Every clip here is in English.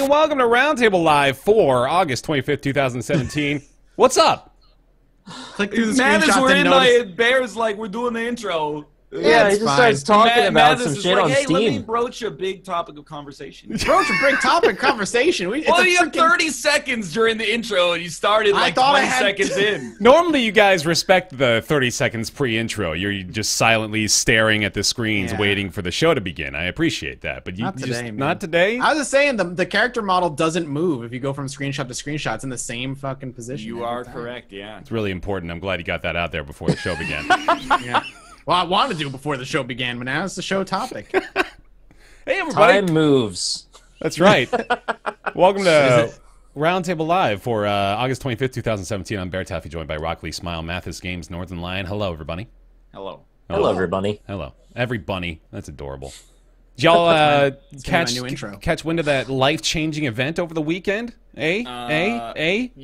and welcome to Roundtable Live for August 25th, 2017. What's up? Click through the Mathis, screenshot we're and in notice. like Bears, like we're doing the intro. Yeah, he just starts talking about Mathis some is shit like, on hey, let me Steam. broach a big topic of conversation. Broach a big topic conversation. Well, you have 30 seconds during the intro, and you started like 20 seconds in. Normally, you guys respect the 30 seconds pre-intro. You're just silently staring at the screens, waiting for the show to begin. I appreciate that, but you Not today, just man. not today. I was just saying the character model doesn't move if you go from screenshot to screenshot. It's in the same fucking position. You every are time. correct, yeah. It's really important. I'm glad you got that out there before the show began. Yeah. Well, I wanted to before the show began, but now it's the show topic. Hey, everybody. Time moves. That's right. Welcome to Roundtable Live for August 25th, 2017. I'm BaerTaffy, joined by Rock Lee Smile, Mathis Games, Northern Lion. Hello, everybody. Hello. Hello, everybody. Hello. Every bunny. That's adorable. Did y'all my new intro. catch wind of that life-changing event over the weekend? You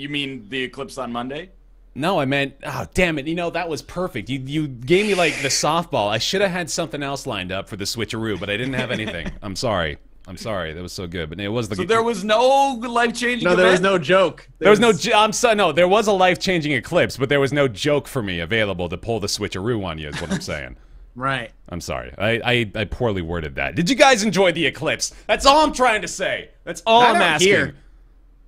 mean the eclipse on Monday? No, I meant, oh, damn it. You know, that was perfect. You gave me, like, the softball. I should have had something else lined up for the switcheroo, but I didn't have anything. I'm sorry. I'm sorry. That was so good. But it was the... So there was no life-changing No, event? there was no joke. There was no... I'm sorry. No, there was a life-changing eclipse, but there was no joke for me available to pull the switcheroo on you, is what I'm saying. Right. I'm sorry. I poorly worded that. Did you guys enjoy the eclipse? That's all I'm trying to say. That's all I'm asking. Here.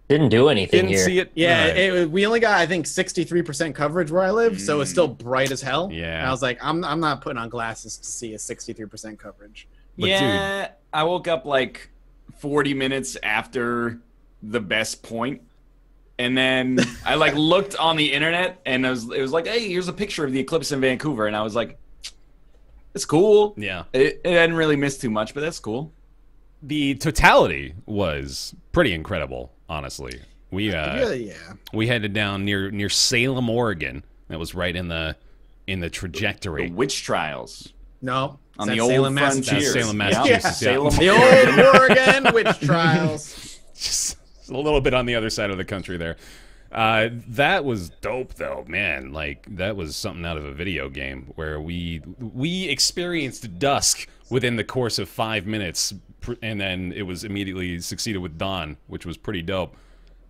Didn't do anything Didn't here. see it? Yeah, Right. we only got, I think, 63% coverage where I live, so it's still bright as hell. Yeah. And I was like, I'm not putting on glasses to see a 63% coverage. But Yeah, I woke up like 40 minutes after the best point, and then I like looked on the internet, and it was like, hey, here's a picture of the eclipse in Vancouver, and I was like, it's cool. Yeah. It didn't really miss too much, but that's cool. The totality was pretty incredible, honestly. We we headed down near Salem, Oregon. That was right in the trajectory. The witch trials No. on Is the that old Salem, frontier. That's Salem, Yeah. Massachusetts. Yeah. Salem. The old Oregon witch trials. Just a little bit on the other side of the country there. That was dope, though, man. Like, that was something out of a video game where we experienced dusk within the course of 5 minutes, and then it was immediately succeeded with dawn, which was pretty dope.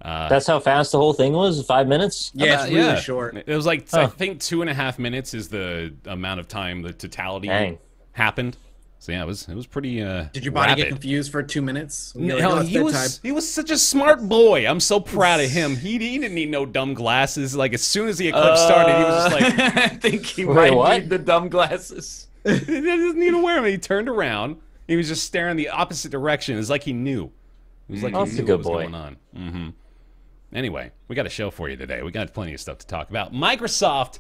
That's how fast the whole thing was? 5 minutes? Yeah, it's really short. It was like, I think 2.5 minutes is the amount of time the totality happened. So yeah, it was pretty. Did your body rapid. get confused for 2 minutes? No, Like, oh, it's he bedtime. was such a smart boy. I'm so proud of him. He didn't need no dumb glasses. Like, as soon as the eclipse started, he was just like, I think he Wait, might what? need the dumb glasses. he doesn't need to wear them. He turned around. He was just staring the opposite direction. It's like he knew. It was like Oh, he that's a knew good what was boy. going on. Anyway, we got a show for you today. We got plenty of stuff to talk about. Microsoft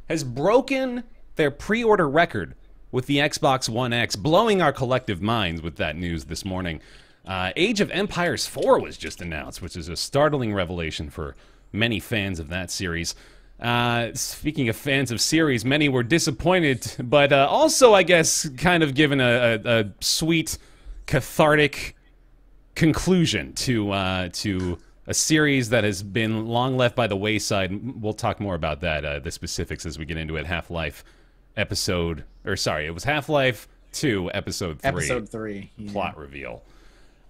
has broken their pre-order record with the Xbox One X, blowing our collective minds with that news this morning. Age of Empires 4 was just announced, which is a startling revelation for many fans of that series. Speaking of fans of series, many were disappointed, but also, I guess, kind of given a sweet, cathartic conclusion to a series that has been long left by the wayside. We'll talk more about that, the specifics as we get into it. Half-Life episode, or sorry, it was Half-Life 2, episode 3. Episode 3. Yeah. Plot reveal.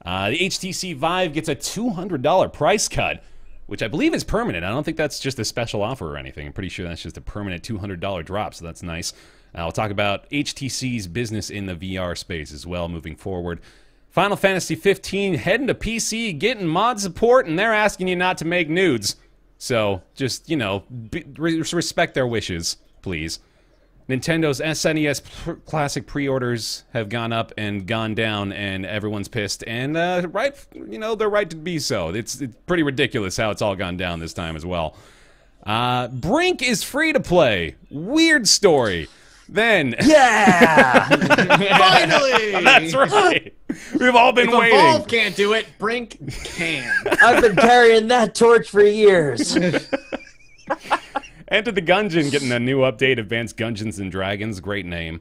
The HTC Vive gets a $200 price cut, which I believe is permanent. I don't think that's just a special offer or anything. I'm pretty sure that's just a permanent $200 drop, so that's nice. We'll talk about HTC's business in the VR space as well moving forward. Final Fantasy 15 heading to PC, getting mod support, and they're asking you not to make nudes. So just, you know, respect their wishes, please. Nintendo's SNES Classic pre-orders have gone up and gone down, and everyone's pissed. And right, you know, they're right to be so. It's pretty ridiculous how it's all gone down this time as well. Brink is free to play. Weird story. Then, Yeah! Finally! that's right. We've all been If waiting. Evolve can't do it, Brink can. I've been carrying that torch for years. Enter the Gungeon, getting a new update, Advanced Gungeons and Dragons. Great name.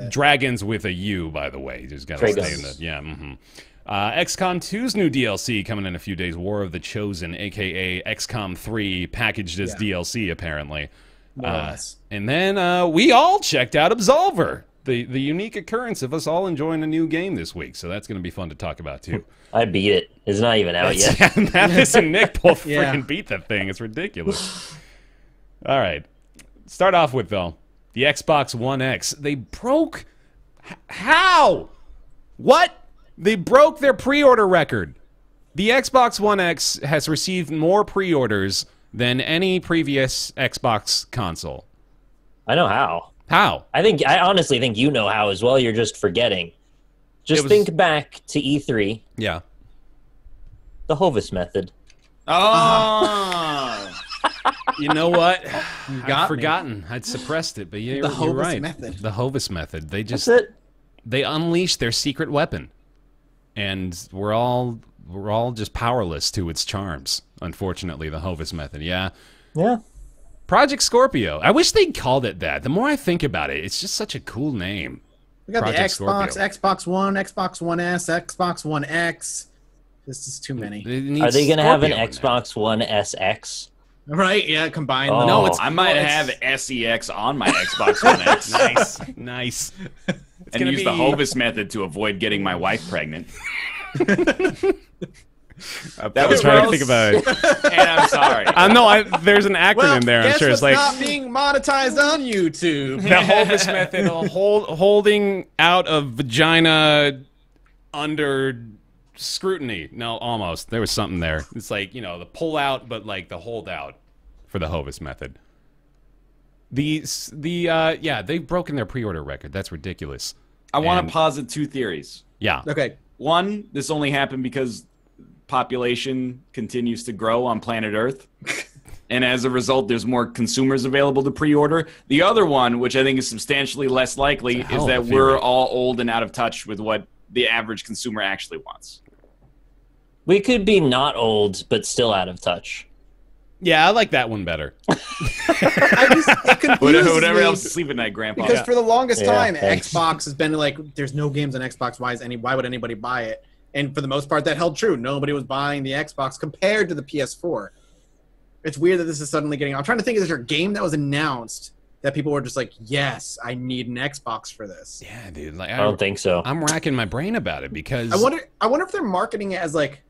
Dragons with a U, by the way. You just gotta stay in the... Yeah, XCOM 2's new DLC coming in a few days. War of the Chosen, a.k.a. XCOM 3, packaged as DLC, apparently. More or less. And then we all checked out Absolver. the unique occurrence of us all enjoying a new game this week. So that's going to be fun to talk about too. I beat it. It's not even out yet. Yeah, Mathis and Nick both Yeah. freaking beat that thing. It's ridiculous. All right. Start off with, though, the Xbox One X. They broke... How? What? They broke their pre-order record. The Xbox One X has received more pre-orders than any previous Xbox console. I know how. How? I honestly think you know how as well. You're just forgetting. Just think back to E3, Yeah. the Hovis method. Oh. You know what? got I'd me. forgotten. I'd suppressed it, but you're The Hovis right. method. The Hovis method. They just That's it. they unleashed their secret weapon, and we're all just powerless to its charms. Unfortunately, the Hovis method. Yeah. Yeah. Project Scorpio. I wish they called it that. The more I think about it, it's just such a cool name. We got Project the Xbox, Scorpio. Xbox One, Xbox One S, Xbox One X. This is too many. Are they going to have an Scorpio in Xbox One SX? Right? Yeah, combine them. Oh. No, it's I might Well, have it's- SEX on my Xbox One X. there. Nice. And gonna use the be- Hovis method to avoid getting my wife pregnant. I was trying to think about it. And I'm sorry. No, there's an acronym Well, there. I'm guess sure what's it's like not being monetized on YouTube. the Hovis method, holding out of vagina under scrutiny. No, almost. There was something there. It's like, the pull out, but like the hold out for the Hovis method. Yeah, they've broken their pre-order record. That's ridiculous. I want And- to posit two theories. Yeah. Okay. One, this only happened because population continues to grow on planet Earth. And as a result, there's more consumers available to pre-order. The other one, which I think is substantially less likely, It's a hell is of that a theory. we're all old and out of touch with what the average consumer actually wants. We could be not old, but still out of touch. Yeah, I like that one better. It confuses Whatever me else, sleep at night, Grandpa. because for the longest Yeah, time, thanks. Xbox has been like, there's no games on Xbox. Why would anybody buy it? And for the most part, that held true. Nobody was buying the Xbox compared to the PS4. It's weird that this is suddenly getting. I'm trying to think, is there a game that was announced that people were just like, yes, I need an Xbox for this? Yeah, dude. Like I don't think so. I'm racking my brain about it because I wonder if they're marketing it as like,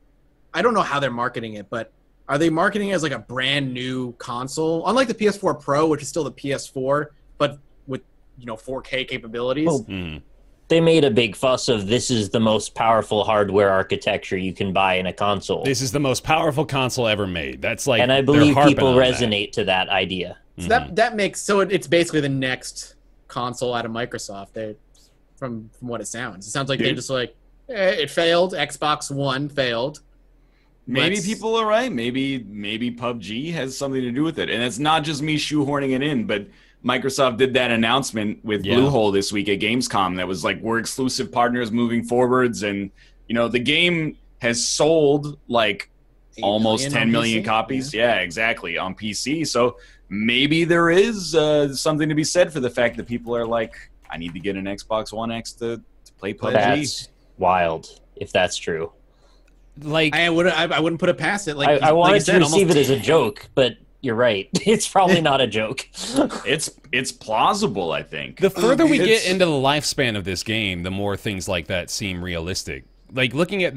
I don't know how they're marketing it, but are they marketing it as like a brand new console, unlike the PS4 Pro, which is still the PS4, but with 4K capabilities? Oh. Hmm. They made a big fuss of this is the most powerful hardware architecture you can buy in a console. This is the most powerful console ever made. That's like, And I they're believe harping people on that. resonate to that idea. So that makes it's basically the next console out of Microsoft. From what it sounds like they Dude. just like it failed. Xbox One failed. Maybe Let's- people are right. Maybe PUBG has something to do with it. And it's not just me shoehorning it in, but Microsoft did that announcement with Yeah. Bluehole this week at Gamescom that was like, we're exclusive partners moving forwards. And, the game has sold like 8 almost million 10 on million PC? copies. Yeah, exactly. On PC. So maybe there is something to be said for the fact that people are like, I need to get an Xbox One X to play PUBG. That's wild, if that's true. Like, I wouldn't put it past it. Like I you wanted said, to receive almost it as a joke, but you're right. It's probably not a joke. It's plausible, I think. the further we get It's- into the lifespan of this game, the more things like that seem realistic. Like, looking at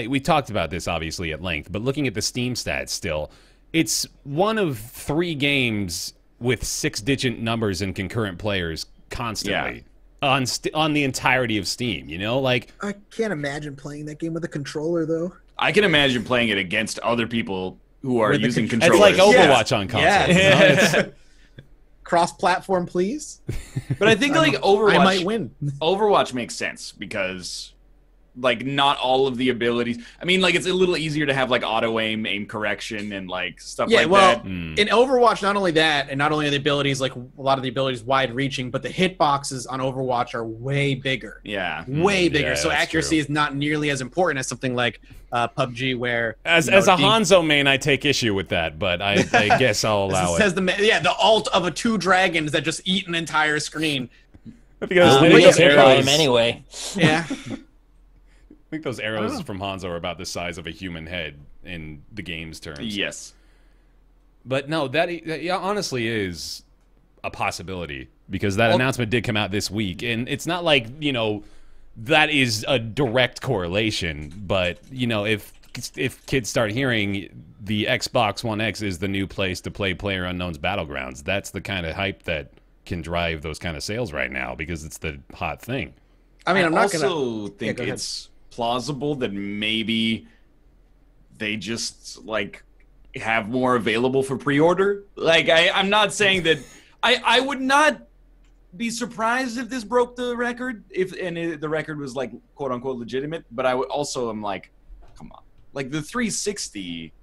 we talked about this obviously at length, but looking at the Steam stats still, it's one of 3 games with 6-digit numbers and concurrent players constantly on the entirety of Steam. Like, I can't imagine playing that game with a controller though. I can imagine playing it against other people who are With the using con- it's controllers. like Overwatch on console. Yeah. It's- Cross-platform, please. But I think like Overwatch, I might win. Overwatch makes sense because like not all of the abilities. I mean, like it's a little easier to have like auto aim correction, and like stuff Yeah, like well, that. Mm. in Overwatch, not only that, and not only are the abilities like a lot of the abilities wide-reaching, but the hitboxes on Overwatch are way bigger. Yeah. Way bigger. yeah, so that's accuracy true. is not nearly as important as something like PUBG, where As a Hanzo main, I take issue with that, but I guess I'll allow it. says the alt of a 2 dragons that just eat an entire screen. Because We I think get those hit by arrows, him anyway. Yeah, I think those arrows from Hanzo are about the size of a human head in the game's terms. Yes. But no, that honestly is a possibility. because that announcement did come out this week, and it's not like, you know, that is a direct correlation, but, you know, if kids start hearing the Xbox One X is the new place to play PlayerUnknown's Battlegrounds, that's the kind of hype that can drive those kind of sales right now, because it's the hot thing. I mean, I'm not also think it's plausible that maybe they just like have more available for pre-order. Like, I'm not saying that I would not be surprised if this broke the record, the record was like quote unquote legitimate. But I also am like, come on, like the 360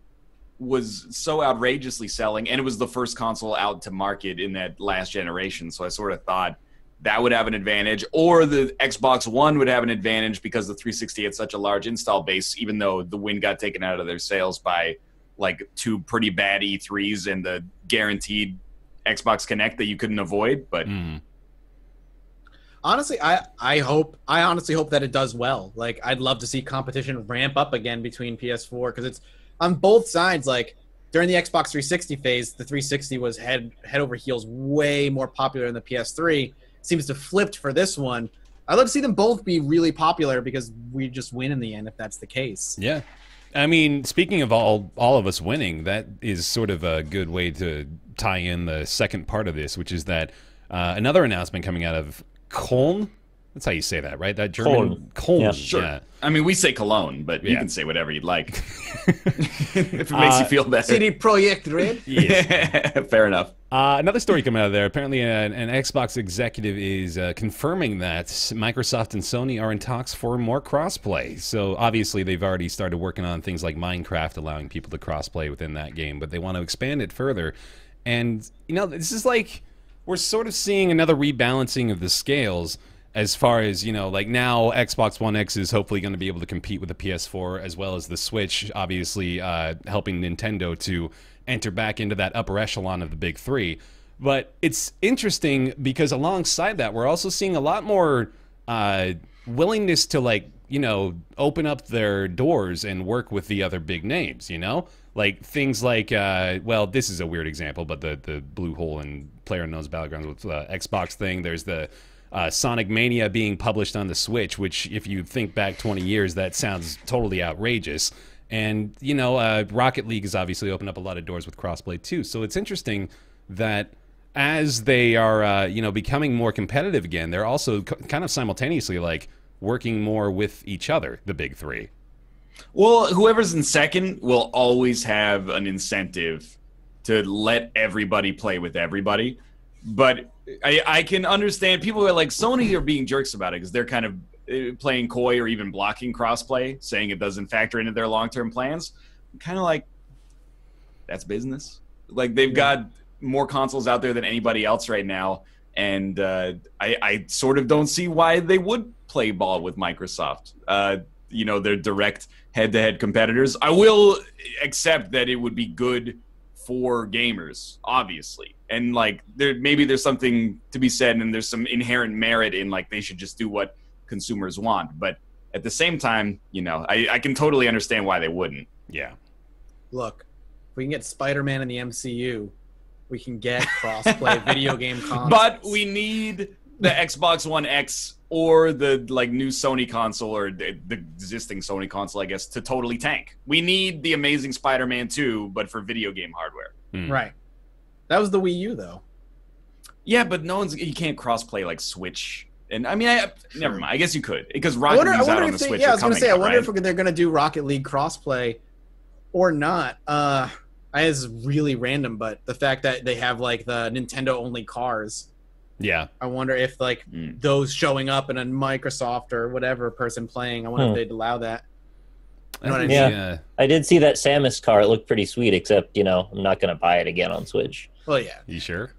was so outrageously selling, and it was the first console out to market in that last generation. So I sort of thought that would have an advantage, or the Xbox One would have an advantage because the 360 had such a large install base, even though the wind got taken out of their sails by like 2 pretty bad E3s and the guaranteed Xbox Connect that you couldn't avoid. But honestly, I honestly hope that it does well. Like, I'd love to see competition ramp up again between PS4, because it's on both sides. Like, during the Xbox 360 phase, the 360 was head over heels way more popular than the PS3. Seems to have flipped for this one. I'd love to see them both be really popular, because we just win in the end if that's the case. Yeah. I mean, speaking of all of us winning, that is sort of a good way to tie in the second part of this, which is that another announcement coming out of Köln. That's how you say that, right? That German Köln. Yeah. sure. Yeah. I mean, we say Cologne, but you Yeah. can say whatever you'd like if it makes you feel better. CD Projekt Red. Yes. Fair enough. Another story coming out of there. Apparently, an Xbox executive is confirming that Microsoft and Sony are in talks for more crossplay. So obviously, they've already started working on things like Minecraft, allowing people to crossplay within that game, but they want to expand it further. And, you know, this is like, we're sort of seeing another rebalancing of the scales, as far as, you know, like now Xbox One X is hopefully going to be able to compete with the PS4 as well as the Switch, obviously helping Nintendo to enter back into that upper echelon of the big three. But it's interesting because alongside that, we're also seeing a lot more willingness to, like, you know, open up their doors and work with the other big names, you know? Like things like, well, this is a weird example, but the Blue Hole and PlayerUnknown's Battlegrounds with Xbox thing, there's the Sonic Mania being published on the Switch, which, if you think back 20 years, that sounds totally outrageous. And, you know, Rocket League has obviously opened up a lot of doors with crossplay, too. So it's interesting that as they are, you know, becoming more competitive again, they're also kind of simultaneously, like, working more with each other, the big three. Well, whoever's in second will always have an incentive to let everybody play with everybody. But I can understand people who are like, Sony are being jerks about it because they're kind of playing coy or even blocking crossplay, saying it doesn't factor into their long-term plans. I'm kind of like, that's business. Like, they've got more consoles out there than anybody else right now, and I sort of don't see why they would play ball with Microsoft. You know, they're direct head-to-head competitors. I will accept that it would be good for gamers, obviously. And, like, maybe there's something to be said, and there's some inherent merit in, like, they should just do what consumers want. But at the same time, you know, I can totally understand why they wouldn't. Yeah. Look, if we can get Spider-Man in the MCU, we can get cross-play video game consoles. But we need the Xbox One X or the, like, new Sony console, or the existing Sony console, I guess, to totally tank. We need the Amazing Spider-Man 2, but for video game hardware. Right. That was the Wii U, though. Yeah, but you can't cross-play, like, Switch. And, I mean, never mind. I guess you could, because Rocket League's out on the Switch. Yeah, I was going to say, I wonder right? if they're going to do Rocket League crossplay or not. It's really random, but the fact that they have, like, the Nintendo-only cars, Yeah. I wonder if, like, those showing up in a Microsoft or whatever person playing, I wonder if they'd allow that. You know what I mean? Yeah. I did see that Samus car. It looked pretty sweet, except, you know, I'm not going to buy it again on Switch. Well, yeah. You sure?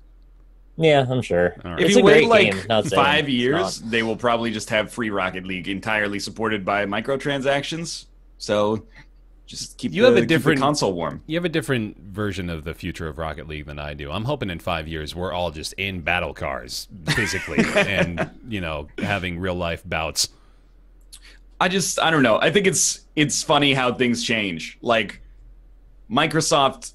Yeah, I'm sure. Right. If It's you a great wait, game. Not like, saying 5 it's years, not. they will probably just have free Rocket League entirely supported by microtransactions. So just keep the console warm. You have a different version of the future of Rocket League than I do. I'm hoping in 5 years we're all just in battle cars physically and, you know, having real life bouts. I don't know. I think it's funny how things change. Like, Microsoft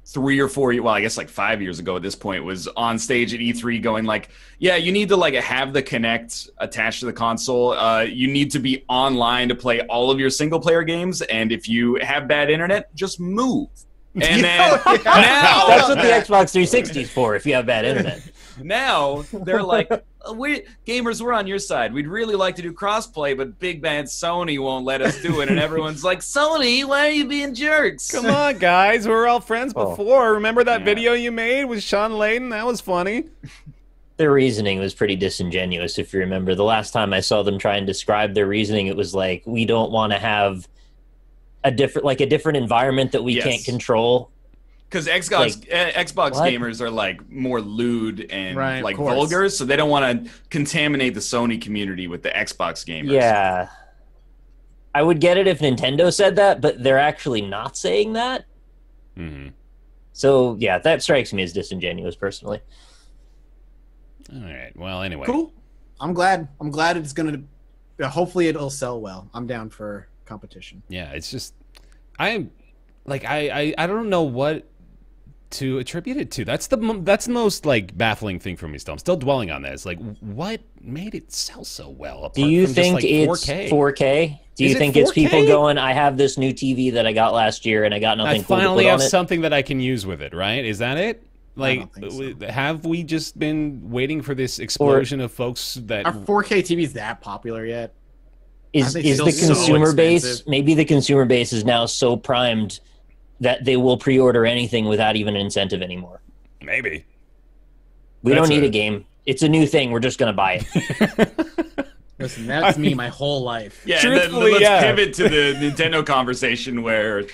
3 or 4, well, I guess like 5 years ago at this point, was on stage at E3 going like, yeah, you need to like have the Kinect attached to the console. You need to be online to play all of your single player games. And if you have bad internet, just move. And then now That's what the Xbox 360 is for, if you have bad internet. now they're like, we gamers, we're on your side. We'd really like to do crossplay, but big bad Sony won't let us do it. And everyone's like, Sony, why are you being jerks? Come on, guys. We were all friends before. Remember that video you made with Sean Layden? That was funny. Their reasoning was pretty disingenuous, if you remember. The last time I saw them try and describe their reasoning, it was like, we don't want to have a different environment that we can't control. Because Xbox gamers are like more lewd and like course. vulgar, so they don't want to contaminate the Sony community with the Xbox gamers. Yeah. I would get it if Nintendo said that, but they're actually not saying that. Mm-hmm. So, yeah, that strikes me as disingenuous, personally. All right. Well, anyway. Cool. I'm glad it's going to... Hopefully it'll sell well. I'm down for competition. Yeah, it's just... I don't know what to attribute it to. That's the most like baffling thing for me still. I'm still dwelling on this. Like, what made it sell so well? Apart Do you from think just, like, it's 4K? 4K? Do you Is it think it's 4K? people going, I have this new TV that I got last year and I got nothing I cool to finally put have on it? something that I can use with it, right? Is that it? Like, don't think so. have we just been waiting for this explosion of folks that... Are 4K TVs that popular yet? Is they the still so consumer base, expensive? maybe the consumer base is now so primed that they will pre-order anything without even an incentive anymore. Maybe. We That's don't need a game. It's a new thing. We're just going to buy it. Listen, that's me my whole life. Yeah, Truthfully, let's yeah. pivot to the Nintendo conversation where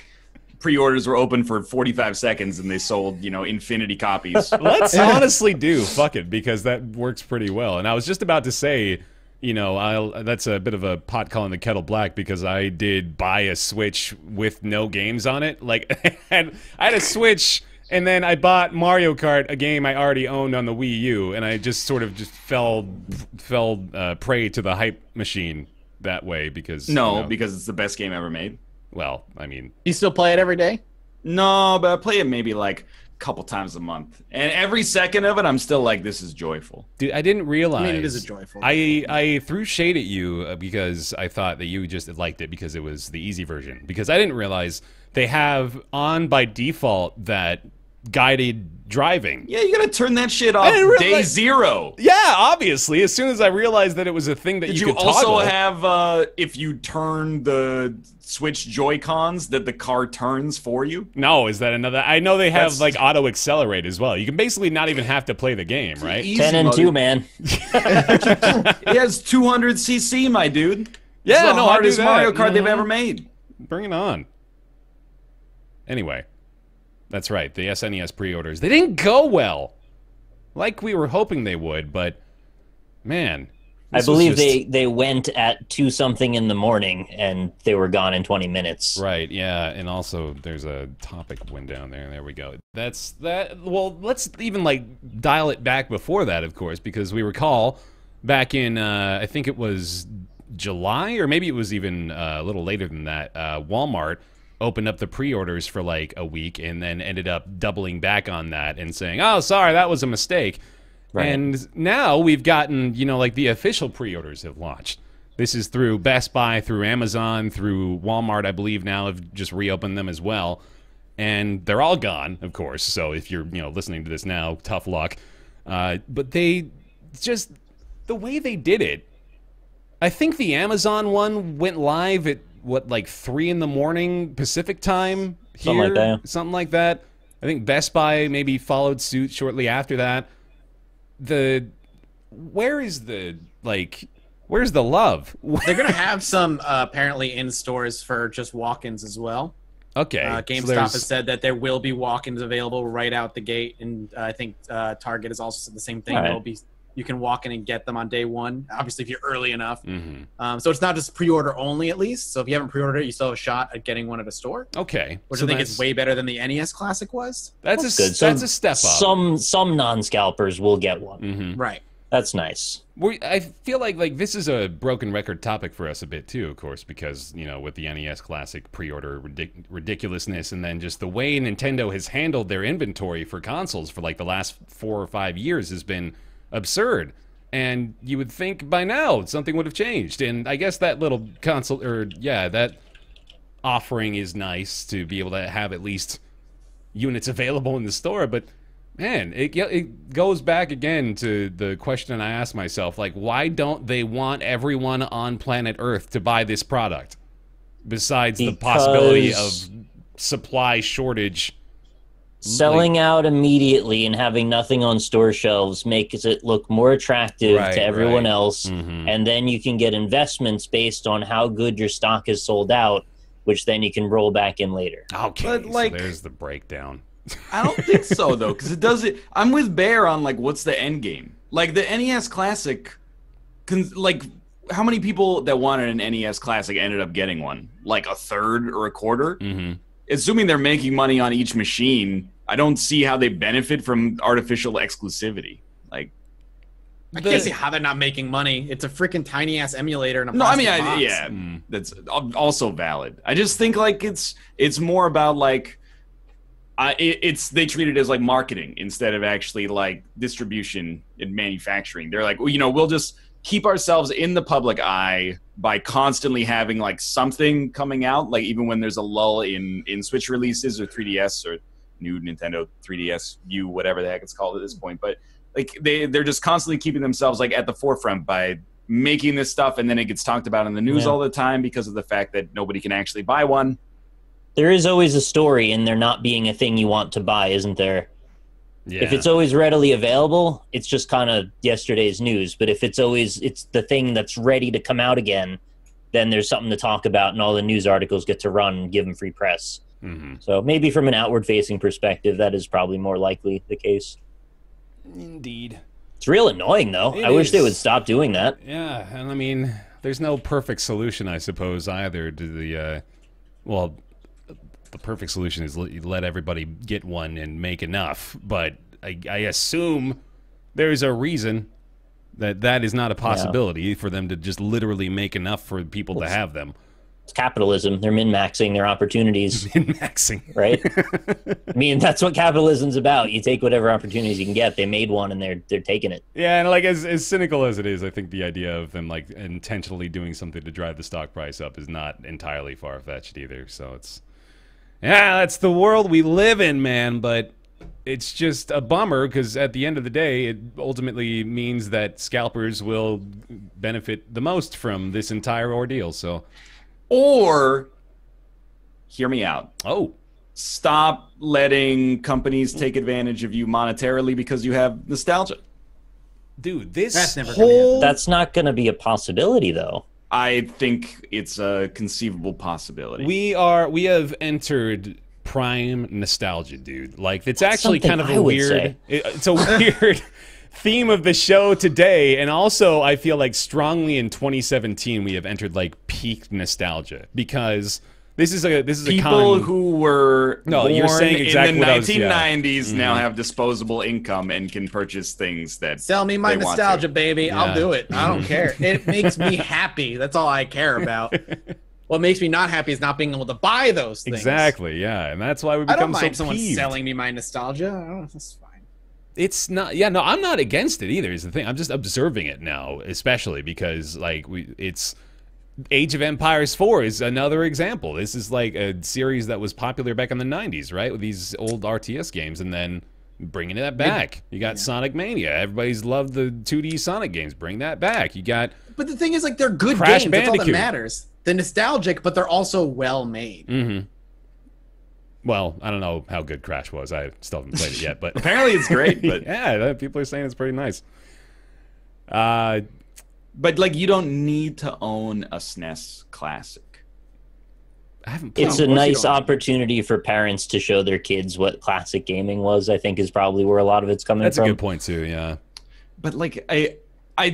pre-orders were open for 45 seconds and they sold, infinity copies. Let's honestly do fuck it, because that works pretty well. And I was just about to say, that's a bit of a pot calling the kettle black, because I did buy a Switch with no games on it. Like, I had a Switch, and then I bought Mario Kart, a game I already owned on the Wii U, and I just sort of just fell prey to the hype machine that way, because because it's the best game ever made. Well, I mean, You still play it every day? No, but I play it maybe like a couple times a month, and every second of it, I'm still like, this is joyful. dude, I didn't realize. I mean, it is a joyful. I threw shade at you because I thought that you just liked it because it was the easy version. Because I didn't realize they have on by default that guided driving. Yeah, you gotta turn that shit off day zero. Yeah, obviously. As soon as I realized that it was a thing that Did you you could also toggle. have, if you turn the Switch Joy-Cons, that the car turns for you? No, is that another? I know they have That's- like auto accelerate as well. You can basically not even have to play the game, right? Easy 10 and mode. 2, man. It has 200cc, my dude. Yeah, It's the no, I do hardest that. Mario Kart they've Mhm. ever made. Bring it on. Anyway, that's right. The SNES pre-orders. They didn't go well, like we were hoping they would. But man, I this was believe just- they went at 2-something in the morning and they were gone in 20 minutes. Right, yeah, and also there's a topic win down there. There we go. That's that. Well, let's even like dial it back before that, of course, because we recall back in I think it was July, or maybe it was even a little later than that. Walmart opened up the pre-orders for like a week and then ended up doubling back on that and saying, "Oh, sorry, that was a mistake." Right. And now we've gotten, like the official pre-orders have launched. This is through Best Buy, through Amazon, through Walmart, I believe now have just reopened them as well. And they're all gone, of course. So if you're, listening to this now, tough luck. But they just, the way they did it, I think the Amazon one went live at, like 3 in the morning Pacific time here? Something like that, yeah. Something like that. I think Best Buy maybe followed suit shortly after that. Where's the love? They're gonna have some apparently in stores for just walk-ins as well. Okay. GameStop has said that there will be walk-ins available right out the gate, and I think Target has also said the same thing. All right. There'll be, you can walk in and get them on day one. Obviously, if you're early enough. Mm-hmm. So it's not just pre-order only, at least. So if you haven't pre-ordered it, you still have a shot at getting one at a store, Okay. which so I think that's- is way better than the NES Classic was. That's Good. that's a step up. Some non-scalpers will get one. Mhm. Right. That's nice. I feel like this is a broken record topic for us a bit too, of course, because with the NES Classic pre-order ridiculousness, and then just the way Nintendo has handled their inventory for consoles for like the last 4 or 5 years has been absurd. And you would think by now something would have changed. And I guess that little console, that offering is nice to be able to have at least units available in the store, but man, it goes back again to the question I asked myself, like, why don't they want everyone on planet Earth to buy this product? Besides the possibility of supply shortage. Selling out immediately and having nothing on store shelves makes it look more attractive to everyone else, and then you can get investments based on how good your stock is sold out, which then you can roll back in later. Okay, but so there's the breakdown. I don't think so though, because it does it. I'm with Bear on like what's the end game. Like the NES Classic, like how many people that wanted an NES Classic ended up getting one? Like a third or a quarter. Assuming they're making money on each machine, I don't see how they benefit from artificial exclusivity. Like, I can't see how they're not making money. It's a freaking tiny ass emulator and a plastic box. That's also valid. I just think like it's more about like. They treat it as like marketing instead of actually like distribution and manufacturing. They're like, well, we'll just keep ourselves in the public eye by constantly having like something coming out, like even when there's a lull in Switch releases or 3DS or new Nintendo 3DS U, whatever the heck it's called at this point. But like they're just constantly keeping themselves like at the forefront by making this stuff, and then it gets talked about in the news all the time because of the fact that nobody can actually buy one. There is always a story in there not being a thing you want to buy, isn't there? Yeah. If it's always readily available, it's just kind of yesterday's news. But if it's the thing that's ready to come out again, then there's something to talk about, and all the news articles get to run and give them free press. So maybe from an outward-facing perspective, that is probably more likely the case. Indeed. It's real annoying, though. I wish they would stop doing that. Yeah, and I mean, there's no perfect solution, I suppose, either to the, the perfect solution is let everybody get one and make enough, but I assume there's a reason that is not a possibility for them to just literally make enough for people to have them. It's capitalism. They're min-maxing their opportunities. Min-maxing. Right? I mean, that's what capitalism's about. You take whatever opportunities you can get. They made one, and they're taking it. Yeah, and like as cynical as it is, I think the idea of them like intentionally doing something to drive the stock price up is not entirely far-fetched either, so it's... Yeah, that's the world we live in, man, but it's just a bummer because at the end of the day, it ultimately means that scalpers will benefit the most from this entire ordeal, so... Or, hear me out. Oh. Stop letting companies take advantage of you monetarily because you have nostalgia. Dude, that's not going to be a possibility, though. I think it's a conceivable possibility. We have entered prime nostalgia, dude. Like, it's actually kind of a weird... It's a weird theme of the show today, and also I feel like strongly in 2017 we have entered like peak nostalgia because this is a people who were you're saying exactly in the 1990s now have disposable income and can purchase things that sell me my nostalgia, baby. Yeah. I'll do it. I don't care. It makes me happy. That's all I care about. What makes me not happy is not being able to buy those things. Exactly. Yeah, and that's why we become so I don't mind someone peeved. selling me my nostalgia. That's fine. It's not. Yeah, no, I'm not against it either. Is the thing. I'm just observing it now, especially because like it's Age of Empires 4 is another example. This is like a series that was popular back in the 90s, right? With these old RTS games, and then bringing that back. You got Sonic Mania. Everybody's loved the 2D Sonic games. Bring that back. You got. But the thing is, like, they're good Crash games. Bandicoot. That's all that matters. They're nostalgic, but they're also well made. Well, I don't know how good Crash was. I still haven't played it yet, but apparently it's great. But yeah, people are saying it's pretty nice. But like, you don't need to own a SNES Classic. I haven't played. It's a nice opportunity for parents to show their kids what classic gaming was. I think is probably where a lot of it's coming from. That's a good point too. Yeah. But like, I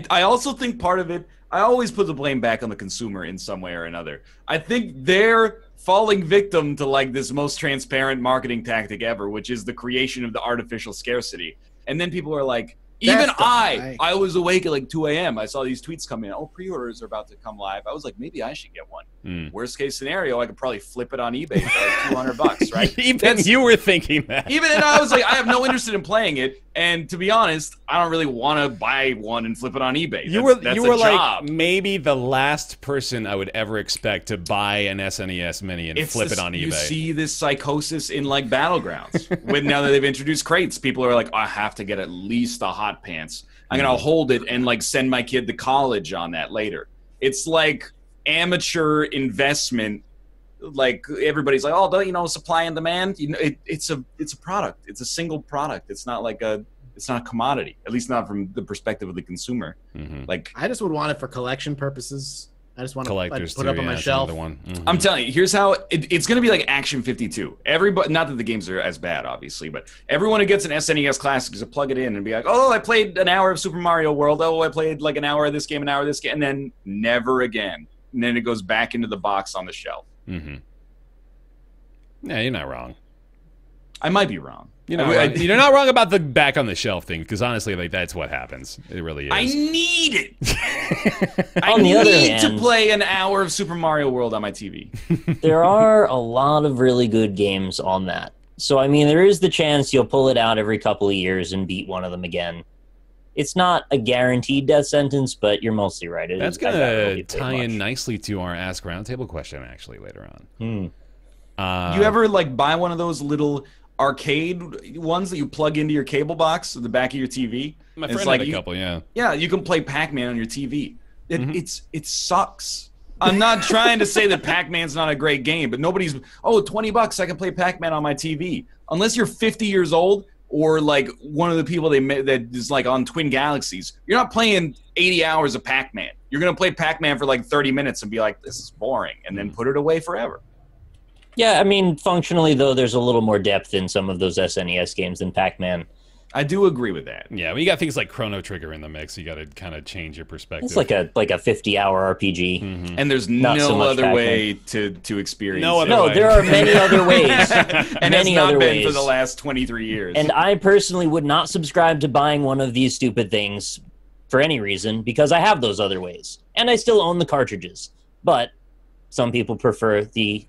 also think part of it. I always put the blame back on the consumer in some way or another. I think they're falling victim to like this most transparent marketing tactic ever, which is the creation of the artificial scarcity. And then people are like, Even I was awake at like 2 a.m. I saw these tweets come in. Oh, pre-orders are about to come live. I was like, maybe I should get one. Worst case scenario, I could probably flip it on eBay for like $200, right? Even you were thinking that. Even then, I was like, I have no interest in playing it. And to be honest, I don't really want to buy one and flip it on eBay. You were like maybe the last person I would ever expect to buy an SNES Mini and flip it on eBay. You see this psychosis in like Battlegrounds. Now that they've introduced crates, people are like, I have to get at least the hot pants. I'm gonna hold it and like send my kid to college on that later. It's like amateur investment. Like everybody's like, oh, you know, supply and demand. You know, it's a product. It's a single product. It's not like it's not a commodity. At least not from the perspective of the consumer. Like I just would want it for collection purposes. I just want to put it up on my shelf. I'm telling you, here's how it's going to be like Action 52. Everybody, not that the games are as bad, obviously, but everyone who gets an SNES Classic is to plug it in and be like, oh, I played an hour of Super Mario World. Oh, I played like an hour of this game, an hour of this game, and then never again. And then it goes back into the box on the shelf. Yeah, you're not wrong. I might be wrong. You're not wrong about the back on the shelf thing, because honestly, like that's what happens. It really is. I need it. On the other hand, to play an hour of Super Mario World on my TV. There are a lot of really good games on that. So, I mean, there is the chance you'll pull it out every couple of years and beat one of them again. It's not a guaranteed death sentence, but you're mostly right. That's going to tie in nicely to our Ask Roundtable question, actually, later on. You ever, like, buy one of those little arcade ones that you plug into your cable box at the back of your TV? My friend had a couple, yeah. Yeah, you can play Pac-Man on your TV. It sucks. I'm not trying to say that Pac-Man's not a great game, but nobody's, $20, I can play Pac-Man on my TV. Unless you're 50 years old or like one of the people that is like on Twin Galaxies, you're not playing 80 hours of Pac-Man. You're going to play Pac-Man for like 30 minutes and be like, this is boring, and then put it away forever. Yeah, I mean, functionally, though, there's a little more depth in some of those SNES games than Pac-Man. I do agree with that. Yeah, when you got things like Chrono Trigger in the mix, you got to kind of change your perspective. It's like a 50-hour RPG. And there's no other way to experience it. No, there are many other ways. And many has not other been ways. for the last 23 years. And I personally would not subscribe to buying one of these stupid things for any reason, because I have those other ways. And I still own the cartridges. But some people prefer the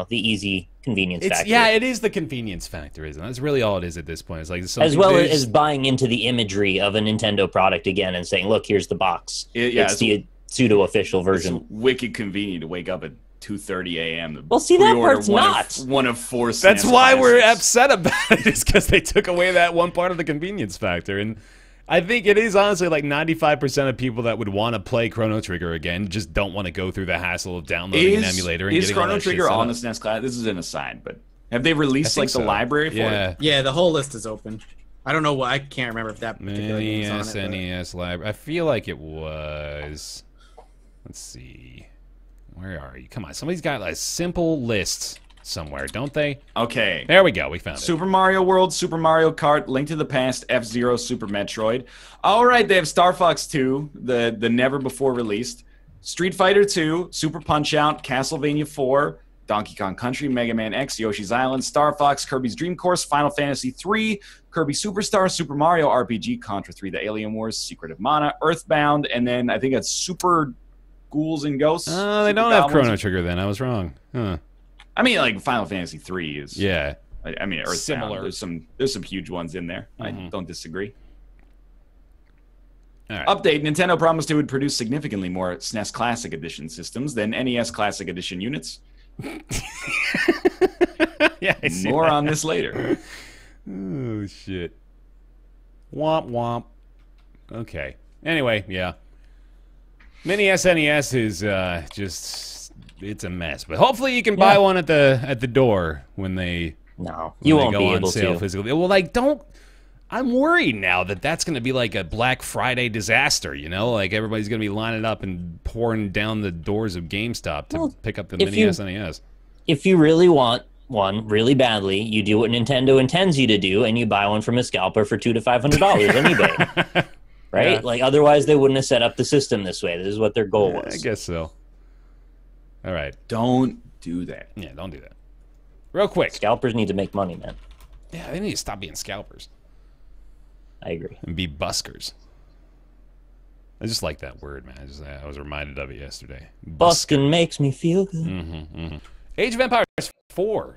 easy convenience factor. Yeah, it is the convenience factor, isn't it? That's really all it is at this point. It's like as well as buying into the imagery of a Nintendo product again and saying, look, here's the box. It's the pseudo-official version. It's wicked convenient to wake up at 2:30 a.m. Well, see, that part's not. One of four SNES That's why classes. we're upset about it, is because they took away that one part of the convenience factor. And I think it is honestly like 95% of people that would want to play Chrono Trigger again just don't want to go through the hassle of downloading an emulator and getting all Chrono that shit Trigger set on up. the SNES class? This is an aside, but have they released like the library for it? Yeah, the whole list is open. I don't know what, I can't remember if that particular game's on it. SNES library. I feel like it was. Let's see. Where are you? Come on, somebody's got a simple list somewhere, don't they? Okay. There we go. We found it. Super Mario World, Super Mario Kart, Link to the Past, F-Zero, Super Metroid. All right, they have Star Fox 2, the never before released, Street Fighter 2, Super Punch-Out, Castlevania 4, Donkey Kong Country, Mega Man X, Yoshi's Island, Star Fox, Kirby's Dream Course, Final Fantasy 3, Kirby Superstar, Super Mario RPG, Contra 3, The Alien Wars, Secret of Mana, Earthbound, and then I think it's Super Ghouls and Ghosts. They don't have Chrono Trigger then. I was wrong. Huh. I mean, like Final Fantasy 3 is. Yeah. I mean, Earthbound. Similar. There's some huge ones in there. I don't disagree. All right. Update: Nintendo promised it would produce significantly more SNES Classic Edition systems than NES Classic Edition units. Yeah, I see more that. on this later. Oh shit. Womp womp. Okay. Anyway, yeah. Mini SNES is just it's a mess. But hopefully you can buy one at the door when they you won't go be on able sale to. physically. Well, like I'm worried now that that's going to be like a Black Friday disaster, you know? Like everybody's going to be lining up and pouring down the doors of GameStop to pick up the Mini SNES. If you really want one really badly, you do what Nintendo intends you to do, and you buy one from a scalper for $200 to $500 on eBay. Right? Yeah. Like, otherwise they wouldn't have set up the system this way. This is what their goal was. I guess so. All right. Don't do that. Yeah, don't do that. Real quick. Scalpers need to make money, man. Yeah, they need to stop being scalpers. I agree. And be buskers. I just like that word, man. I was reminded of it yesterday. Buskin' makes me feel good. Age of Empires 4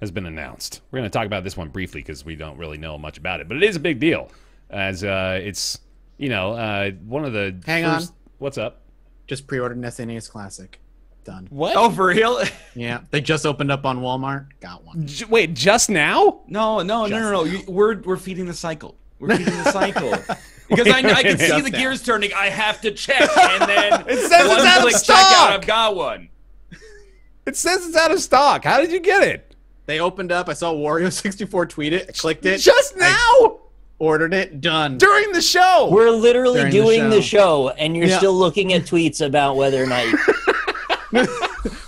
has been announced. We're going to talk about this one briefly because we don't really know much about it, but it is a big deal, as it's, you know, one of the Hang on. What's up? Just pre-ordered an SNES Classic. Done. What? Oh, for real? Yeah, they just opened up on Walmart. Got one. Wait, just now? No. We're feeding the cycle. We're feeding the cycle. Because I can see the gears turning. I have to check, and then It says it's out of stock. Checkout, I've got one. It says it's out of stock. How did you get it? They opened up. I saw Wario64 tweet it. I clicked it. Just now? Ordered it. Done. During the show? We're literally During doing the the show, and you're still looking at tweets about whether or not.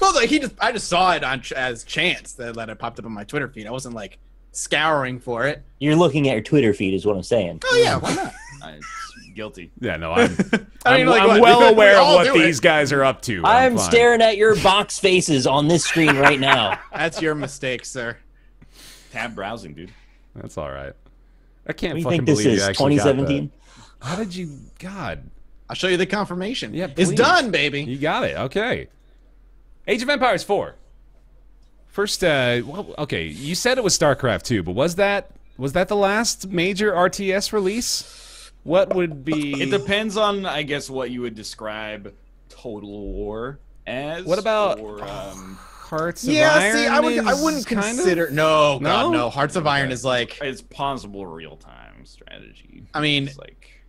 Well, like, I just saw it as chance that it popped up on my Twitter feed. I wasn't like scouring for it. You're looking at your Twitter feed, is what I'm saying. Oh yeah, why not? Guilty. Yeah, no, I'm mean, like, I'm what? well We aware of all what do these guys are up to. I'm fine. staring at your box faces on this screen right now. That's your mistake, sir. Tab browsing, dude. That's all right. I can't What do you fucking think this believe is, you actually got 2017? that. How did you... God. I'll show you the confirmation. Yeah, it's please. done, baby. You got it. Okay. Age of Empires 4. First, well, okay, you said it was StarCraft 2, but was that the last major RTS release? What would be... It depends on, I guess, what you would describe Total War as. What about or, Hearts of Yeah, Iron? see, I wouldn't consider. No, God, no. Hearts of Iron is like. It's possible real-time strategy. I mean, it's like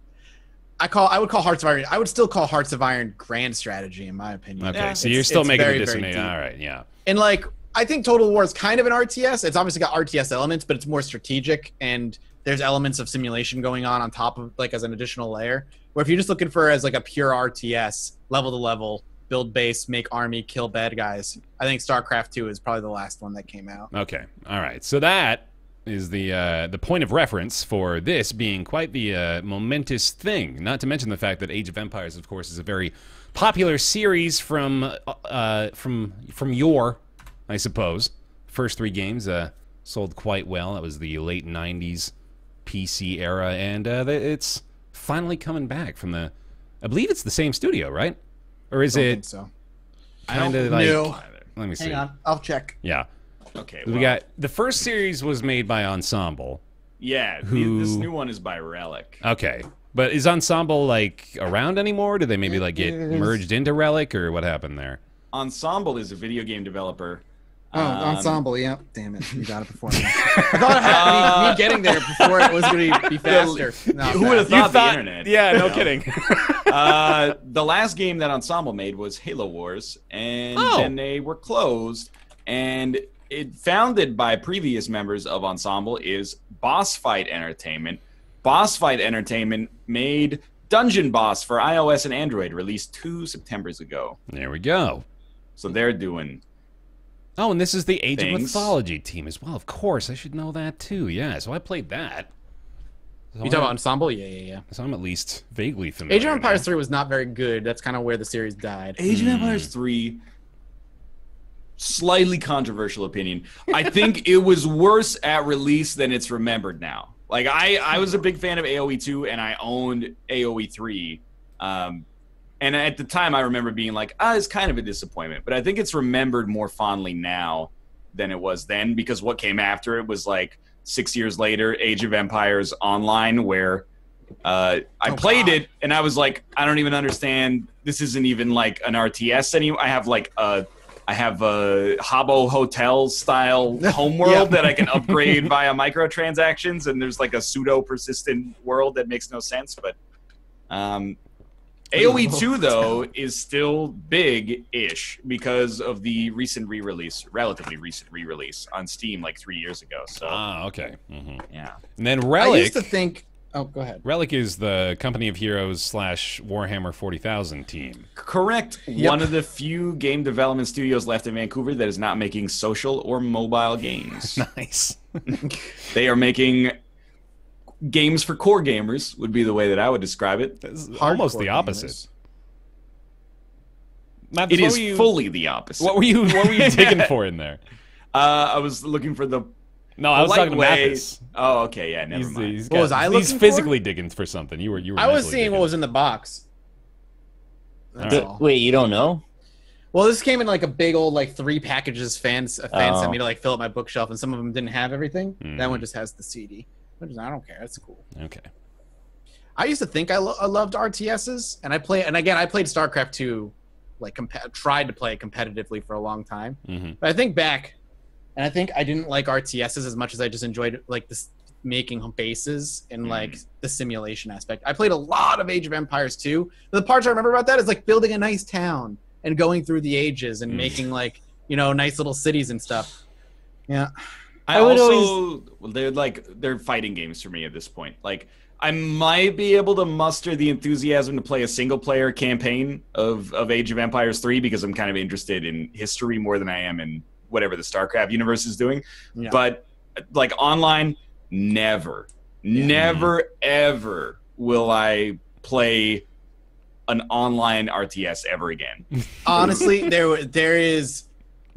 I would call Hearts of Iron. I would still call Hearts of Iron grand strategy, in my opinion. Okay, Yeah, so you're still it's making very, the very distinction. deep. All right, yeah. And like, I think Total War is kind of an RTS. It's obviously got RTS elements, but it's more strategic, and there's elements of simulation going on top of, like, as an additional layer. Where if you're just looking for as like a pure RTS, level to level, build base, make army, kill bad guys, I think StarCraft 2 is probably the last one that came out. Okay, all right. So that is the point of reference for this being quite the momentous thing. Not to mention the fact that Age of Empires, of course, is a very popular series from yore, I suppose. First 3 games sold quite well. That was the late 90s PC era, and it's finally coming back from the... I believe it's the same studio, right? Or is I don't it think so. kind of like... know. Let me see. Hang on, I'll check. Yeah. okay. We well, got... The first series was made by Ensemble. yeah. Who- This new one is by Relic. Okay. But is Ensemble, like, around anymore? Did they maybe, like, get merged into Relic, or what happened there? Ensemble is a video game developer. Oh, Ensemble, yeah. Damn it, you got it before me. I thought it had me getting there before it was going to be faster. No, Who would have thought the internet? Yeah, no you know? kidding. The last game that Ensemble made was Halo Wars, and Oh. then they were closed. And it founded by previous members of Ensemble is Boss Fight Entertainment. Boss Fight Entertainment made Dungeon Boss for iOS and Android, released 2 Septembers ago. There we go. So they're doing... Oh, and this is the Age of Things. Mythology team as well. Of course, I should know that too. Yeah, so I played that. So You talking about Ensemble? Yeah. So I'm at least vaguely familiar. Age of Empires now. 3 was not very good. That's kind of where the series died. Age of Empires 3, slightly controversial opinion. I think it was worse at release than it's remembered now. Like, I was a big fan of AoE 2, and I owned AoE 3. And at the time, I remember being like, it's kind of a disappointment. But I think it's remembered more fondly now than it was then, because what came after it was like 6 years later, Age of Empires Online, where I played it, and I was like, I don't even understand. This isn't even like an RTS anymore. I have like a Habbo Hotel style homeworld that I can upgrade via microtransactions, and there's like a pseudo persistent world that makes no sense. But AoE 2 though is still big-ish because of the relatively recent re-release on Steam like 3 years ago. So okay. yeah. And then I Relic. used to think... Oh, go ahead. Relic is the Company of Heroes / Warhammer 40,000 team. Correct. Yep. One of the few game development studios left in Vancouver that is not making social or mobile games. Nice. They are making games for core gamers, would be the way that I would describe it. It's almost Hardcore the opposite. gamers. Matt, It what is were you- fully the opposite. What were you digging for in there? I was looking for the No, I was talking to Mathis. Oh, okay, yeah, never mind. What was I looking He's for? physically digging for something. You were. I was mentally seeing what digging. was in the box. That's all. Wait, you don't know? Well, this came in like a big old like 3 packages fans sent me to like fill up my bookshelf, and some of them didn't have everything. That one just has the CD. I don't care. That's cool. Okay. I used to think I loved RTSs, and I played StarCraft 2, like tried to play it competitively for a long time. But I think back, and I think I didn't like RTSs as much as I just enjoyed like this making bases and like the simulation aspect. I played a lot of Age of Empires 2. But the parts I remember about that is like building a nice town and going through the ages and making like, you know, nice little cities and stuff. Yeah. I also they're fighting games for me at this point. Like I might be able to muster the enthusiasm to play a single player campaign of Age of Empires 3 because I'm kind of interested in history more than I am in whatever the StarCraft universe is doing. Yeah. But like online, never ever will I play an online RTS ever again. Honestly, there is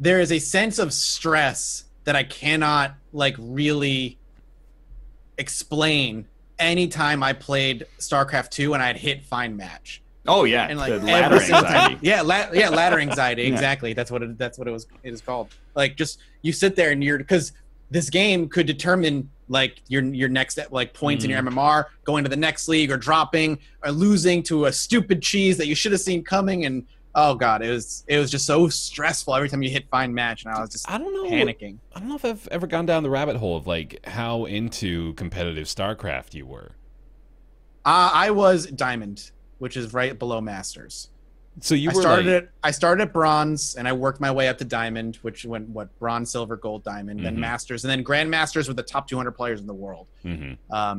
a sense of stress that I cannot like really explain anytime I played StarCraft 2 and I'd hit find match. Oh yeah, and like ladder anxiety. Ladder anxiety. Exactly. That's what it is called. Like just you sit there and because this game could determine like your next like points in your MMR, going to the next league or dropping or losing to a stupid cheese that you should have seen coming. And oh god, it was just so stressful every time you hit find match, and I was just panicking. I don't know if I've ever gone down the rabbit hole of like how into competitive StarCraft you were. I was Diamond, which is right below Masters. So I started at Bronze, and I worked my way up to Diamond, which went Bronze, Silver, Gold, Diamond, then Masters, and then Grandmasters with the top 200 players in the world. I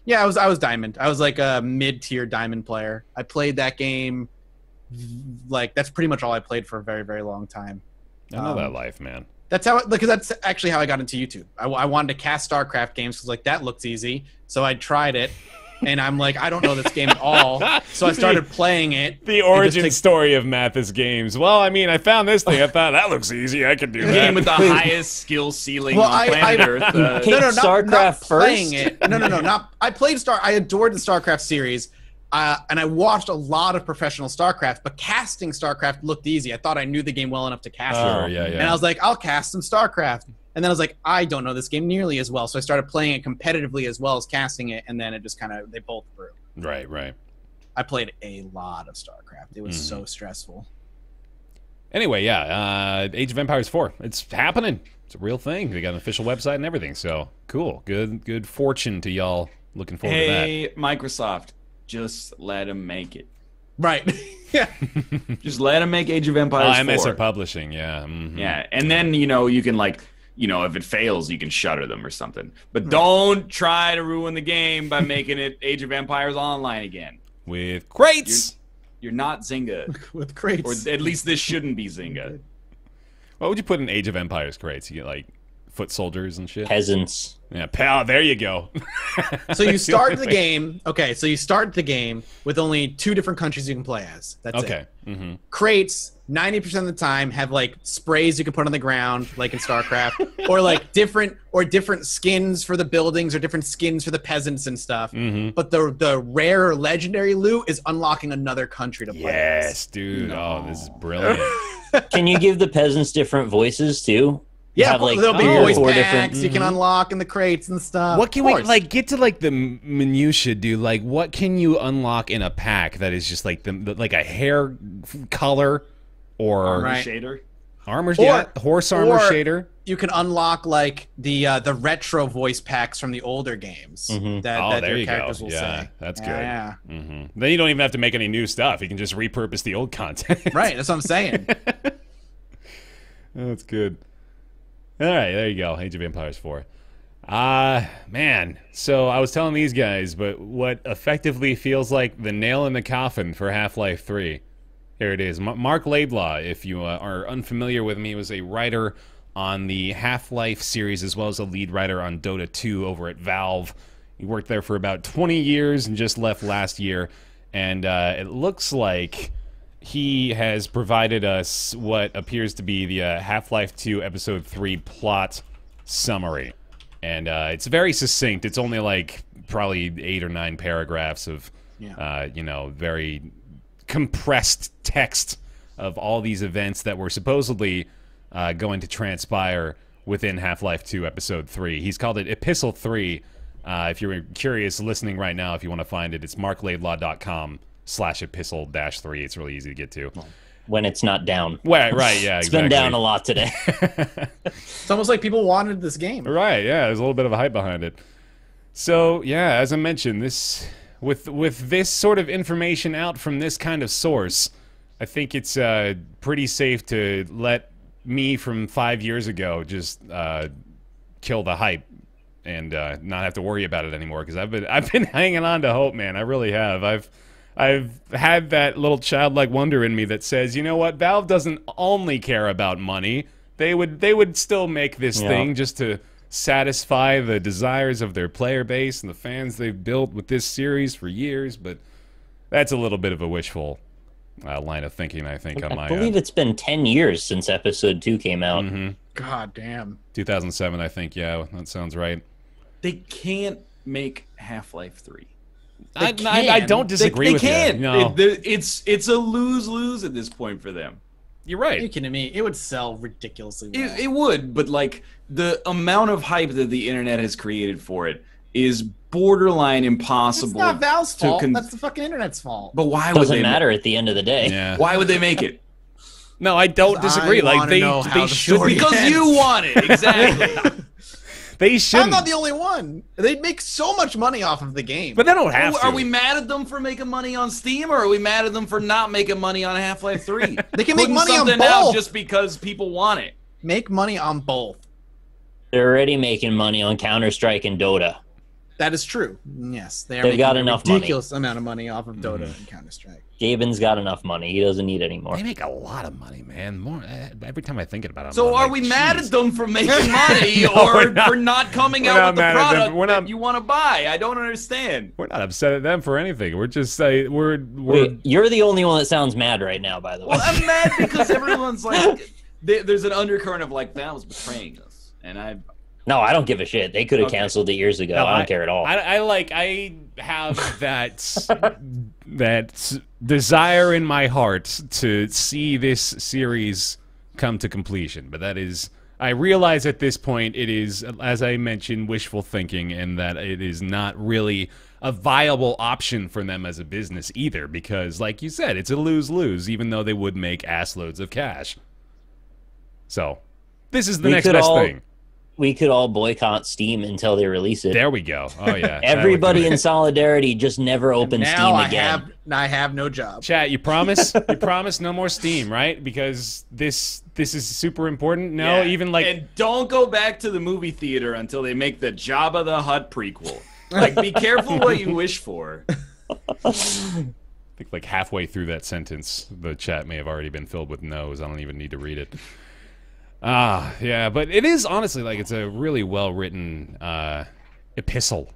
was Diamond. I was like a mid-tier Diamond player. I played that game. Like that's pretty much all I played for a very, very long time. I know that life, man. That's actually how I got into YouTube. I wanted to cast StarCraft games because like that looks easy, so I tried it, and I'm like, I don't know this game at all, so I started playing it. The origin story of Mathis games. Well, I mean, I found this thing. I thought that looks easy. I can do that. Game with the highest skill ceiling on planet Earth. Not StarCraft first. Playing it. No. I played I adored the StarCraft series. And I watched a lot of professional StarCraft, but casting StarCraft looked easy. I thought I knew the game well enough to cast it. Yeah. And I was like, I'll cast some StarCraft. And then I was like, I don't know this game nearly as well. So I started playing it competitively as well as casting it, and then it just they both grew. Right. I played a lot of StarCraft. It was so stressful. Anyway, Age of Empires 4. It's happening. It's a real thing. They got an official website and everything. So cool. Good fortune to y'all. Looking forward to that. Hey, Microsoft. Just let him make it. Right. Yeah. Just let him make Age of Empires 4. MSR Publishing, yeah. Yeah, and then, you can, like, if it fails, you can shutter them or something. But don't try to ruin the game by making it Age of Empires Online again. With crates! You're not Zynga. With crates. Or at least this shouldn't be Zynga. What would you put in Age of Empires crates? You get, like, foot soldiers and shit? Peasants. Yeah, pal, there you go. So you start the game. Okay, so you start the game with only 2 different countries you can play as. That's it. Mm-hmm. Crates, 90% of the time, have like sprays you can put on the ground, like in StarCraft, or like different skins for the buildings or different skins for the peasants and stuff. But the rare or legendary loot is unlocking another country to play. Yes, dude. No. Oh, this is brilliant. Can you give the peasants different voices too? Yeah, have, like, there'll be voice packs different you can unlock in the crates and stuff. What can we, like, get to, like, the minutia, dude? Like, what can you unlock in a pack that is just, like, like a hair color or... Armor shader? Horse armor shader. You can unlock, like, the retro voice packs from the older games that your characters will say. That's good. Yeah. Then you don't even have to make any new stuff. You can just repurpose the old content. Right, that's what I'm saying. That's good. All right, there you go. Age of Empires 4. Man. So I was telling these guys, but what effectively feels like the nail in the coffin for Half-Life 3. Here it is. Marc Laidlaw, if you are unfamiliar with me, was a writer on the Half-Life series as well as a lead writer on Dota 2 over at Valve. He worked there for about 20 years and just left last year. And it looks like... he has provided us what appears to be the Half-Life 2 Episode 3 plot summary. And it's very succinct. It's only like probably 8 or 9 paragraphs of, you know, very compressed text of all these events that were supposedly going to transpire within Half-Life 2 Episode 3. He's called it Epistle 3. If you're curious, listening right now, if you want to find it, it's marklaidlaw.com/epistle-3. It's really easy to get to. When it's not down. Right, yeah, It's been down a lot today. It's almost like people wanted this game. Right, yeah, there's a little bit of a hype behind it. So, yeah, as I mentioned, this with this sort of information out from this kind of source, I think it's pretty safe to let me from 5 years ago just kill the hype and not have to worry about it anymore, because I've been hanging on to hope, man. I really have. I've had that little childlike wonder in me that says, you know what, Valve doesn't only care about money. They would still make this thing just to satisfy the desires of their player base and the fans they've built with this series for years, but that's a little bit of a wishful line of thinking, I think, on my I believe it's been 10 years since Episode 2 came out. God damn. 2007, I think, yeah, that sounds right. They can't make Half-Life 3. I don't disagree with you. No. It's a lose-lose at this point for them. You're right. Are you kidding me? It would sell ridiculously well. It would, but like the amount of hype that the internet has created for it is borderline impossible. It's not Valve's fault. That's the fucking internet's fault. But why would Doesn't matter at the end of the day. Yeah. Why would they make it? No, I don't disagree. Like they should, because you want it. Exactly. They shouldn't. I'm not the only one. They'd make so much money off of the game. But they don't have to. Are we mad at them for making money on Steam, or are we mad at them for not making money on Half-Life 3? They can make money on both. Out just because people want it. Make money on both. They're already making money on Counter-Strike and Dota. That is true. Yes, they've got enough ridiculous amount of money off of Dota and Counter-Strike. Gaben's got enough money. He doesn't need any more. They make a lot of money, man. More every time I think about it. So are we mad at them for making money, or for not coming out with the product that you want to buy? I don't understand. We're not upset at them for anything. We're just saying Wait, you're the only one that sounds mad right now, by the way. Well, I'm mad because everyone's like, there's an undercurrent of like, Valve's betraying us, and No, I don't give a shit. They could have canceled it years ago. No, I don't care at all. I have that desire in my heart to see this series come to completion. But that is, I realize at this point it is, as I mentioned, wishful thinking, and that it is not really a viable option for them as a business either. Because, like you said, it's a lose-lose, even though they would make assloads of cash. So, this is the next best thing. We could all boycott Steam until they release it. There we go. Oh, yeah. Everybody in solidarity just never open Steam again. I have no job. Chat, you promise? You promise no more Steam, right? Because this is super important. No, even like... And don't go back to the movie theater until they make the Jabba the Hutt prequel. Like, be careful what you wish for. I think like halfway through that sentence, the chat may have already been filled with no's. I don't even need to read it. Yeah, but it is honestly like it's a really well-written epistle,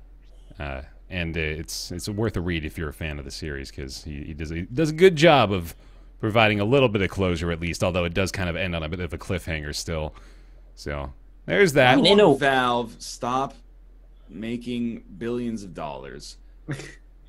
and it's worth a read if you're a fan of the series, because he does a good job of providing a little bit of closure at least, although it does kind of end on a bit of a cliffhanger still. So there's that. Valve, stop making billions of dollars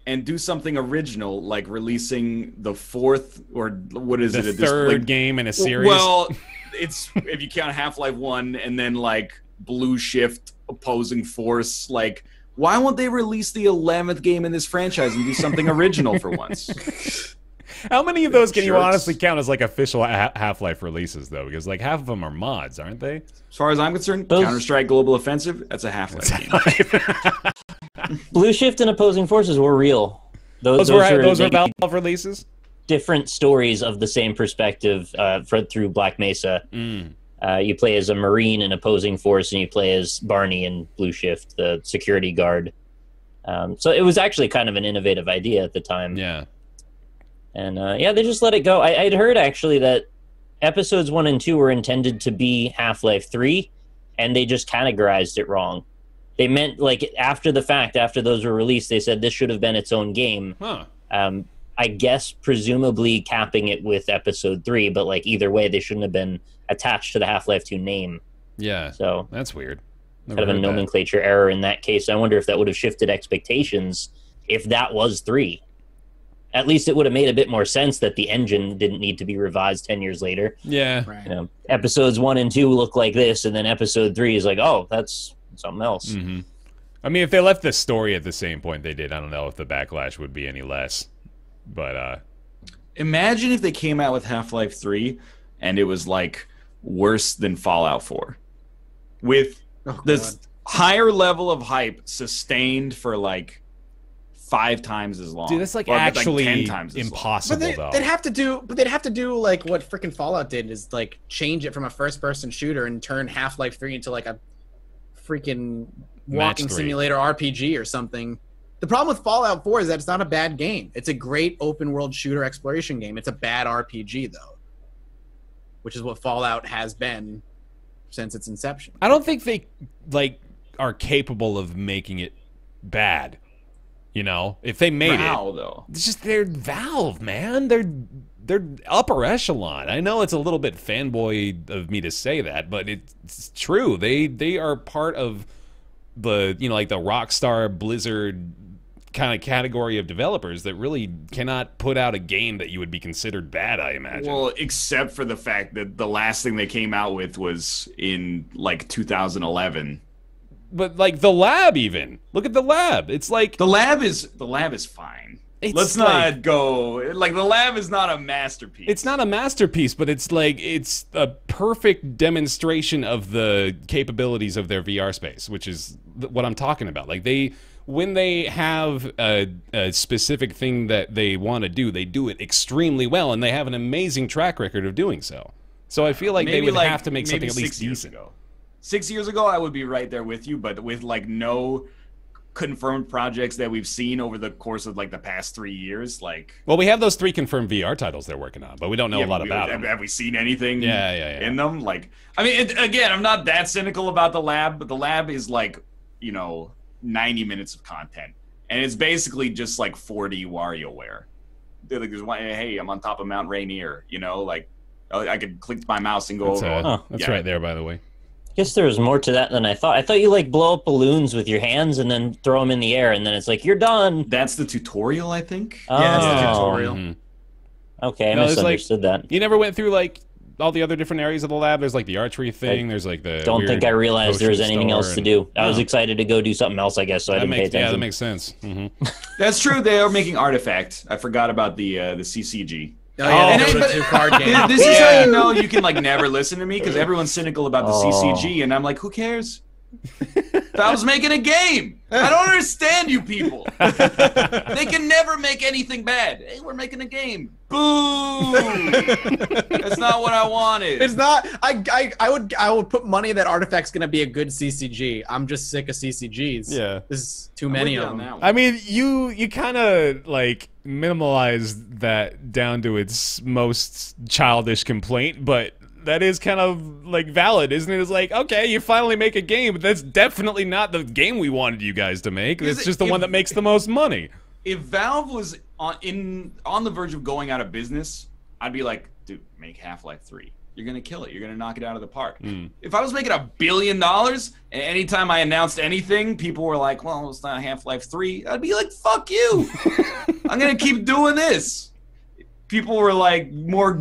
and do something original, like releasing the fourth, or what is it? The third game in a series. Well, it's, if you count Half-Life 1 and then like Blue Shift Opposing Force, like, why won't they release the 11th game in this franchise and do something original for once? How many of those can you honestly count as like official Half-Life releases though? Because like half of them are mods, aren't they? As far as I'm concerned, Counter-Strike Global Offensive, that's a Half-Life game. Blue Shift and Opposing Forces were real. Those were Valve releases? Different stories of the same perspective through Black Mesa. You play as a Marine in Opposing Force, and you play as Barney in Blue Shift, the security guard. So it was actually kind of an innovative idea at the time. Yeah. And they just let it go. I'd heard actually that episodes 1 and 2 were intended to be Half-Life 3, and they just categorized it wrong. They meant, like, after the fact, after those were released, they said this should have been its own game. Huh. I guess presumably capping it with episode 3, but like either way, they shouldn't have been attached to the Half-Life 2 name. Yeah. So that's weird. kind of a nomenclature error in that case. I wonder if that would have shifted expectations if that was 3. At least it would have made a bit more sense that the engine didn't need to be revised 10 years later. Yeah. Right. You know, episodes 1 and 2 look like this, and then episode 3 is like, oh, that's something else. Mm-hmm. I mean, if they left the story at the same point they did, I don't know if the backlash would be any less. But imagine if they came out with Half-Life 3 and it was like worse than Fallout 4, with this higher level of hype sustained for like 5 times as long. Dude, that's like Or, actually 10 times as impossible. But they'd have to do like what freaking Fallout did, is like change it from a first-person shooter and turn Half-Life 3 into like a freaking walking simulator RPG or something. The problem with Fallout 4 is that it's not a bad game. It's a great open-world shooter exploration game. It's a bad RPG though, which is what Fallout has been since its inception. I don't think they like are capable of making it bad. You know, if they made though. It's just they're Valve, man. They're upper echelon. I know it's a little bit fanboy of me to say that, but it's true. They are part of the, you know, like the Rockstar Blizzard kind of category of developers that really cannot put out a game that you would be considered bad, I imagine. Well, except for the fact that the last thing they came out with was in like 2011. But like the lab, even look at the lab. It's like the lab is fine. Let's not go like the lab is not a masterpiece. It's not a masterpiece, but it's like it's a perfect demonstration of the capabilities of their VR space, which is what I'm talking about. Like when they have a specific thing that they want to do, they do it extremely well, and they have an amazing track record of doing so. So I feel like they would have to make something at least decent. 6 years ago, I would be right there with you, but with like no confirmed projects that we've seen over the course of like the past 3 years, like. Well, we have those 3 confirmed VR titles they're working on, but we don't know a lot about them. Have we seen anything? In them? Like, I mean, again, I'm not that cynical about the lab, but the lab is like, 90 minutes of content, and it's basically just like 4D WarioWare. Like, there's one, hey, I'm on top of Mount Rainier, like I could click my mouse and go over. That's right there, by the way. I guess there was more to that than I thought. I thought you like blow up balloons with your hands and then throw them in the air, and then it's like you're done. That's the tutorial, I think. Yeah, that's the tutorial. Mm-hmm. Okay, I misunderstood that. You never went through like all the other different areas of the lab. There's like the archery thing. There's like the. Don't think I realized there was anything else to do. I was excited to go do something else, I guess, so I didn't pay attention. Yeah, that makes sense. Mm-hmm. That's true. They are making Artifact. I forgot about the CCG. Oh, yeah, the card game. This is how you know you can like never listen to me, because everyone's cynical about the CCG, and I'm like, who cares? I was making a game. I don't understand you people. They can never make anything bad. Hey, we're making a game. Boo! That's not what I wanted. It's not. I would put money that Artifact's gonna be a good CCG. I'm just sick of CCGs. Yeah, there's too many of them. I mean, you kind of like minimalized that down to its most childish complaint, but that is kind of like valid, isn't it? It's like, okay, you finally make a game, but that's definitely not the game we wanted you guys to make. It's just the one that makes the most money. If Valve was on the verge of going out of business, I'd be like, dude, make Half-Life 3. You're gonna kill it. You're gonna knock it out of the park. If I was making $1 billion, and anytime I announced anything, people were like, well, it's not Half-Life 3. I'd be like, fuck you. I'm gonna keep doing this. People were like more,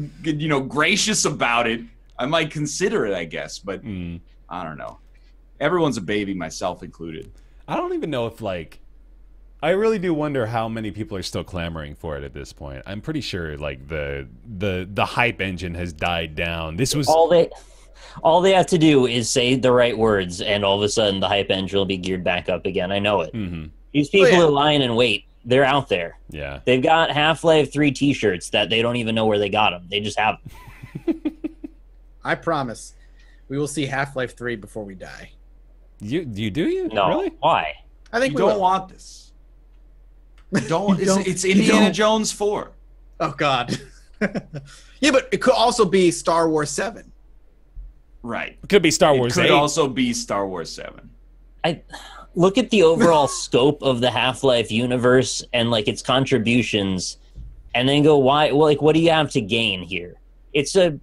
gracious about it. I might consider it, I guess, but I don't know. Everyone's a baby, myself included. I don't even know if like, I really do wonder how many people are still clamoring for it at this point. I'm pretty sure like the hype engine has died down. This was all they have to do is say the right words, and all of a sudden the hype engine will be geared back up again. I know it. Mm-hmm. These people are lying in wait. They're out there. Yeah. They've got Half-Life 3 t-shirts that they don't even know where they got them. They just have them. I promise we will see Half-Life 3 before we die. You do you? No. Really? Why? I think you don't want this. It's Indiana Jones 4. Oh, God. Yeah, but it could also be Star Wars 7. Right. It could be Star Wars 8. It could also be Star Wars 7. Look at the overall scope of the Half-Life universe and like its contributions, and then go, why? Well, like, what do you have to gain here? It's a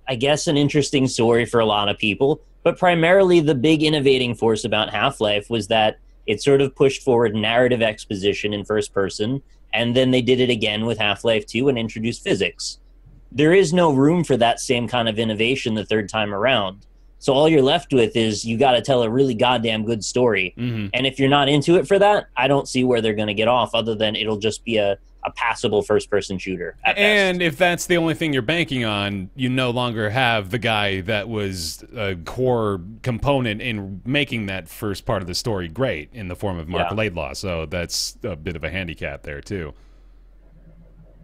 I guess, an interesting story for a lot of people. But primarily the big innovating force about Half-Life was that it sort of pushed forward narrative exposition in first person, and then they did it again with Half-Life 2 and introduced physics. There is no room for that same kind of innovation the third time around. So all you're left with is you got to tell a really goddamn good story. Mm-hmm. And if you're not into it for that, I don't see where they're going to get off other than it'll just be a passable first-person shooter at and best. If that's the only thing you're banking on, you no longer have the guy that was a core component in making that first part of the story great in the form of Marc Laidlaw. So that's a bit of a handicap there, too.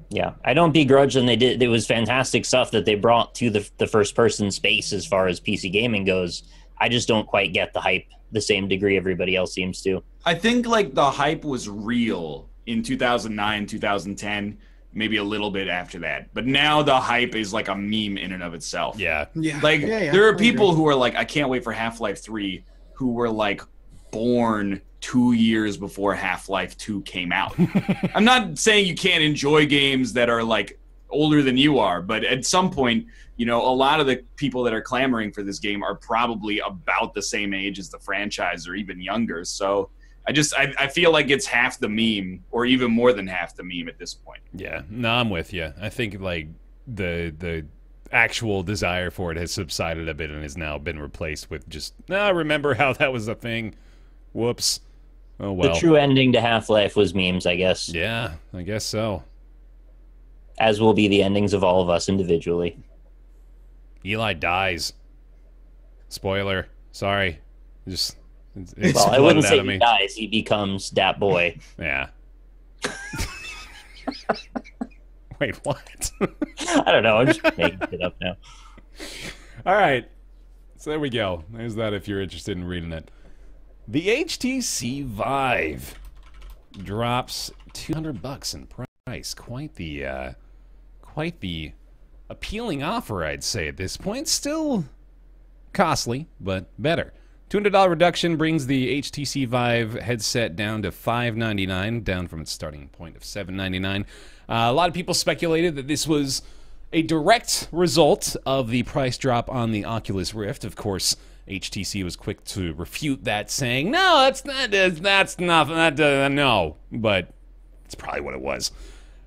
Yeah, I don't begrudge them. They did. It was fantastic stuff that they brought to the first-person space as far as PC gaming goes. I just don't quite get the hype the same degree everybody else seems to. I think like the hype was real in 2009, 2010, maybe a little bit after that. But now the hype is like a meme in and of itself. Yeah. Like there are people who are like, I can't wait for Half-Life 3, who were like born 2 years before Half-Life 2 came out. I'm not saying you can't enjoy games that are like older than you are, but at some point, you know, a lot of the people that are clamoring for this game are probably about the same age as the franchise or even younger. So I feel like it's half the meme or even more than half the meme at this point. Yeah, no, I'm with you. I think like the actual desire for it has subsided a bit and has now been replaced with just, remember how that was a thing? Whoops. Oh, well. The true ending to Half-Life was memes, I guess. Yeah, I guess so. As will be the endings of all of us individually. Eli dies. Spoiler. Sorry. Just... Well, I wouldn't say he dies. He becomes that boy. Yeah. Wait, what? I don't know. I'm just making it up now. All right. So there we go. There's that if you're interested in reading it. The HTC Vive drops $200 in price. Quite the appealing offer, I'd say, at this point. Still costly, but better. $200 reduction brings the HTC Vive headset down to $599, down from its starting point of $799. A lot of people speculated that this was a direct result of the price drop on the Oculus Rift. Of course, HTC was quick to refute that, saying, "No, that's nothing. No." But it's probably what it was.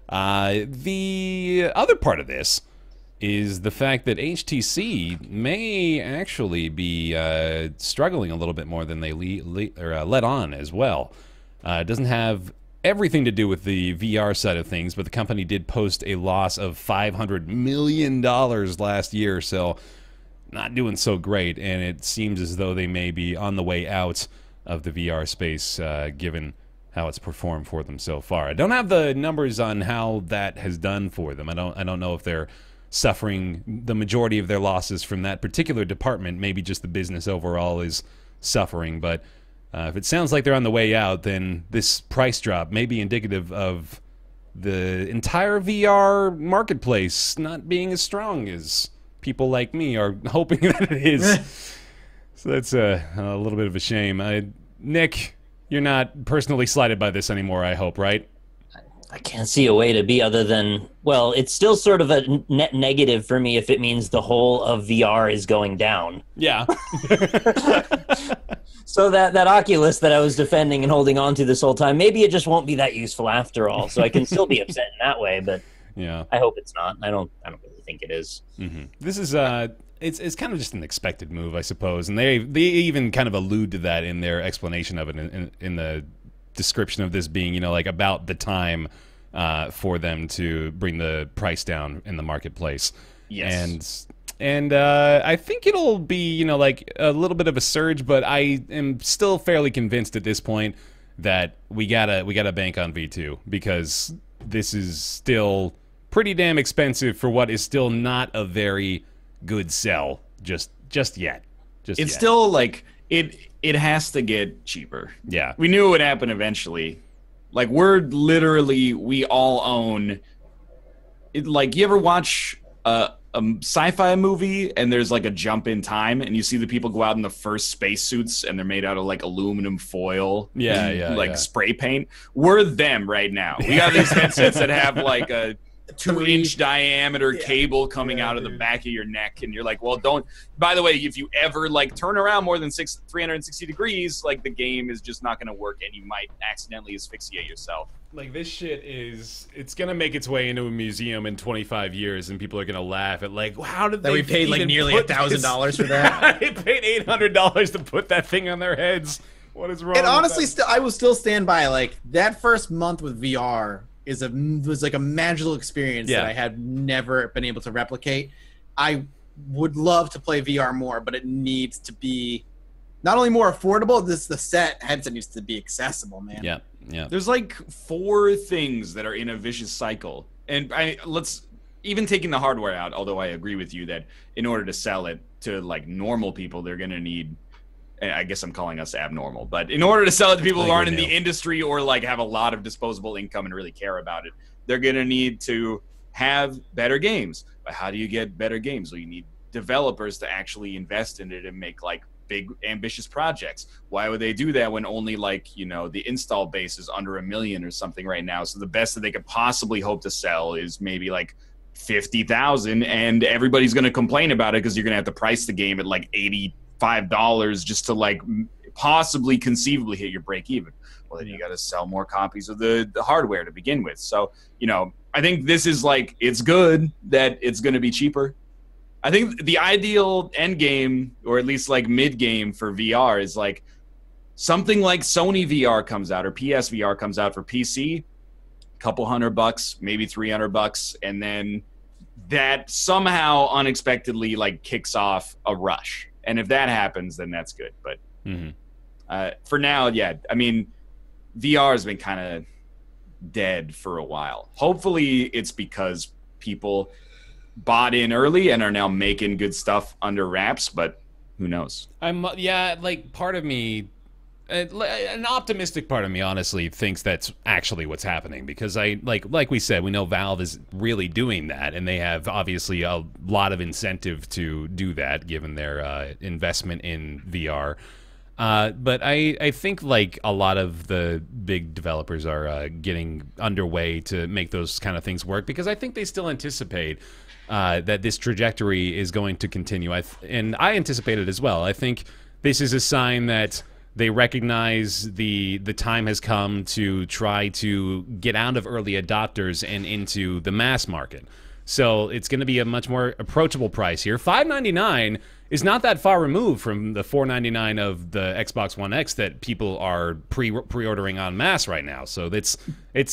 The other part of this is the fact that HTC may actually be struggling a little bit more than they let on as well. It doesn't have everything to do with the VR side of things, but the company did post a loss of $500 million last year, so not doing so great, and it seems as though they may be on the way out of the VR space, given how it's performed for them so far. I don't have the numbers on how that has done for them. I don't know if they're suffering the majority of their losses from that particular department. Maybe just the business overall is suffering, but if it sounds like they're on the way out, then this price drop may be indicative of the entire VR marketplace not being as strong as people like me are hoping that it is. So that's a little bit of a shame. Nick, you're not personally slighted by this anymore, I hope, right? I can't see a way to be other than, well, it's still sort of a net negative for me if it means the whole of VR is going down. Yeah. So that Oculus that I was defending and holding on to this whole time, maybe it just won't be that useful after all. So I can still be upset in that way, but yeah, I hope it's not. I don't really think it is. Mm-hmm. This is it's kind of just an expected move, I suppose, and they even kind of allude to that in their explanation of it in the description of this being, like about the time for them to bring the price down in the marketplace. Yes. And I think it'll be, like a little bit of a surge, but I am still fairly convinced at this point that we gotta bank on V2, because this is still pretty damn expensive for what is still not a very good sell just yet. It's still like it has to get cheaper. Yeah. We knew it would happen eventually. Like, we all own it. Like, you ever watch a sci-fi movie and there's like a jump in time and you see the people go out in the first spacesuits and they're made out of like aluminum foil, spray paint? We're them right now. We got these headsets that have like a 2-inch diameter cable coming out of the back of your neck, and you're like, well, don't. By the way, if you ever like turn around more than 360 degrees, like the game is just not going to work, and you might accidentally asphyxiate yourself. Like this shit it's gonna make its way into a museum in 25 years, and people are gonna laugh at like, how did we paid like nearly $1,000 for that? They paid $800 to put that thing on their heads. What is wrong? And honestly, I will still stand by like that first month with VR was like a magical experience that I had never been able to replicate. I would love to play VR more, but it needs to be not only more affordable. The headset needs to be accessible, man. Yeah. Yeah. There's like 4 things that are in a vicious cycle. And let's even taking the hardware out, although I agree with you that in order to sell it to like normal people, they're going to need, I guess I'm calling us abnormal, but in order to sell it to people who aren't in the industry or like have a lot of disposable income and really care about it, they're going to need to have better games. But how do you get better games? Well, you need developers to actually invest in it and make like big ambitious projects. Why would they do that when only like, you know, the install base is under 1 million or something right now? So the best that they could possibly hope to sell is maybe like 50,000, and everybody's going to complain about it because you're going to have to price the game at like $85 just to like possibly conceivably hit your break even. Well, then you got to sell more copies of the hardware to begin with. So, you know, I think this is like, it's good that it's going to be cheaper. I think the ideal end game, or at least like mid game for VR, is like something like Sony VR comes out or PSVR comes out for PC, a couple $100, maybe $300, and then that somehow unexpectedly like kicks off a rush. And if that happens, then that's good. But for now, yeah, I mean, VR has been kind of dead for a while. Hopefully, it's because people bought in early and are now making good stuff under wraps, but who knows? Like part of me, an optimistic part of me, honestly, thinks that's actually what's happening, because I like we said, we know Valve is really doing that, and they have obviously a lot of incentive to do that given their investment in VR. But I think like a lot of the big developers are getting underway to make those kind of things work, because I think they still anticipate that this trajectory is going to continue. And I anticipate it as well. I think this is a sign that they recognize the time has come to try to get out of early adopters and into the mass market. So it's going to be a much more approachable price here. $599 is not that far removed from the $499 of the Xbox One X that people are pre-ordering en masse right now. So it's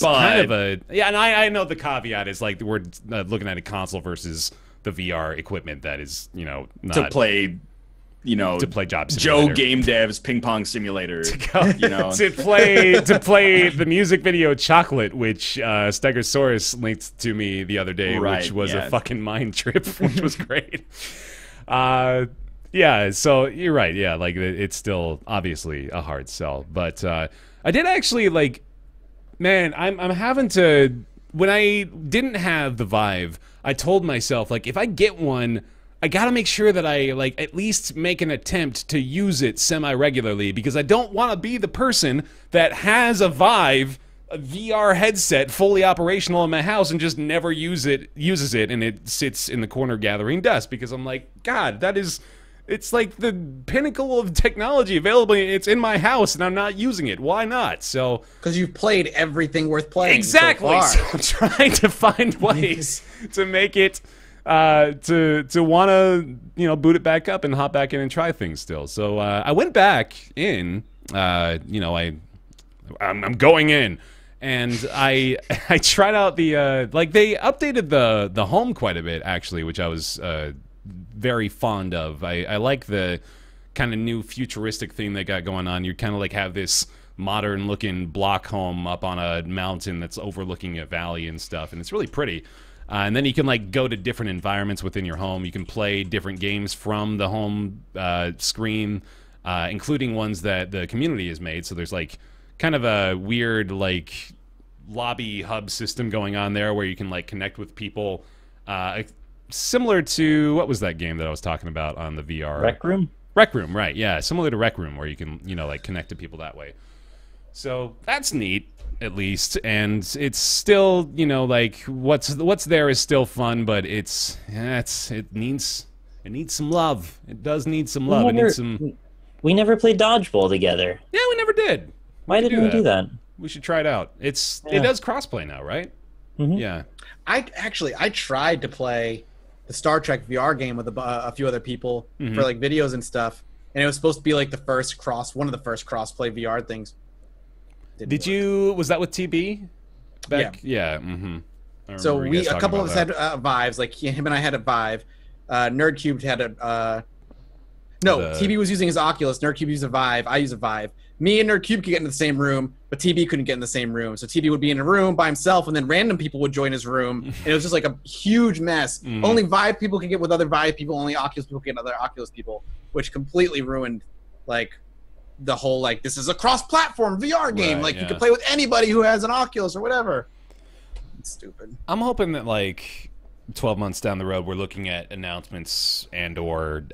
kind of a... Yeah, and I know the caveat is like we're looking at a console versus the VR equipment that is, you know, not... To play... You know, to play Job Simulator. Joe Game Dev's ping pong simulator. You know, to play the music video "Chocolate," which Stegosaurus linked to me the other day, which was a fucking mind trip, which was great. Yeah, so you're right. Yeah, like it's still obviously a hard sell, but I did actually like. Man, I'm having to. When I didn't have the Vive, I told myself like, if I get one, I gotta make sure that I like at least make an attempt to use it semi-regularly, because I don't want to be the person that has a Vive, a VR headset fully operational in my house and just never uses it, and it sits in the corner gathering dust, because I'm like, God, it's like the pinnacle of technology available. It's in my house and I'm not using it. Why not? So because you've played everything worth playing. Exactly. So far. So I'm trying to find ways to make it to want to, you know, boot it back up and hop back in and try things still. So I went back in, you know, I'm going in, and I tried out the like they updated the home quite a bit actually, which I was very fond of. I like the kind of new futuristic thing they got going on. You kind of like have this modern looking block home up on a mountain that's overlooking a valley and stuff, and it's really pretty. And then you can like go to different environments within your home. You can play different games from the home screen, including ones that the community has made. So there's like kind of a weird like lobby hub system going on there where you can like connect with people, similar to, what was that game that I was talking about on the VR? Rec Room? Rec Room, right? Yeah, similar to Rec Room, where you can, you know, like connect to people that way. So that's neat, at least, and it's still, you know, like what's there is still fun, but it needs some love. It does need some love. It needs some. We never played dodgeball together. Yeah, we never did. Why didn't we do that? We should try it out. It does crossplay now, right? Mm-hmm. Yeah. I tried to play the Star Trek VR game with a few other people for like videos and stuff, and it was supposed to be like one of the first crossplay VR things. Was that with TB? Yeah. Mm-hmm. So a couple of us had Vives, like him and I had a Vive. Nerdcube had a TB was using his Oculus. Nerdcube used a Vive. I use a Vive. Me and Nerdcube could get in the same room, but TB couldn't get in the same room. So TB would be in a room by himself, and then random people would join his room, and it was just like a huge mess. Only Vive people could get with other Vive people. Only Oculus people could get other Oculus people, which completely ruined like the whole like this is a cross-platform VR game. Right, you can play with anybody who has an Oculus or whatever. It's stupid. I'm hoping that like 12 months down the road, we're looking at announcements and or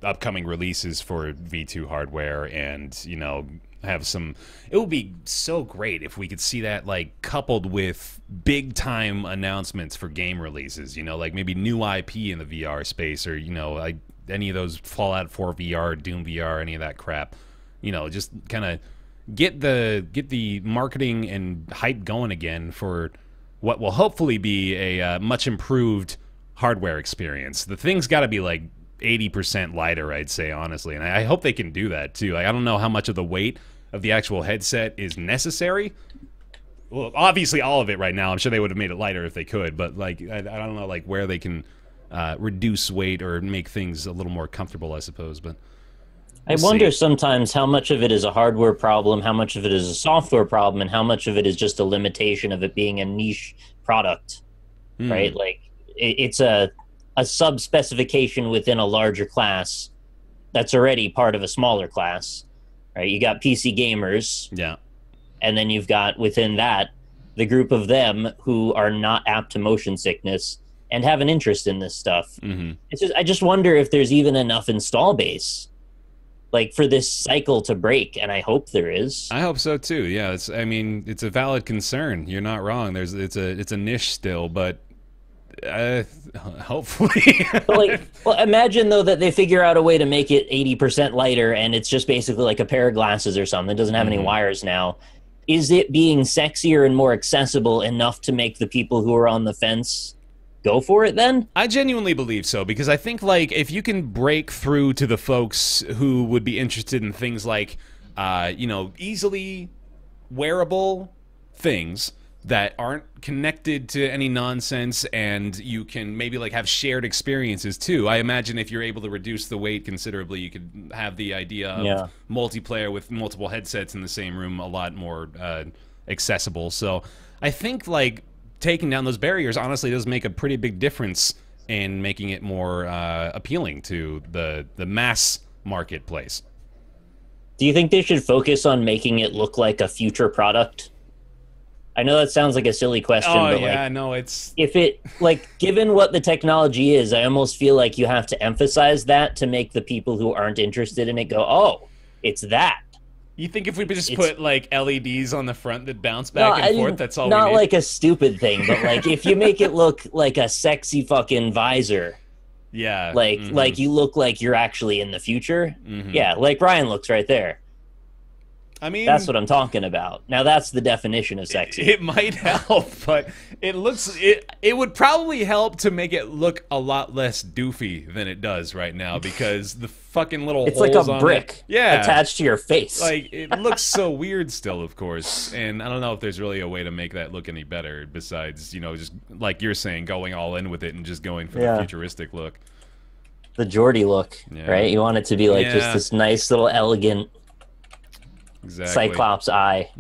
upcoming releases for V2 hardware, and you know, have some. It would be so great if we could see that like coupled with big time announcements for game releases. You know, like maybe new IP in the VR space, or you know, like any of those Fallout 4 VR, Doom VR, any of that crap. You know, just kind of get the marketing and hype going again for what will hopefully be a much improved hardware experience. The thing's got to be like 80% lighter, I'd say, honestly, and I hope they can do that too. Like, I don't know how much of the weight of the actual headset is necessary. Well, obviously all of it right now. I'm sure they would have made it lighter if they could, but like I don't know like where they can reduce weight or make things a little more comfortable, I suppose. But I wonder sometimes how much of it is a hardware problem, how much of it is a software problem, and how much of it is just a limitation of it being a niche product, right? Like it's a sub-specification within a larger class that's already part of a smaller class, right? You got PC gamers, yeah, and then you've got within that the group of them who are not apt to motion sickness and have an interest in this stuff. It's just, I just wonder if there's even enough install base like for this cycle to break, and I hope there is. I hope so too. Yeah, it's a valid concern. You're not wrong. It's a niche still, but hopefully. Well, imagine though that they figure out a way to make it 80% lighter, and it's just basically like a pair of glasses or something. It doesn't have any wires now. Is it being sexier and more accessible enough to make the people who are on the fence go for it then? I genuinely believe so, because I think like if you can break through to the folks who would be interested in things like you know, easily wearable things that aren't connected to any nonsense, and you can maybe like have shared experiences too. I imagine if you're able to reduce the weight considerably, you could have the idea of multiplayer with multiple headsets in the same room a lot more accessible. So I think like taking down those barriers honestly does make a pretty big difference in making it more appealing to the mass marketplace. Do you think they should focus on making it look like a future product? I know that sounds like a silly question, but yeah, no, it's... If it, like, given what the technology is, I almost feel like you have to emphasize that to make the people who aren't interested in it go, oh, it's that. You think if we just put, like, LEDs on the front that bounce back and forth, that's all we need? Not like a stupid thing, but, like, if you make it look like a sexy fucking visor... Yeah. Like, like you look like you're actually in the future. Yeah, like Ryan looks right there. I mean, that's what I'm talking about. Now that's the definition of sexy. It might help, but it would probably help to make it look a lot less doofy than it does right now, because the fucking little it's holes like a on brick attached to your face. Like, it looks so weird still, of course, and I don't know if there's really a way to make that look any better besides, you know, just like you're saying, going all in with it and just going for the futuristic look. The Geordie look, right? You want it to be like just this nice little elegant Cyclops eye.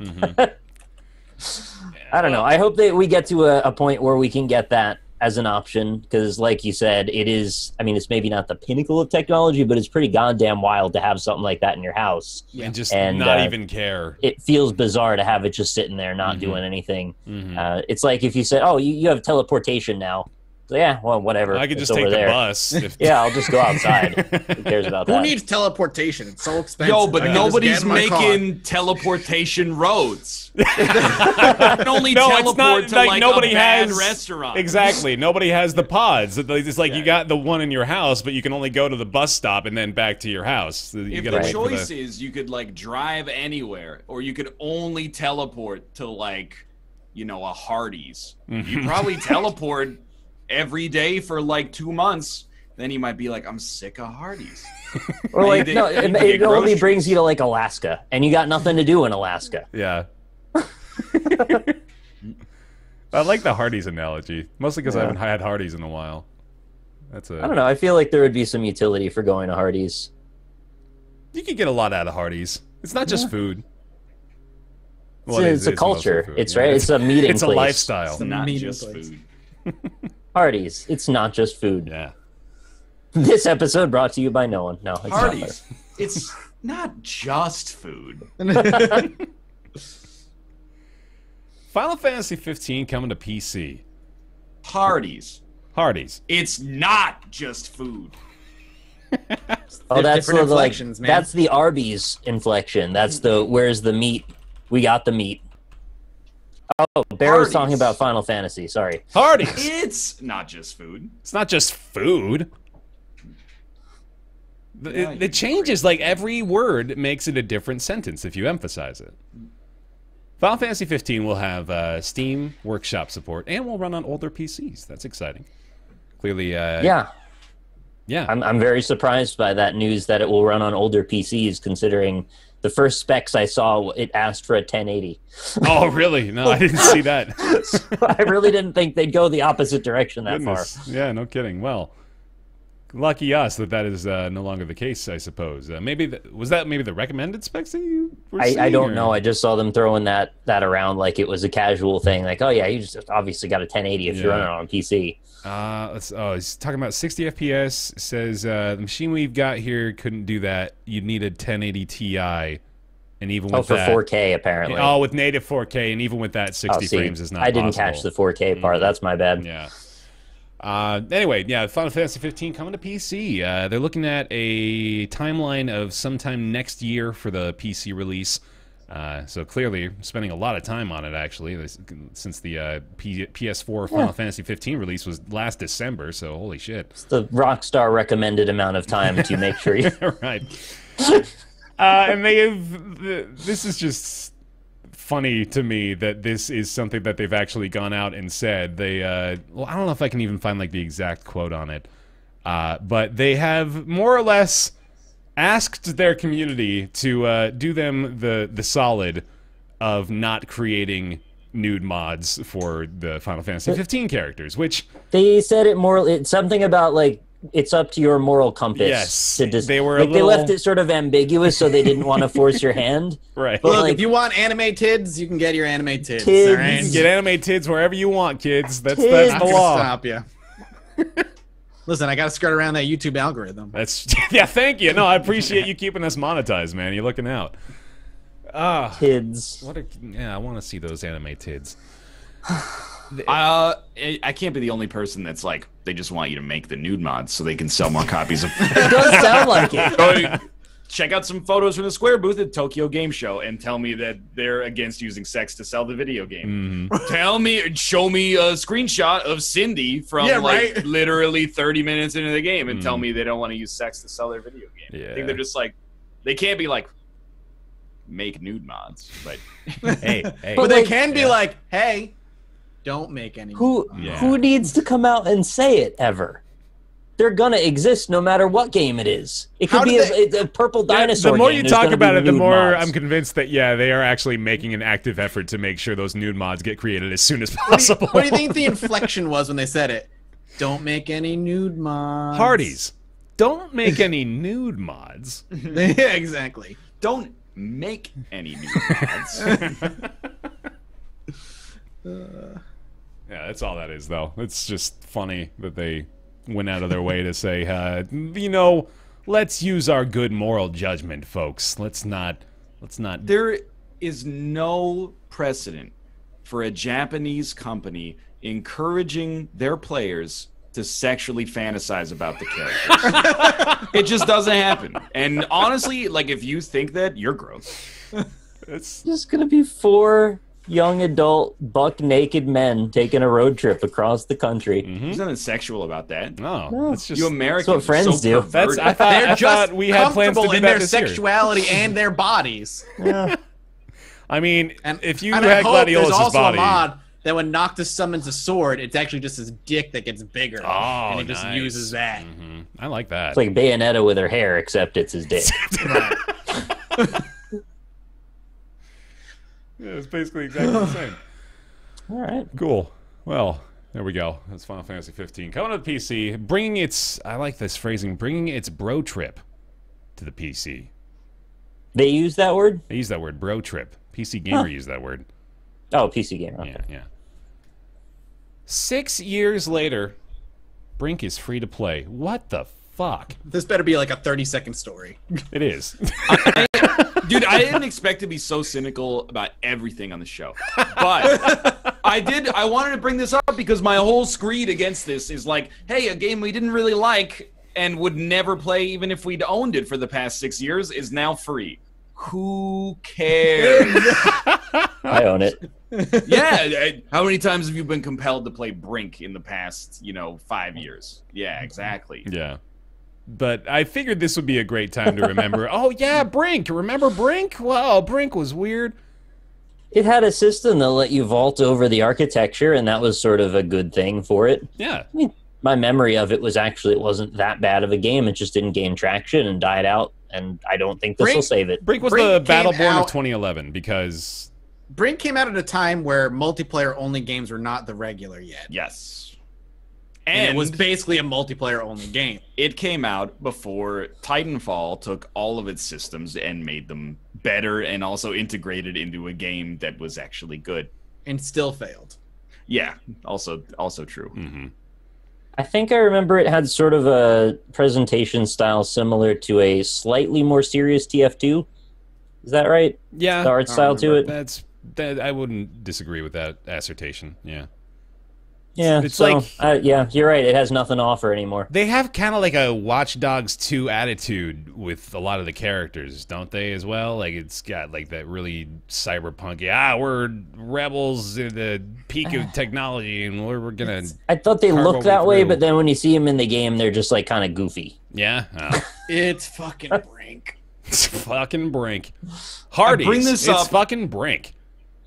I don't know. I hope that we get to a point where we can get that as an option, because like you said, it is, I mean, it's maybe not the pinnacle of technology, but it's pretty goddamn wild to have something like that in your house. And just not even care. It feels bizarre to have it just sitting there not doing anything. It's like if you said, oh, you have teleportation now. So yeah, well, whatever. I could It's just take over the there. bus. Yeah, I'll just go outside. Who cares about Who that? needs teleportation? It's so expensive. Yo, but I can just get nobody's in my car. making teleportation roads. You can only No, teleport it's not to like like nobody a bad has restaurant. Exactly. Nobody has the pods. It's like Yeah. you got the one in your house, but you can only go to the bus stop and then back to your house. You If gotta the wait for choice is you could like drive anywhere, or you could only teleport to like, you know, a Hardee's. You probably teleport every day for like 2 months. Then you might be like, I'm sick of Hardee's. Or like, no, You need to it get only groceries. brings you to like Alaska, and you got nothing to do in Alaska. Yeah. I like the Hardee's analogy, mostly because I haven't had Hardee's in a while. That's a. I don't know. I feel like there would be some utility for going to Hardee's. You can get a lot out of Hardee's. It's not just food. Well, It's a mostly culture. food, It's yeah. right. It's a meeting It's a place. lifestyle. It's not meeting just place. food. Hardee's. It's not just food. Yeah. This episode brought to you by no one. No, it's Hardee's. It's not just food. Final Fantasy 15 coming to PC. Hardee's. Hardee's. It's not just food. Oh, that's different the, like, inflections, man. that's the Arby's inflection. That's the where's the meat? We got the meat. Oh, Bear was talking Hardee's. about Final Fantasy. Sorry. Hardee's. It's not just food. It's not just food. It changes, like every word makes it a different sentence if you emphasize it. Final Fantasy 15 will have Steam Workshop support and will run on older PCs. That's exciting. Clearly, Yeah. yeah. I'm very surprised by that news that it will run on older PCs, considering the first specs I saw, it asked for a 1080. Oh, really? No, I didn't see that. I really didn't think they'd go the opposite direction that far. Goodness. Yeah, no kidding. Well, lucky us that is no longer the case, I suppose. Maybe was that maybe the recommended specs that you were seeing? I don't or- know. I just saw them throwing that around like it was a casual thing. Like, oh yeah, you just obviously got a 1080 if you're Yeah. running it on PC. He's talking about 60 FPS. Says the machine we've got here couldn't do that. You'd need a 1080 Ti, and even with For that, 4K apparently. oh, with native 4K, and even with that, 60 See, frames is not. I didn't possible. catch the 4K part. That's my bad. Yeah. Anyway, yeah, Final Fantasy 15 coming to PC. They're looking at a timeline of sometime next year for the PC release. So clearly, spending a lot of time on it actually, since the PS4 Final Fantasy 15 release was last December. So holy shit! It's the Rockstar recommended amount of time to make sure you. Right. And this is just funny to me that this is something that they've actually gone out and said. They, well, I don't know if I can even find like the exact quote on it, but they have more or less asked their community to do them the solid of not creating nude mods for the Final Fantasy 15 characters, which They said it's something about like it's up to your moral compass. Yes, they were like they left it sort of ambiguous, so they didn't want to force your hand. right. But Look, like, if you want anime tids, you can get your anime tids. Tids. All right? You can get anime tids wherever you want, kids. That's Tids. Not the gonna law. stop you. Listen, I got to skirt around that YouTube algorithm. That's yeah. Thank you. No, I appreciate you keeping us monetized, man. You're looking out. kids. What? Yeah, I want to see those anime tids. I can't be the only person that's like, they just want you to make the nude mods so they can sell more copies of. It does sound like it. Go check out some photos from the Square booth at Tokyo Game Show and tell me that they're against using sex to sell the video game. Show me a screenshot of Cindy from right. literally 30 minutes into the game and tell me they don't want to use sex to sell their video game. Yeah. I think they're just like, they can't be like, make nude mods, but Hey. But they like- can be like, hey, don't make any. Who Yeah. who needs to come out and say it ever? They're gonna exist no matter what game it is. It could How be did a purple dinosaur. the more game. you There's talk gonna be about it, the nude more mods. I'm convinced that they are actually making an active effort to make sure those nude mods get created as soon as What do possible. you think the inflection was when they said it? Don't make any nude mods. Hardee's, don't make any nude mods. Yeah, exactly. don't make any nude mods. Yeah, that's all that is, though. It's just funny that they went out of their way to say, let's use our good moral judgment, folks. Let's not. There is no precedent for a Japanese company encouraging their players to sexually fantasize about the characters. It just doesn't happen. And honestly, like, if you think that, you're gross. It's just gonna be 4 young adult buck naked men taking a road trip across the country. There's nothing sexual about that. No, that's just You Americans, that's what friends do. perverted. I thought we had plans to do in that their this year. sexuality and their bodies. Yeah. I mean, if you And had I hope there's Gladiolus's also body, a mod that when Noctis summons a sword, it's actually just his dick that gets bigger. Oh, and he just nice. uses that. I like that. It's like Bayonetta with her hair, except it's his dick. Right. Yeah, it's basically exactly the same. All right. Cool. Well, there we go. That's Final Fantasy 15 coming to the PC, bringing its. I like this phrasing. Bringing its bro trip to the PC. They use that word? They use that word, bro trip. PC Gamer used that word. Oh, PC Gamer. Okay. Yeah. 6 years later, Brink is free to play. What the fuck? This better be like a 30-second story. It is. Dude, I didn't expect to be so cynical about everything on the show. But I wanted to bring this up because my whole screed against this is like, hey, a game we didn't really like and would never play even if we'd owned it for the past 6 years is now free. Who cares? I own it. Yeah, how many times have you been compelled to play Brink in the past, 5 years? Yeah, exactly. Yeah. But I figured this would be a great time to remember. Oh, yeah, Brink. Remember Brink? Wow, Brink was weird. It had a system that let you vault over the architecture, and that was sort of a good thing for it. Yeah. I mean, my memory of it was actually it wasn't that bad of a game. It just didn't gain traction and died out, and I don't think this will save it. Brink was the Battleborn of 2011 because... Brink came out at a time where multiplayer-only games were not the regular yet. Yes. And it was basically a multiplayer-only game. It came out before Titanfall took all of its systems and made them better and also integrated into a game that was actually good. And still failed. Yeah, also true. Mm-hmm. I think I remember it had sort of a presentation style similar to a slightly more serious TF2. Is that right? Yeah. The art style to it? I wouldn't disagree with that assertion. Yeah. Yeah, it's so, like yeah, you're right. It has nothing to offer anymore. They have kind of like a Watch Dogs 2 attitude with a lot of the characters, don't they, as well? Like, it's got like that really cyberpunk, we're rebels in the peak of technology, and we're gonna... I thought they looked that way, through. but then when you see them in the game, they're just like kind of goofy. Yeah? Oh. It's fucking Brink. It's fucking Brink. Hardee's, bring this up- it's fucking Brink.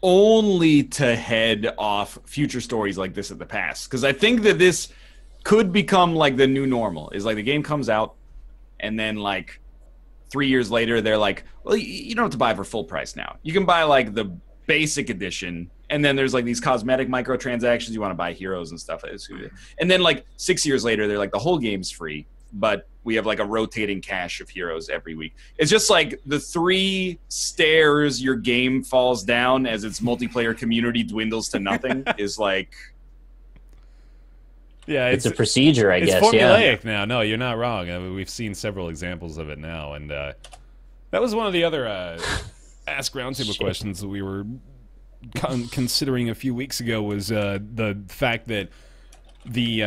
Only to head off future stories like this in the past. Because I think that this could become like the new normal. Is like the game comes out, and then like 3 years later, they're like, well, you don't have to buy it for full price now. You can buy like the basic edition, and then there's like these cosmetic microtransactions. You want to buy heroes and stuff. And then like 6 years later, they're like, the whole game's free, but we have like a rotating cache of heroes every week. It's just like the 3 stairs your game falls down as its multiplayer community dwindles to nothing is like... Yeah, it's a procedure, I guess. It's formulaic yeah. now. No, you're not wrong. I mean, we've seen several examples of it now, and that was one of the other Ask Roundtable questions that we were considering a few weeks ago was the fact that the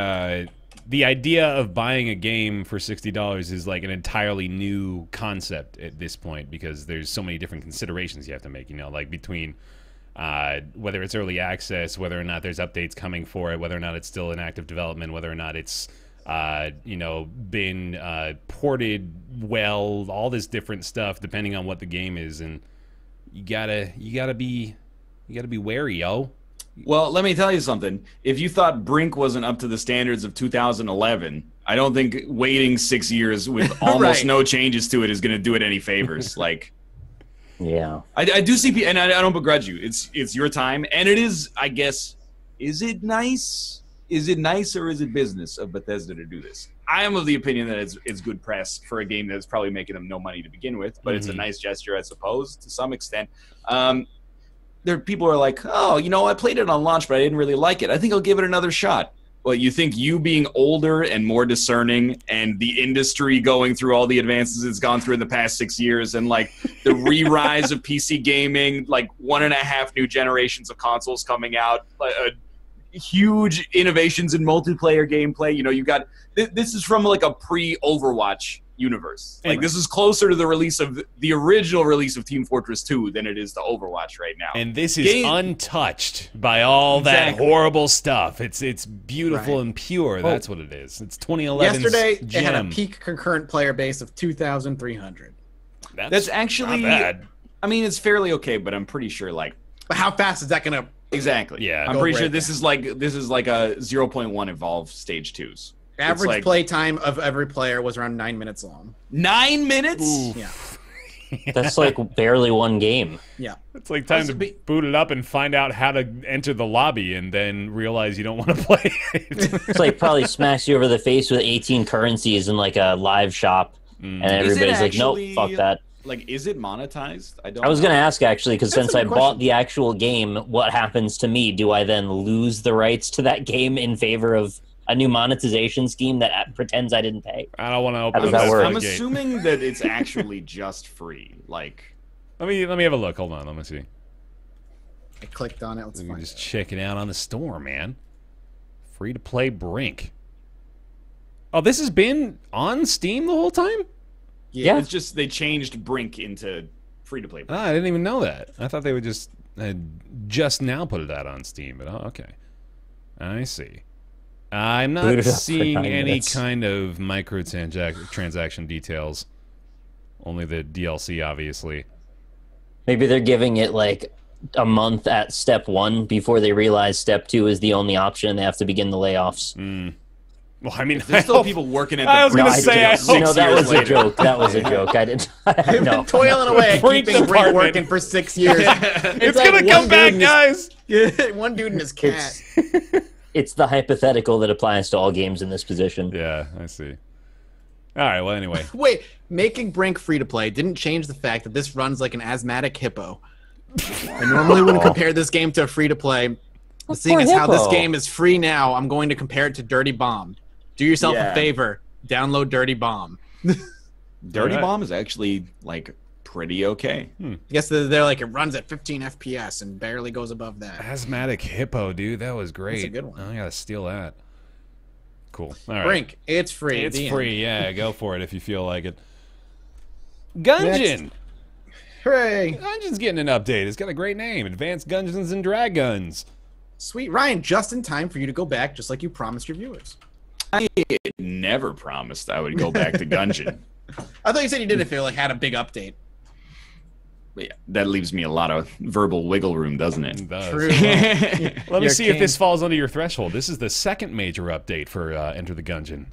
idea of buying a game for $60 is like an entirely new concept at this point because there's so many different considerations you have to make, like between whether it's early access, whether or not there's updates coming for it, whether or not it's still in active development, whether or not it's been ported well, all this different stuff depending on what the game is, and you gotta be wary, yo. Well, let me tell you something. If you thought Brink wasn't up to the standards of 2011, I don't think waiting 6 years with almost no changes to it is going to do it any favors. Like, yeah, I do see, and I don't begrudge you. It's your time, and it is. I guess, is it nice? Is it nice or is it business of Bethesda to do this? I am of the opinion that it's good press for a game that's probably making them no money to begin with, but it's a nice gesture, I suppose, to some extent. There people are like, oh, I played it on launch, but I didn't really like it. I think I'll give it another shot. Well, you think you being older and more discerning and the industry going through all the advances it's gone through in the past 6 years and like the re-rise of PC gaming, like 1.5 new generations of consoles coming out, huge innovations in multiplayer gameplay. You know, you got this is from like a pre-Overwatch universe. Like this is closer to the release of the original release of Team Fortress 2 than it is to Overwatch right now. And this is untouched by all that horrible stuff. It's beautiful and pure. That's what it is. It's 2011. Yesterday, it had a peak concurrent player base of 2,300. That's actually not bad. I mean, it's fairly okay, but I'm pretty sure like. But how fast is that gonna? Exactly. Yeah. I'm pretty sure this is like a 0.1 Evolve Stage 2s. Average play time of every player was around 9 minutes long. 9 minutes? Oof. Yeah. That's like barely one game. Yeah. It's like time to boot it up and find out how to enter the lobby and then realize you don't want to play it. It's like probably smacks you over the face with 18 currencies in like a live shop. And everybody's like, nope, fuck that. Like, is it monetized? I was going to ask, actually, because since I bought the actual game, what happens to me? Do I then lose the rights to that game in favor of a new monetization scheme that pretends I didn't pay? I don't want to open does that work? I'm assuming that it's actually just free. Like, let me have a look. Hold on, let me see. I clicked on it. Let's find just check it out on the store, man. Free to play Brink. Oh, this has been on Steam the whole time? Yeah, it's just they changed Brink into free to play. Ah, I didn't even know that. I thought they would just now put it out on Steam. But okay, I see. I'm not seeing any kind of microtransaction details. Only the DLC, obviously. Maybe they're giving it like a month at step 1 before they realize step 2 is the only option. They have to begin the layoffs. Well, I mean, there's still people working at the I was going to say, that was a joke. That was a joke. I didn't. They've been toiling away at keeping Brink working for 6 years. It's going to come back, guys. One dude and his cat. It's the hypothetical that applies to all games in this position. Yeah, I see. All right, well, anyway. Wait, making Brink free to play didn't change the fact that this runs like an asthmatic hippo. I normally wouldn't compare this game to a free to play. Seeing as how this game is free now, I'm going to compare it to Dirty Bomb. Do yourself a favor. Download Dirty Bomb. Dirty Bomb is actually like pretty okay. I guess they're like it runs at 15 FPS and barely goes above that. Asthmatic hippo, dude. That was great. That's a good one. I gotta steal that. Cool. All right. Brink, it's free. It's free. Yeah, go for it if you feel like it. Gungeon. Hooray! Gungeon's getting an update. It's got a great name. Advanced Gungeons and Draguns. Sweet. Ryan, just in time for you to go back, just like you promised your viewers. I never promised I would go back to Gungeon. I thought you said you did if it had a big update. But yeah, that leaves me a lot of verbal wiggle room, doesn't it? It does. True. Let me see if this falls under your threshold. This is the second major update for Enter the Gungeon.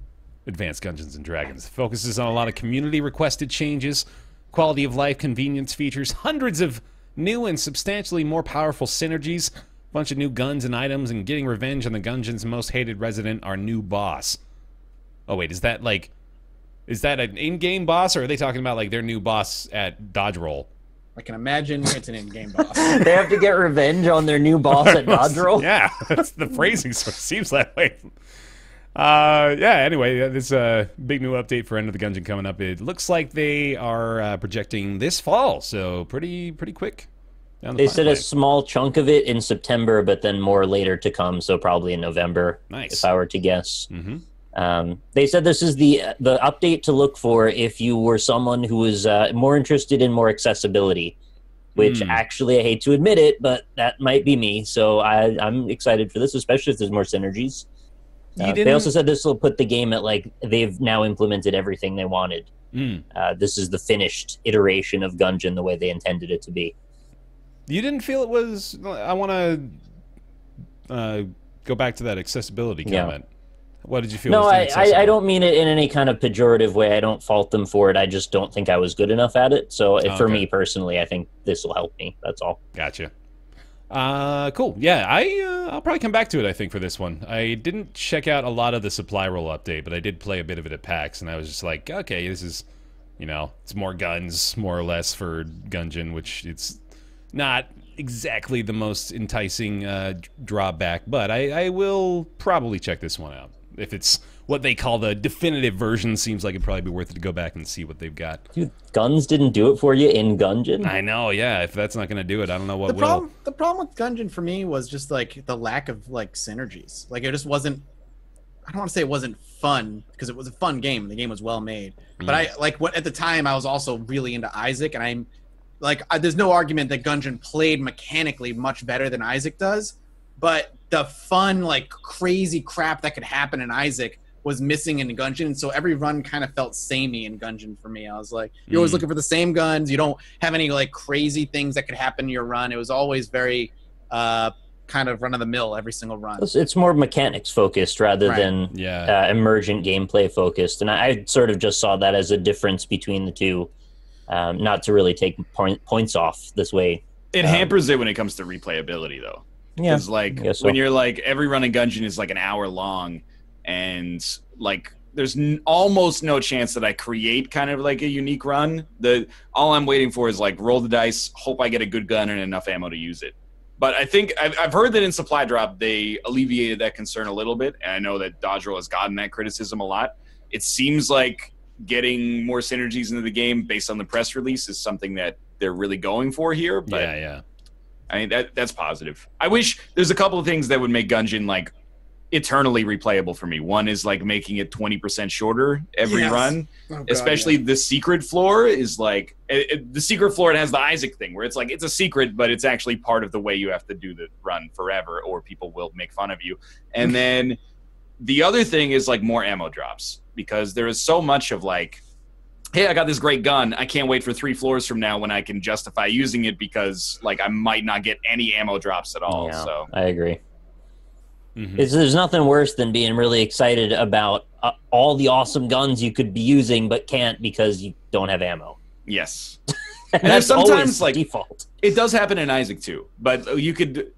Advanced Gungeons and Dragons. It focuses on a lot of community-requested changes, quality of life, convenience features, hundreds of new and substantially more powerful synergies, a bunch of new guns and items, and getting revenge on the Gungeon's most hated resident, our new boss. Oh wait, is that an in-game boss, or are they talking about like their new boss at Dodge Roll? I can imagine it's an in-game boss. They have to get revenge on their new boss at Dodge Roll? Yeah, that's the phrasing sort of seems that way. Yeah, anyway, this big new update for End of the Gungeon coming up. It looks like they are projecting this fall, so pretty quick. They said a small chunk of it in September, but then more later to come, so probably in November, if I were to guess. They said this is the update to look for if you were someone who was more interested in more accessibility, which actually I hate to admit it, but that might be me. So I'm excited for this, especially if there's more synergies. They also said this will put the game at like they've now implemented everything they wanted. This is the finished iteration of Gungeon the way they intended it to be. You didn't feel it was... I want to go back to that accessibility comment. What did you feel? No, I don't mean it in any kind of pejorative way. I don't fault them for it. I just don't think I was good enough at it. So for me personally, I think this will help me. That's all. Gotcha. Cool. Yeah, I'll probably come back to it, I think, for this one. I didn't check out a lot of the supply roll update, but I did play a bit of it at PAX, and I was just like, okay, this is, it's more guns, more or less, for Gungeon, which it's not exactly the most enticing drawback, but I will probably check this one out. if it's what they call the definitive version, seems like it'd probably be worth it to go back and see what they've got. Dude, guns didn't do it for you in Gungeon? I know, yeah. If that's not going to do it, I don't know what will. The problem with Gungeon for me was just like the lack of like synergies. Like it just wasn't. I don't want to say it wasn't fun because it was a fun game. The game was well made, but I like what at the time I was also really into Isaac, and I'm like, there's no argument that Gungeon played mechanically much better than Isaac does, but the fun, like crazy crap that could happen in Isaac was missing in Gungeon, and so every run kind of felt samey in Gungeon for me. I was like, you're always looking for the same guns. You don't have any like crazy things that could happen in your run. It was always very kind of run of the mill every single run. It's more mechanics focused rather than emergent gameplay focused, and I sort of just saw that as a difference between the two. Not to really take points off this way. It hampers it when it comes to replayability, though. Yeah, because like when you're like every run in Gungeon is like an hour long, and like there's almost no chance that I create kind of like a unique run. All I'm waiting for is like roll the dice, hope I get a good gun and enough ammo to use it. But I think I've heard that in Supply Drop they alleviated that concern a little bit, and I know that Dodge Roll has gotten that criticism a lot. It seems like getting more synergies into the game based on the press release is something that they're really going for here. But yeah. I mean, that's positive. I wish there's a couple of things that would make Gungeon like eternally replayable for me. One is like making it 20% shorter every run. Oh, God, especially the secret floor is like the secret floor. It has the Isaac thing where it's like it's a secret, but it's actually part of the way you have to do the run forever, or people will make fun of you. And then the other thing is like more ammo drops, because there is so much of like, hey, I got this great gun. I can't wait for 3 floors from now when I can justify using it because like I might not get any ammo drops at all. Yeah, so I agree. There's nothing worse than being really excited about all the awesome guns you could be using but can't because you don't have ammo. Yes. And there's sometimes like default. It does happen in Isaac too, but you could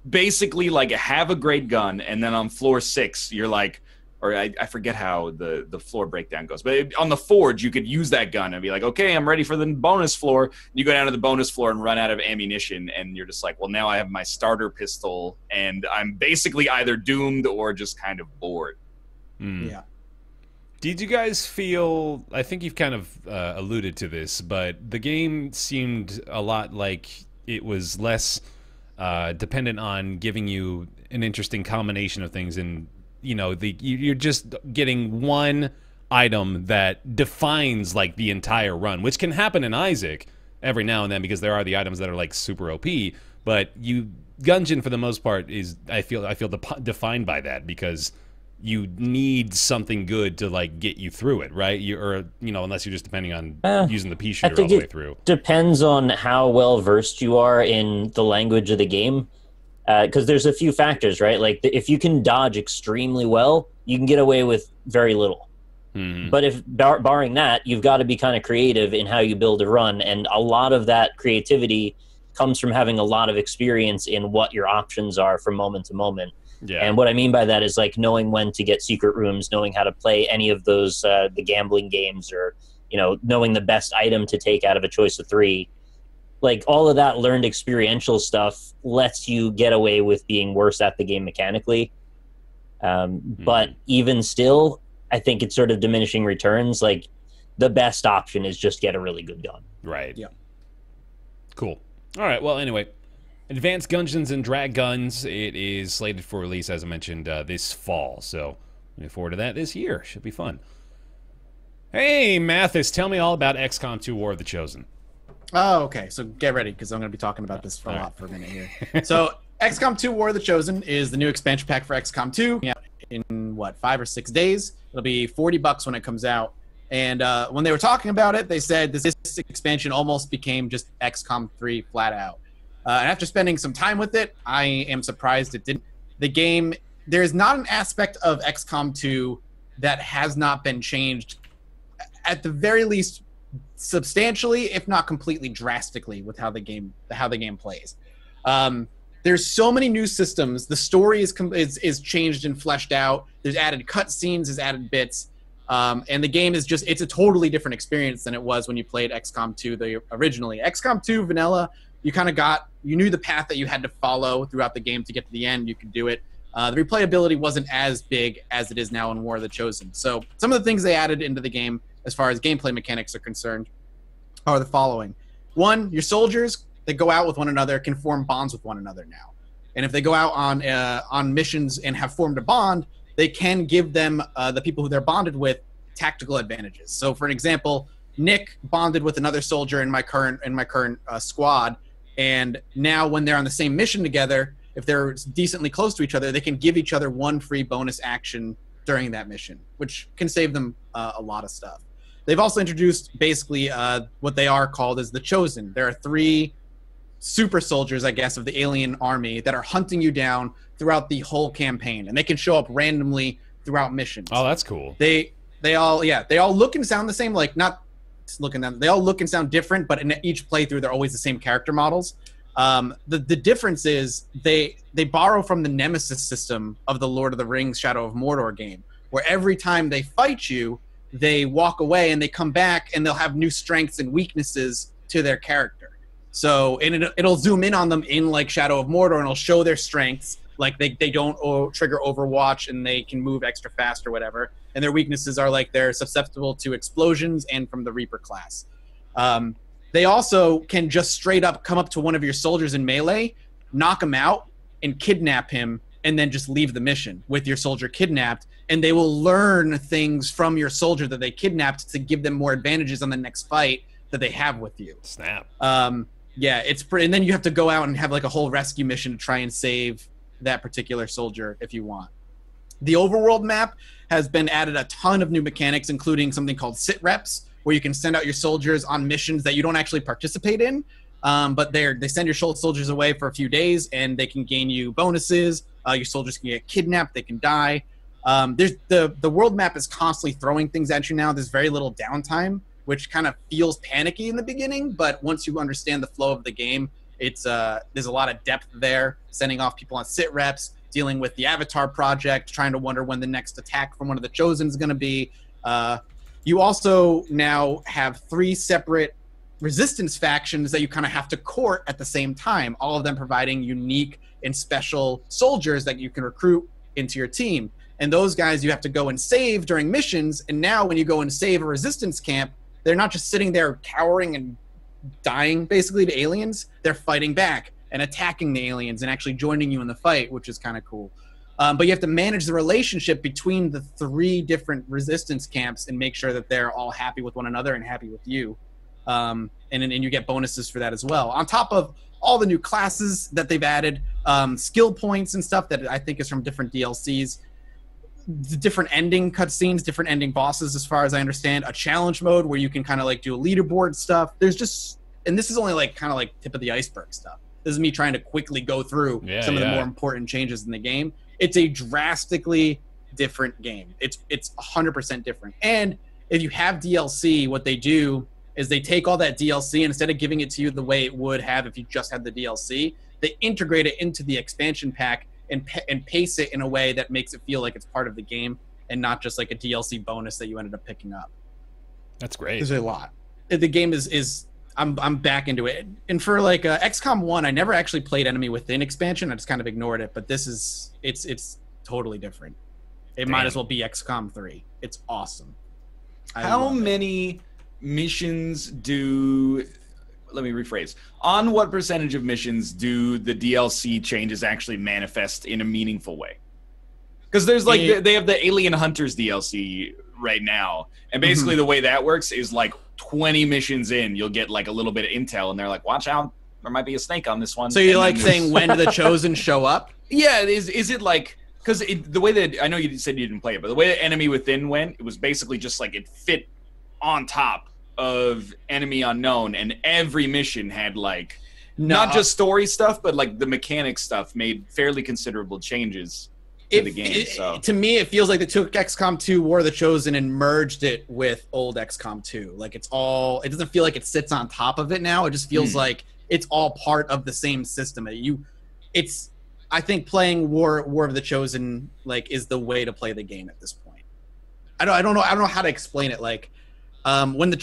basically like have a great gun and then on floor 6 you're like, or I forget how the floor breakdown goes, but on the forge you could use that gun and be like, okay, I'm ready for the bonus floor. You go down to the bonus floor and run out of ammunition, and you're just like, well, now I have my starter pistol and I'm basically either doomed or just kind of bored. Yeah. Did you guys feel, I think you've kind of alluded to this, but the game seemed a lot like it was less dependent on giving you an interesting combination of things, and you know, you're just getting one item that defines like the entire run, which can happen in Isaac every now and then because there are the items that are like super OP. But Gungeon for the most part is I feel defined by that, because you need something good to like get you through it, right? Unless you're just depending on using the pea shooter all the way through. Depends on how well versed you are in the language of the game. Because there's a few factors, right? Like if you can dodge extremely well, you can get away with very little. But if barring that, you've got to be kind of creative in how you build a run, and a lot of that creativity comes from having a lot of experience in what your options are from moment to moment. Yeah. And what I mean by that is like knowing when to get secret rooms, knowing how to play any of those the gambling games, or knowing the best item to take out of a choice of 3. Like all of that learned experiential stuff lets you get away with being worse at the game mechanically. But even still, I think it's sort of diminishing returns. Like the best option is just get a really good gun. Right. Yeah. Cool. All right. Well, anyway, Advanced Gungeons and Draguns. It is slated for release, as I mentioned, this fall. So looking forward to that this year. Should be fun. Hey, Mathis, tell me all about XCOM 2 War of the Chosen. Oh, okay. So get ready, because I'm going to be talking about this for a lot for a minute here. So XCOM 2 War of the Chosen is the new expansion pack for XCOM 2. In 5 or 6 days. It'll be $40 when it comes out. And when they were talking about it, they said this expansion almost became just XCOM 3 flat out. And after spending some time with it, I am surprised it didn't. The game, there is not an aspect of XCOM 2 that has not been changed, at the very least substantially, if not completely drastically, with how the game plays. There's so many new systems. The story is changed and fleshed out. There's added cutscenes, there's added bits, and the game is it's a totally different experience than it was when you played XCOM 2 originally. XCOM 2 vanilla, you knew the path that you had to follow throughout the game to get to the end. You could do it. the replayability wasn't as big as it is now in War of the Chosen. So some of the things they added into the game as far as gameplay mechanics are concerned are the following. One, your soldiers that go out with one another can form bonds with one another now. And if they go out on missions and have formed a bond, they can give them, the people who they're bonded with, tactical advantages. So for an example, Nick bonded with another soldier in my current squad, and now when they're on the same mission together, if they're decently close to each other, they can give each other one free bonus action during that mission, which can save them a lot of stuff. They've also introduced basically what they are called as the Chosen. There are 3 super soldiers, I guess, of the alien army that are hunting you down throughout the whole campaign, and they can show up randomly throughout missions. Oh, that's cool. They all look and sound the same. Like, not looking at them, they all look and sound different, but in each playthrough they're always the same character models. The difference is they borrow from the Nemesis system of the Lord of the Rings Shadow of Mordor game, where every time they fight you, they walk away and they come back and they'll have new strengths and weaknesses to their character. So it'll zoom in on them in like Shadow of Mordor, and it'll show their strengths, like they don't trigger Overwatch and they can move extra fast or whatever. And their weaknesses are like they're susceptible to explosions and from the Reaper class. They also can just straight up come up to one of your soldiers in melee, knock him out, and kidnap him, and then just leave the mission with your soldier kidnapped. And they will learn things from your soldier that they kidnapped to give them more advantages on the next fight that they have with you. Snap. Yeah, it's pretty. And then you have to go out and have like a whole rescue mission to try and save that particular soldier if you want. The overworld map has been added a ton of new mechanics, including something called sit reps, where you can send out your soldiers on missions that you don't actually participate in, but they send your soldiers away for a few days, and they can gain you bonuses. Your soldiers can get kidnapped, they can die. There's the world map is constantly throwing things at you now. There's very little downtime, which kind of feels panicky in the beginning, but once you understand the flow of the game, it's there's a lot of depth there, sending off people on sit reps, dealing with the Avatar project, trying to wonder when the next attack from one of the Chosen is going to be. You also now have 3 separate resistance factions that you kind of have to court at the same time, all of them providing unique and special soldiers that you can recruit into your team. And those guys you have to go and save during missions, and now when you go and save a resistance camp, they're not just sitting there cowering and dying basically to aliens, they're fighting back and attacking the aliens and actually joining you in the fight, which is kind of cool. But you have to manage the relationship between the 3 different resistance camps and make sure that they're all happy with one another and happy with you. And you get bonuses for that as well. On top of all the new classes that they've added, skill points and stuff that I think is from different DLCs, the different ending cutscenes, different ending bosses, as far as I understand, a challenge mode where you can kind of like do a leaderboard stuff. There's just, and this is only like kind of like tip of the iceberg stuff. This is me trying to quickly go through some of the more important changes in the game. It's a drastically different game. It's 100% different. And if you have DLC, what they do is they take all that DLC, and instead of giving it to you the way it would have if you just had the DLC, they integrate it into the expansion pack and pace it in a way that makes it feel like it's part of the game and not just like a DLC bonus that you ended up picking up. That's great. There's a lot. The game is I'm back into it. And for like XCOM 1, I never actually played Enemy Within expansion. I just kind of ignored it. But this is it's totally different. It might as well be XCOM 3. It's awesome. How many missions do... Let me rephrase. On what percentage of missions do the DLC changes actually manifest in a meaningful way? Because there's like they have the Alien Hunters DLC right now, and basically the way that works is like 20 missions in, you'll get like a little bit of intel, and they're like, "Watch out, there might be a snake on this one." So you're like saying, when do the Chosen show up? Yeah, is it like, because the way that, I know you said you didn't play it, but the way that Enemy Within went, it was basically just like it fit on top of Enemy Unknown, and every mission had like not just story stuff, but like the mechanic stuff made fairly considerable changes to the game. To me, it feels like they took XCOM 2 War of the Chosen and merged it with old XCOM 2. Like it doesn't feel like it sits on top of it now. It just feels like it's all part of the same system. I think playing War of the Chosen like is the way to play the game at this point. I don't know how to explain it. Like when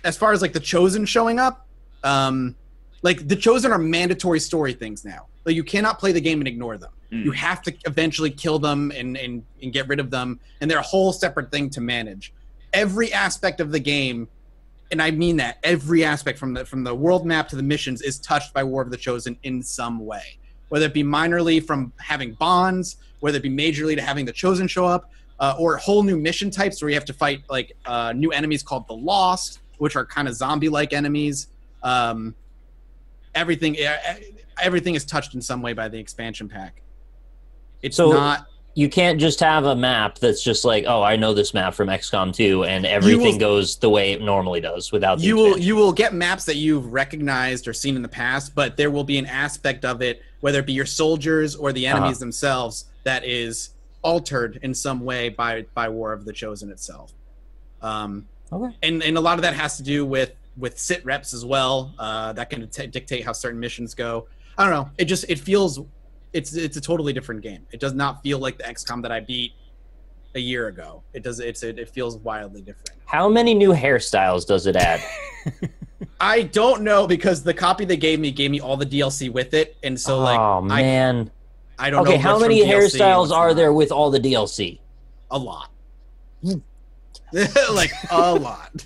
as far as like the Chosen showing up, like the Chosen are mandatory story things now. Like you cannot play the game and ignore them. You have to eventually kill them and get rid of them, and they're a whole separate thing to manage. Every aspect of the game, and I mean that, every aspect from the world map to the missions is touched by War of the Chosen in some way. Whether it be minorly from having bonds, whether it be majorly to having the Chosen show up, or whole new mission types where you have to fight like new enemies called the Lost, which are kind of zombie-like enemies. Everything is touched in some way by the expansion pack. It's not. You can't just have a map that's just like, oh, I know this map from XCOM 2, and everything goes the way it normally does without the expansion. You will get maps that you've recognized or seen in the past, but there will be an aspect of it, whether it be your soldiers or the enemies themselves, that is altered in some way by War of the Chosen itself. And a lot of that has to do with sit reps as well. That can dictate how certain missions go. I don't know. It feels. It's a totally different game. It does not feel like the XCOM that I beat a year ago. It feels wildly different. How many new hairstyles does it add? I don't know, because the copy they gave me all the DLC with it, and so oh man, I don't know. Okay, how many hairstyles are there with all the DLC? A lot. Like a lot.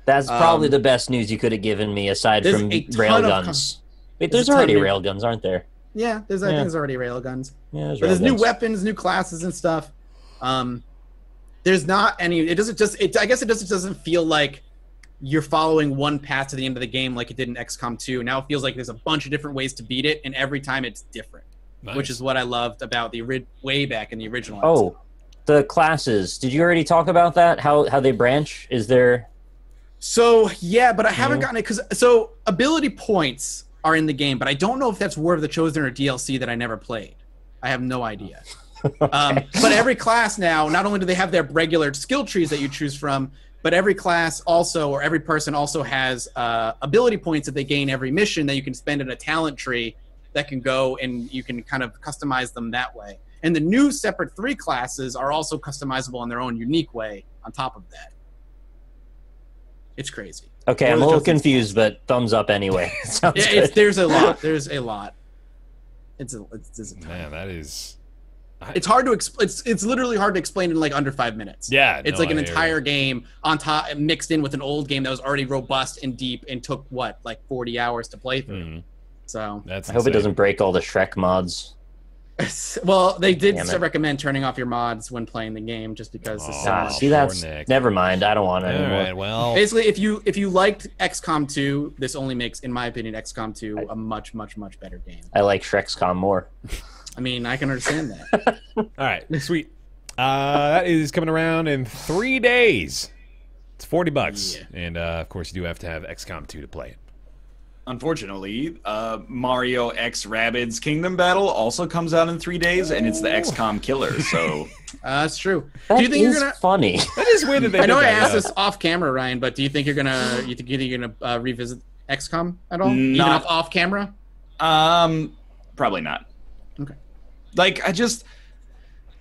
That's probably the best news you could have given me, aside from railguns. Wait, there's already railguns, aren't there? Yeah, I think there's already railguns. Yeah, there's new weapons, new classes, and stuff. There's not any. It doesn't just. I guess it doesn't feel like you're following one path to the end of the game like it did in XCOM 2. Now it feels like there's a bunch of different ways to beat it, and every time it's different, which is what I loved about the way back in the original. Oh, the classes. Did you already talk about that? How they branch? Is there? So yeah, but I haven't gotten it so ability points are in the game, but I don't know if that's War of the Chosen or DLC that I never played. I have no idea. But every class now, not only do they have their regular skill trees that you choose from, but every class also, or every person also has ability points that they gain every mission that you can spend in a talent tree that can go, and you can kind of customize them that way. And the new separate 3 classes are also customizable in their own unique way on top of that. It's crazy. Okay, I'm a little confused, but thumbs up anyway. There's a lot. There's a lot. It's a ton. Man, that is. It's hard to explain. It's literally hard to explain in like under 5 minutes. Yeah, it's like an entire game on top, mixed in with an old game that was already robust and deep, and took like 40 hours to play through. So I hope it doesn't break all the Shrek mods. Well, they did recommend turning off your mods when playing the game, just because. See, that's never mind. I don't want it anymore. Right, well, basically, if you liked XCOM 2, this only makes, in my opinion, XCOM 2 a much better game. I like Shrek'scom more. I mean, I can understand that. All right, sweet. That is coming around in 3 days. It's $40, and of course, you do have to have XCOM 2 to play it. Unfortunately, Mario X Rabbids Kingdom Battle also comes out in 3 days, and it's the XCOM killer. So that's true. Do you think you're gonna? Funny. That is weird that they. I know I asked this off camera, Ryan, but do you think you're gonna? Revisit XCOM at all? Even off camera? Probably not. Okay. Like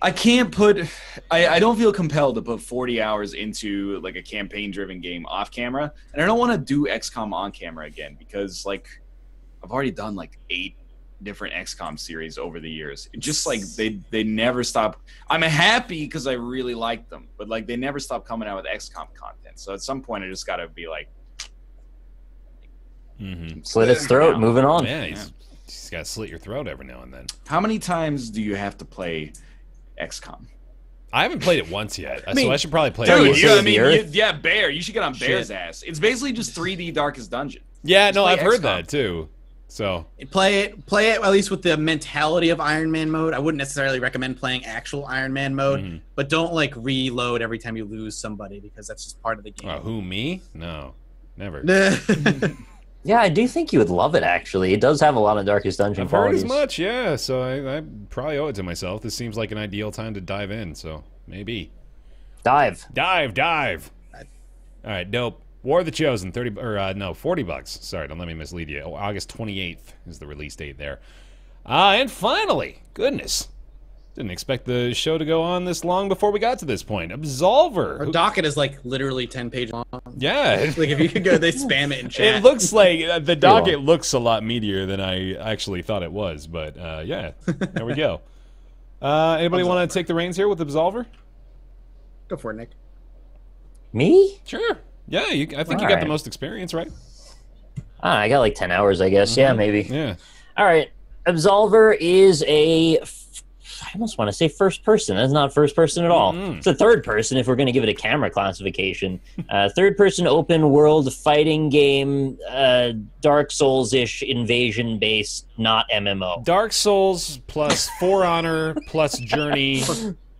I can't put. I don't feel compelled to put 40 hours into like a campaign-driven game off camera, and I don't want to do XCOM on camera again, because like I've already done like 8 different XCOM series over the years. It just like they never stop. I'm happy because I really like them, but like they never stop coming out with XCOM content. So at some point, I just got to be like, slit its throat. Moving on. Yeah, he's got to slit your throat every now and then. How many times do you have to play XCOM? I haven't played it once yet, so I should probably play it. Dude, Bear. You should get on Bear's ass. It's basically just 3D Darkest Dungeon. Yeah, no, I've heard that too. So play it at least with the mentality of Iron Man mode. I wouldn't necessarily recommend playing actual Iron Man mode, but don't like reload every time you lose somebody, because that's just part of the game. Who, me? No, never. Yeah, I do think you would love it, actually. It does have a lot of Darkest Dungeon qualities. I've heard as much, yeah. So I probably owe it to myself. This seems like an ideal time to dive in, so maybe. Dive. All right, dope. War of the Chosen, $40. Sorry, don't let me mislead you. August 28th is the release date there. And finally, goodness, Didn't expect the show to go on this long before we got to this point. Absolver. Our docket is like literally 10 pages long. Yeah. Like if you could go, they spam it in chat. It looks like the docket looks a lot meatier than I actually thought it was, but yeah, there we go. Anybody want to take the reins here with Absolver? Go for it, Nick. Me? Sure. Yeah, I think you got the most experience, right? I got like 10 hours, I guess. Yeah, maybe. Yeah. All right. Absolver is I almost want to say first person. That's not first person at all. It's a third person if we're going to give it a camera classification. Third person open world fighting game, Dark Souls-ish invasion based, not MMO. Dark Souls plus For Honor plus Journey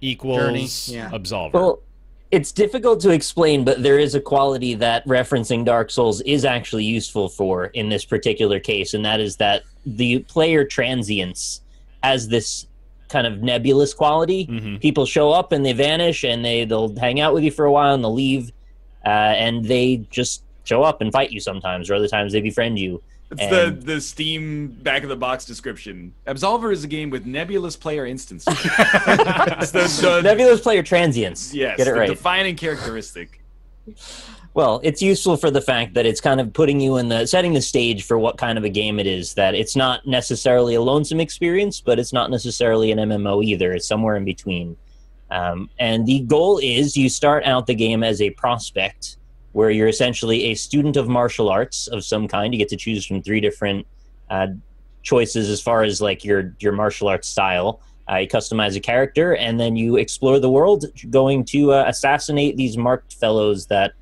equals Absolver. Well, it's difficult to explain, but there is a quality that referencing Dark Souls is actually useful for in this particular case, and that is that the player transience has this kind of nebulous quality. People show up and they vanish, and they'll hang out with you for a while and they'll leave, and they just show up and fight you sometimes, or other times they befriend you. It's the Steam back of the box description. Absolver is a game with nebulous player instances. It's the nebulous player transience. Yes, get it right. Defining characteristic. Well, it's useful for the fact that it's kind of putting you in setting the stage for what kind of a game it is. That it's not necessarily a lonesome experience, but it's not necessarily an MMO either. It's somewhere in between. And the goal is you start out the game as a prospect, where you're essentially a student of martial arts of some kind. You get to choose from 3 different choices as far as like your martial arts style. You customize a character, and then you explore the world, going to assassinate these marked fellows that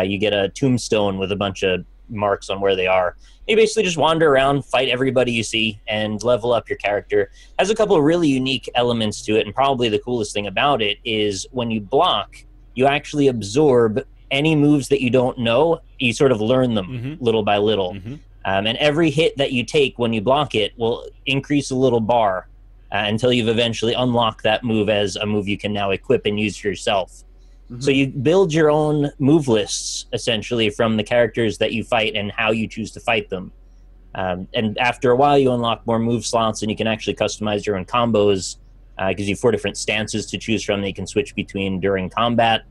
you get a tombstone with a bunch of marks on where they are. You basically just wander around, fight everybody you see, and level up your character. It has a couple of really unique elements to it, and probably the coolest thing about it is when you block, you actually absorb any moves that you don't know. You sort of learn them little by little. And every hit that you take when you block it will increase a little bar until you've eventually unlocked that move as a move you can now equip and use for yourself. So you build your own move lists, essentially, from the characters that you fight and how you choose to fight them. And after a while, you unlock more move slots, and you can actually customize your own combos. Gives you 4 different stances to choose from that you can switch between during combat.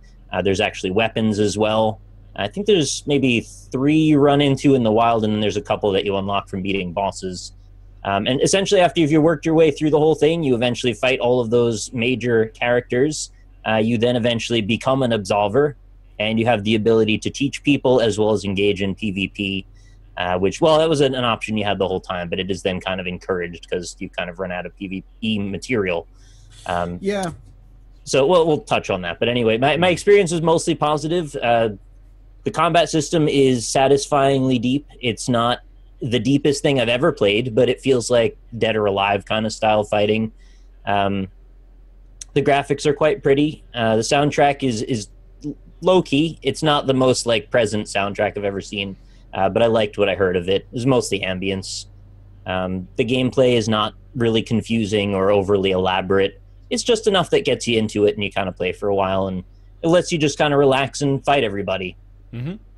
There's actually weapons as well. I think there's maybe 3 you run into in the wild, and then there's a couple that you unlock from beating bosses. And essentially, after you've worked your way through the whole thing, you eventually fight all of those major characters. You then eventually become an Absolver, and you have the ability to teach people as well as engage in PvP, which, well, that was an option you had the whole time, but it is then kind of encouraged because you kind of run out of PvE material. Yeah. So we'll touch on that. But anyway, my experience was mostly positive. The combat system is satisfyingly deep. It's not the deepest thing I've ever played, but it feels like Dead or Alive kind of style fighting. The graphics are quite pretty. The soundtrack is low-key. It's not the most like present soundtrack I've ever seen, but I liked what I heard of it. It was mostly ambience. The gameplay is not really confusing or overly elaborate. It's just enough that gets you into it and you kind of play for a while, and it lets you just kind of relax and fight everybody.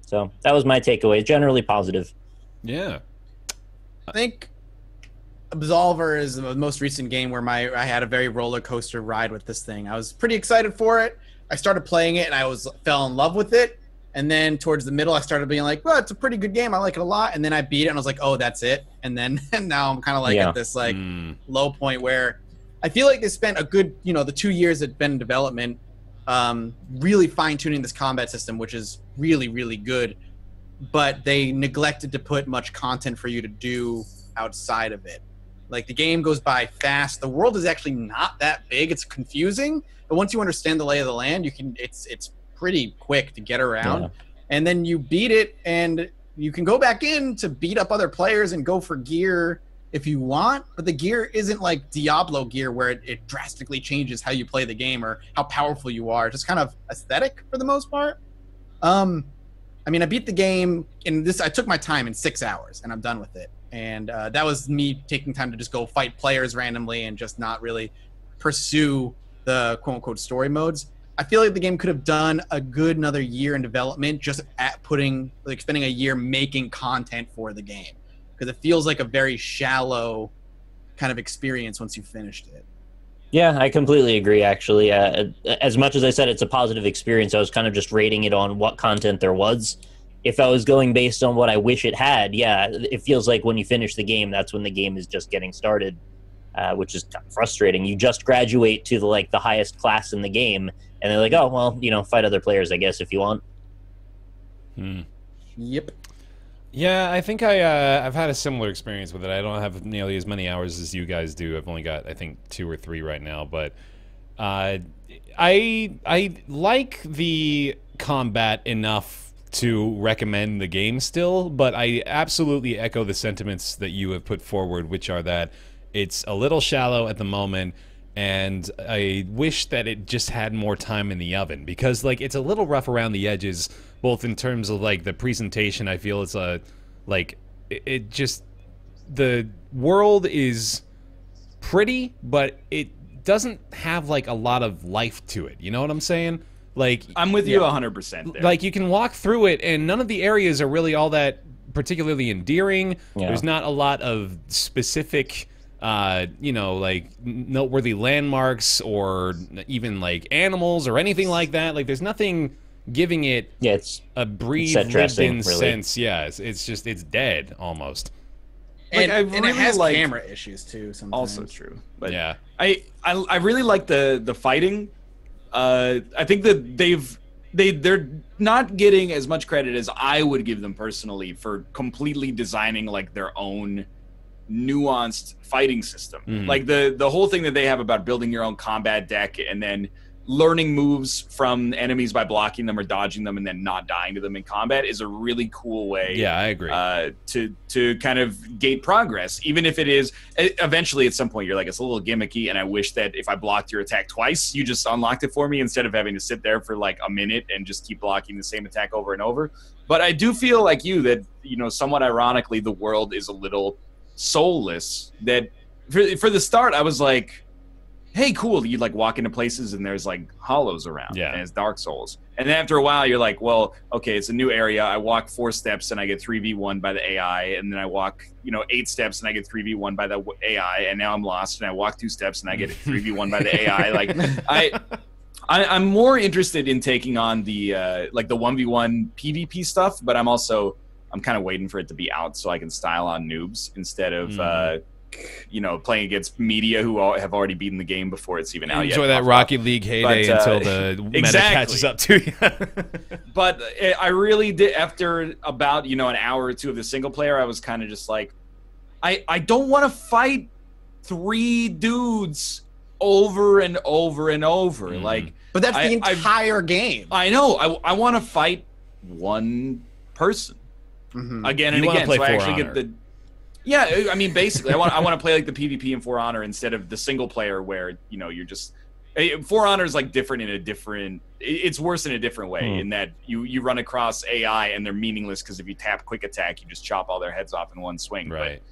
So that was my takeaway. Generally positive. Yeah. I think Absolver is the most recent game where I had a very roller coaster ride with this thing. I was pretty excited for it. I started playing it and I fell in love with it. And then towards the middle, I started being like, well, it's a pretty good game. I like it a lot. And then I beat it and I was like, oh, that's it. And then now I'm kind of like at this like low point where I feel like they spent a good, the 2 years it's been in development, really fine tuning this combat system, which is really, really good. But they neglected to put much content for you to do outside of it. Like the game goes by fast. The world is actually not that big. It's confusing, but once you understand the lay of the land, it's pretty quick to get around. Yeah. And then you beat it, and you can go back in to beat up other players and go for gear if you want. But the gear isn't like Diablo gear where it drastically changes how you play the game or how powerful you are. It's just kind of aesthetic for the most part. I mean, I beat the game I took my time in 6 hours, and I'm done with it. And that was me taking time to just go fight players randomly and just not really pursue the quote-unquote story modes. I feel like the game could have done a good another year in development just at spending a year making content for the game. Because it feels like a very shallow kind of experience once you finished it. Yeah, I completely agree, actually. As much as I said it's a positive experience, I was kind of just rating it on what content there was. If I was going based on what I wish it had, yeah, it feels like when you finish the game, that's when the game is just getting started, which is kind of frustrating. You just graduate to the highest class in the game, and they're like, oh, well, fight other players, I guess, if you want. Yep. Yeah, I think I've had a similar experience with it. I don't have nearly as many hours as you guys do. I've only got, I think, 2 or 3 right now. But I like the combat enough to recommend the game still, but I absolutely echo the sentiments that you have put forward, which are that it's a little shallow at the moment, and I wish that it just had more time in the oven, because it's a little rough around the edges, both in terms of the presentation. I feel it's it just, the world is pretty, but it doesn't have a lot of life to it. You know what I'm saying? I'm with you 100% there. You can walk through it, and none of the areas are really all that particularly endearing. Yeah. There's not a lot of specific noteworthy landmarks or even animals or anything like that. There's nothing giving it it's a breathed, lived-in sense. Yeah, it's dead almost. And it has camera issues too sometimes. Also true. But yeah, I really like the fighting. I think that they're not getting as much credit as I would give them personally for completely designing their own nuanced fighting system. The whole thing that they have about building your own combat deck and then learning moves from enemies by blocking them or dodging them and then not dying to them in combat is a really cool way. Yeah, I agree. To kind of gate progress, even if it is eventually at some point you're it's a little gimmicky, and I wish that if I blocked your attack twice, you just unlocked it for me instead of having to sit there for a minute and just keep blocking the same attack over and over. But I do feel like you that somewhat ironically the world is a little soulless. That for the start I was like, hey, cool, you walk into places and there's hollows around, and it's Dark Souls. And then after a while you're like, well, okay, it's a new area. I walk 4 steps and I get 3v1 by the AI, and then I walk 8 steps and I get 3v1 by the AI, and now I'm lost, and I walk 2 steps and I get 3v1 by the AI. I'm more interested in taking on the the 1v1 PvP stuff, but I'm kind of waiting for it to be out so I can style on noobs instead of playing against media who have already beaten the game before it's even out yet. Enjoy that Rocket League heyday until the meta catches up to you. But I really did, after about an hour or 2 of the single player, I was kind of just like, I don't want to fight 3 dudes over and over and over. But that's the entire game. I know. I want to fight one person again and again. So I actually get the. Yeah, I mean, basically, I want to play the PvP in For Honor instead of the single player where you're just. For Honor is different in a different. It's worse in a different way in that you run across AI and they're meaningless because if you tap quick attack, you just chop all their heads off in one swing. Right.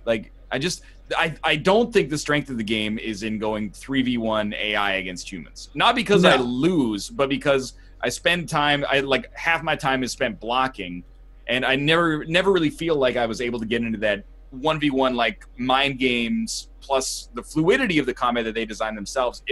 But, I don't think the strength of the game is in going 3v1 AI against humans. Not because I lose, but because I spend time. Half my time is spent blocking, and I never really feel like I was able to get into that 1v1 mind games plus the fluidity of the combat that they designed themselves,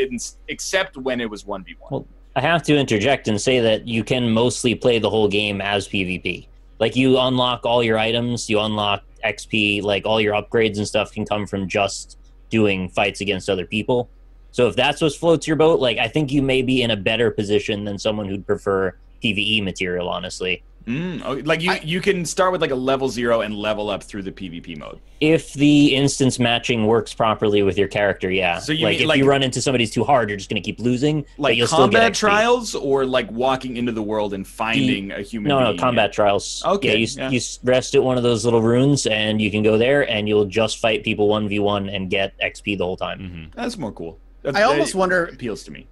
except when it was 1v1. Well, I have to interject and say that you can mostly play the whole game as PvP. You unlock all your items, you unlock XP, all your upgrades and stuff can come from just doing fights against other people. So if that's what floats your boat, I think you may be in a better position than someone who'd prefer PvE material, honestly. You can start with a level 0 and level up through the PvP mode. If the instance matching works properly with your character, yeah. So you if you run into somebody who's too hard, you're just going to keep losing. But you'll still get combat XP. Trials or walking into the world and finding a human being? No, combat trials. Okay. Yeah, you rest at one of those little runes and you can go there and you'll just fight people 1v1 and get XP the whole time. That's more cool. I almost wonder. Appeals to me.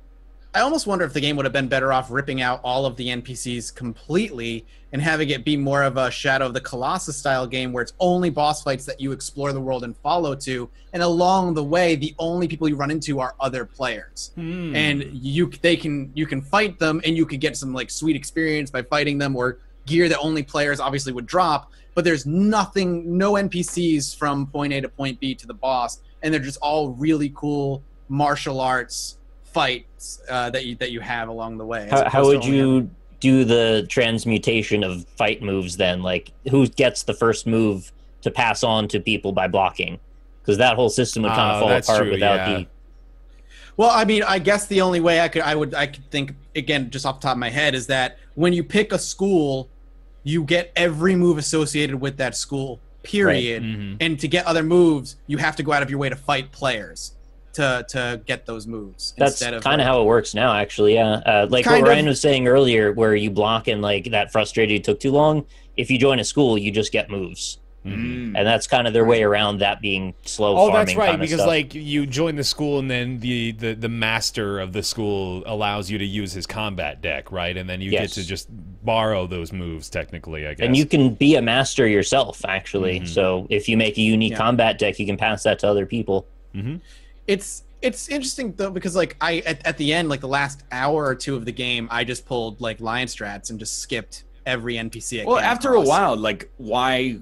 I almost wonder if the game would have been better off ripping out all of the NPCs completely and having it be more of a Shadow of the Colossus style game where it's only boss fights that you explore the world and follow to, and along the way the only people you run into are other players. And you can fight them and you could get some sweet experience by fighting them, or gear that only players obviously would drop, but there's no NPCs from point A to point B to the boss, and they're just all really cool martial arts fights that you have along the way. How would you do the transmutation of fight moves then? Like, who gets the first move to pass on to people by blocking? Because that whole system would kind of fall apart without the... Well, I mean, I guess the only way I could think, again, just off the top of my head, is that when you pick a school, you get every move associated with that school, period. Right. Mm-hmm. And to get other moves, you have to go out of your way to fight players to get those moves. That's kind of how it works now, actually, yeah. Like what Ryan was saying earlier, where you block and like that frustrated you took too long, if you join a school, you just get moves. Mm-hmm. And that's kind of their way around that being slow farming. Oh, that's right, kind of because stuff. like you join the school and then the master of the school allows you to use his combat deck, right? And then you get to just borrow those moves, technically, I guess. And you can be a master yourself, actually. So if you make a unique combat deck, you can pass that to other people. Mm-hmm. It's interesting though, because like at the end, like the last hour or two of the game, I just pulled like lion strats and just skipped every NPC. Well, after a while, like why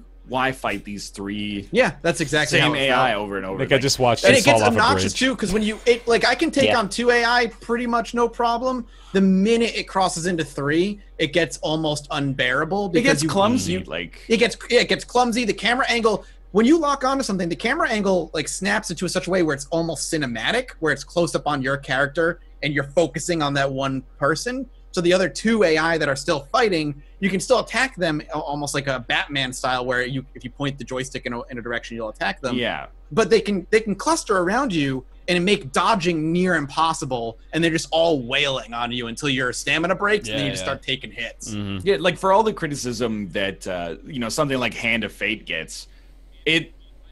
fight these three? Yeah, that's exactly same how AI over and over. Like I just watched and it it gets fall off a obnoxious bridge. too, because when I can take on 2 AI pretty much no problem. The minute it crosses into 3, it gets almost unbearable. It gets clumsy. It gets clumsy. The camera angle, when you lock onto something, the camera angle like snaps it to such a way where it's almost cinematic, where it's close up on your character and you're focusing on that one person. So the other 2 AI that are still fighting, you can still attack them almost like a Batman style, where if you point the joystick in a direction, you'll attack them. Yeah. But they can cluster around you and make dodging near impossible, and they're just all wailing on you until your stamina breaks, and then you just start taking hits. Mm-hmm. Yeah, like for all the criticism that something like Hand of Fate gets,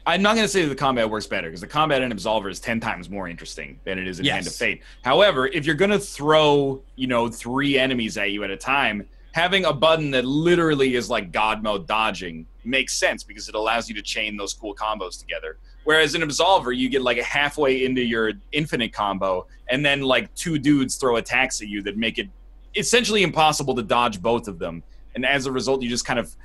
I'm not going to say that the combat works better, because the combat in Absolver is 10 times more interesting than it is in Hand of Fate. However, if you're going to throw, 3 enemies at you at a time, having a button that literally is like God mode dodging makes sense, because it allows you to chain those cool combos together. Whereas in Absolver, you get like halfway into your infinite combo, and then like 2 dudes throw attacks at you that make it essentially impossible to dodge both of them. And as a result, you just kind of,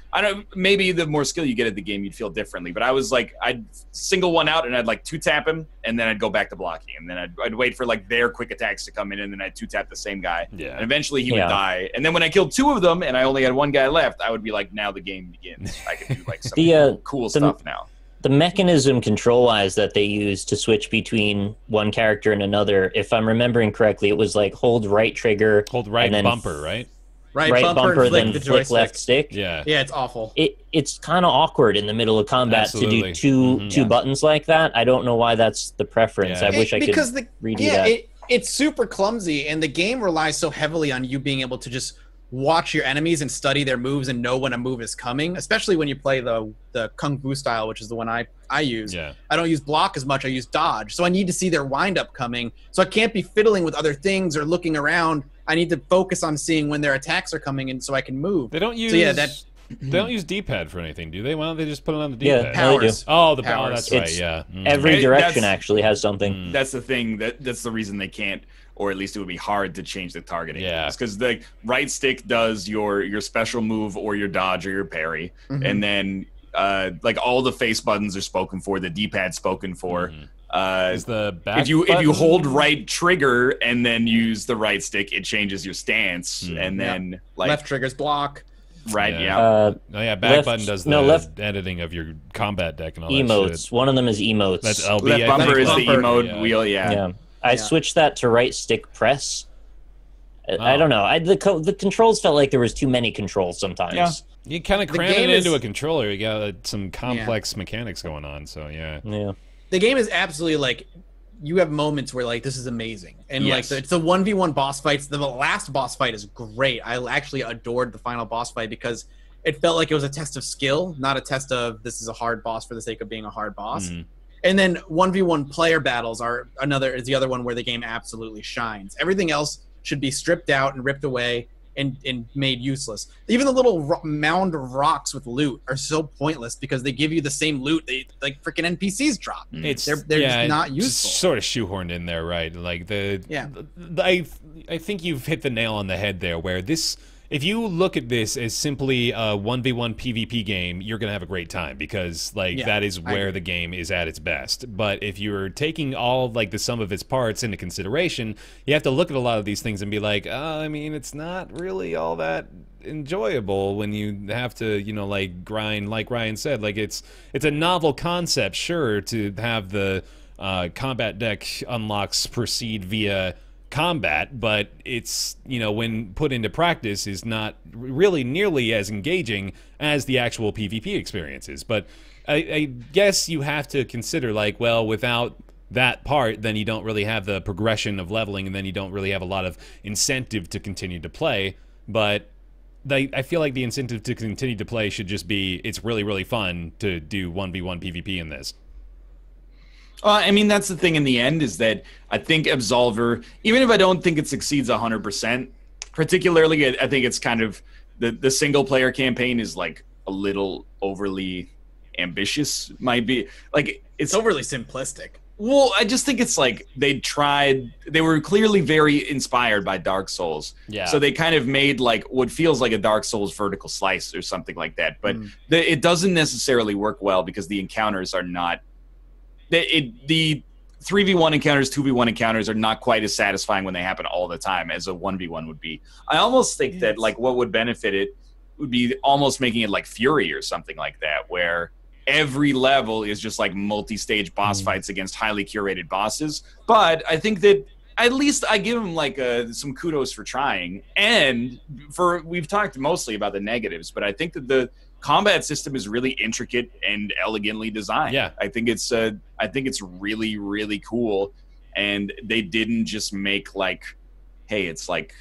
maybe the more skill you get at the game, you'd feel differently. But I was like, I'd single one out and I'd like 2-tap him, and then I'd go back to blocking him. Then I'd wait for like their quick attacks to come in, and then I'd 2-tap the same guy. Yeah. And eventually he would die. And then when I killed 2 of them and I only had 1 guy left, I would be like, now the game begins. I can do like some cool stuff now. The mechanism control-wise that they use to switch between one character and another, if I'm remembering correctly, it was like hold right trigger. Hold right and then bumper, right? Right bumper, then the flick left stick. Yeah. Yeah, it's awful. It's kind of awkward in the middle of combat to do two buttons like that. I don't know why that's the preference. Yeah. I wish I could redo that. It's super clumsy, and the game relies so heavily on you being able to just watch your enemies and study their moves and know when a move is coming, especially when you play the Kung Fu style, which is the one I use. Yeah. I don't use block as much, I use dodge. So I need to see their wind-up coming. So I can't be fiddling with other things or looking around. I need to focus on seeing when their attacks are coming in so I can move. They don't use they don't use D-pad for anything, do they? Why don't they just put it on the D-pad? Yeah, no, they do. Oh, the powers. that's right, yeah. Every direction actually has something. That's the thing. That's the reason they can't, or at least it would be hard to change the targeting. Yeah. It's because the right stick does your special move or your dodge or your parry, and then like all the face buttons are spoken for, the D-pad spoken for. Is the back if you button? hold right trigger and then use the right stick, it changes your stance, and then like left triggers block. Right, Oh yeah, back left- button does the no, left- editing of your combat deck and all that Emotes. shit. One of them is emotes. That's LB. left I bumper think. is the Bumper. emote wheel. Yeah. I switched that to right stick press. I don't know. The controls felt like there was too many controls sometimes. Yeah. You kind of The cram it game into is- a controller. You got some complex mechanics going on. So yeah. Yeah. The game is absolutely like, you have moments where like this is amazing, and Yes. like it's the 1v1 boss fights. The last boss fight is great. I actually adored the final boss fight because it felt like it was a test of skill, not a test of this is a hard boss for the sake of being a hard boss. And then 1v1 player battles is the other one where the game absolutely shines. Everything else should be stripped out and ripped away and made useless. Even the little mound of rocks with loot are so pointless because they give you the same loot they like freaking NPCs drop. They're just not useful. Sort of shoehorned in there, right? Like I think you've hit the nail on the head there. Where this if you look at this as simply a 1v1 PvP game, you're going to have a great time because, like, that is where the game is at its best. But if you're taking all, like, the sum of its parts into consideration, you have to look at a lot of these things and be like, I mean, it's not really all that enjoyable when you have to, you know, like, grind, like Ryan said. Like, it's a novel concept, sure, to have the combat deck unlocks proceed via combat, but it's, you know, when put into practice is not really nearly as engaging as the actual PvP experiences. But I guess you have to consider, like, well, without that part, then you don't really have the progression of leveling, and then you don't really have a lot of incentive to continue to play. But I feel like the incentive to continue to play should just be, it's really, really fun to do 1v1 PvP in this. I mean, that's the thing in the end, is that I think Absolver, even if I don't think it succeeds 100%, particularly I think it's kind of, the single-player campaign is, like, a little overly ambitious, might be. Like, it's overly simplistic. Well, I just think it's like they were clearly very inspired by Dark Souls. Yeah. So they kind of made, like, what feels like a Dark Souls vertical slice or something like that. But it doesn't necessarily work well because the encounters are not... The 3v1 encounters, 2v1 encounters are not quite as satisfying when they happen all the time as a 1v1 would be. I almost think that, like, what would benefit it would be almost making it like Fury or something like that, where every level is just like multi-stage boss fights against highly curated bosses. But I think that at least I give them, like, some kudos for trying. And we've talked mostly about the negatives, but I think that the combat system is really intricate and elegantly designed. Yeah. I think it's really, really cool. And they didn't just make, like, hey, it's like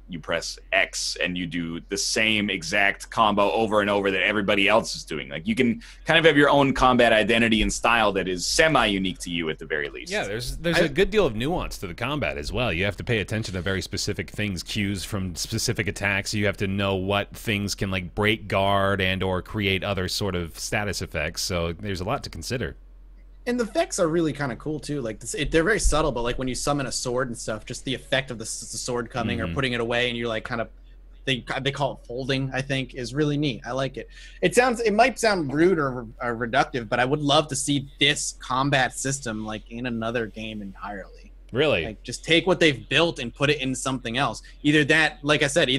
you press X and you do the same exact combo over and over that everybody else is doing. Like, you can kind of have your own combat identity and style that is semi-unique to you at the very least. Yeah, there's a good deal of nuance to the combat as well. You have to pay attention to very specific things, cues from specific attacks. You have to know what things can, like, break guard and or create other sort of status effects. So there's a lot to consider. And the effects are really kind of cool too. Like, they're very subtle, but like when you summon a sword and stuff, just the effect of the sword coming or putting it away, and you're like kind of, they call it folding, I think, is really neat. I like it. It might sound rude or reductive, but I would love to see this combat system, like, in another game entirely. Really? Like, just take what they've built and put it in something else. Either that, like I said,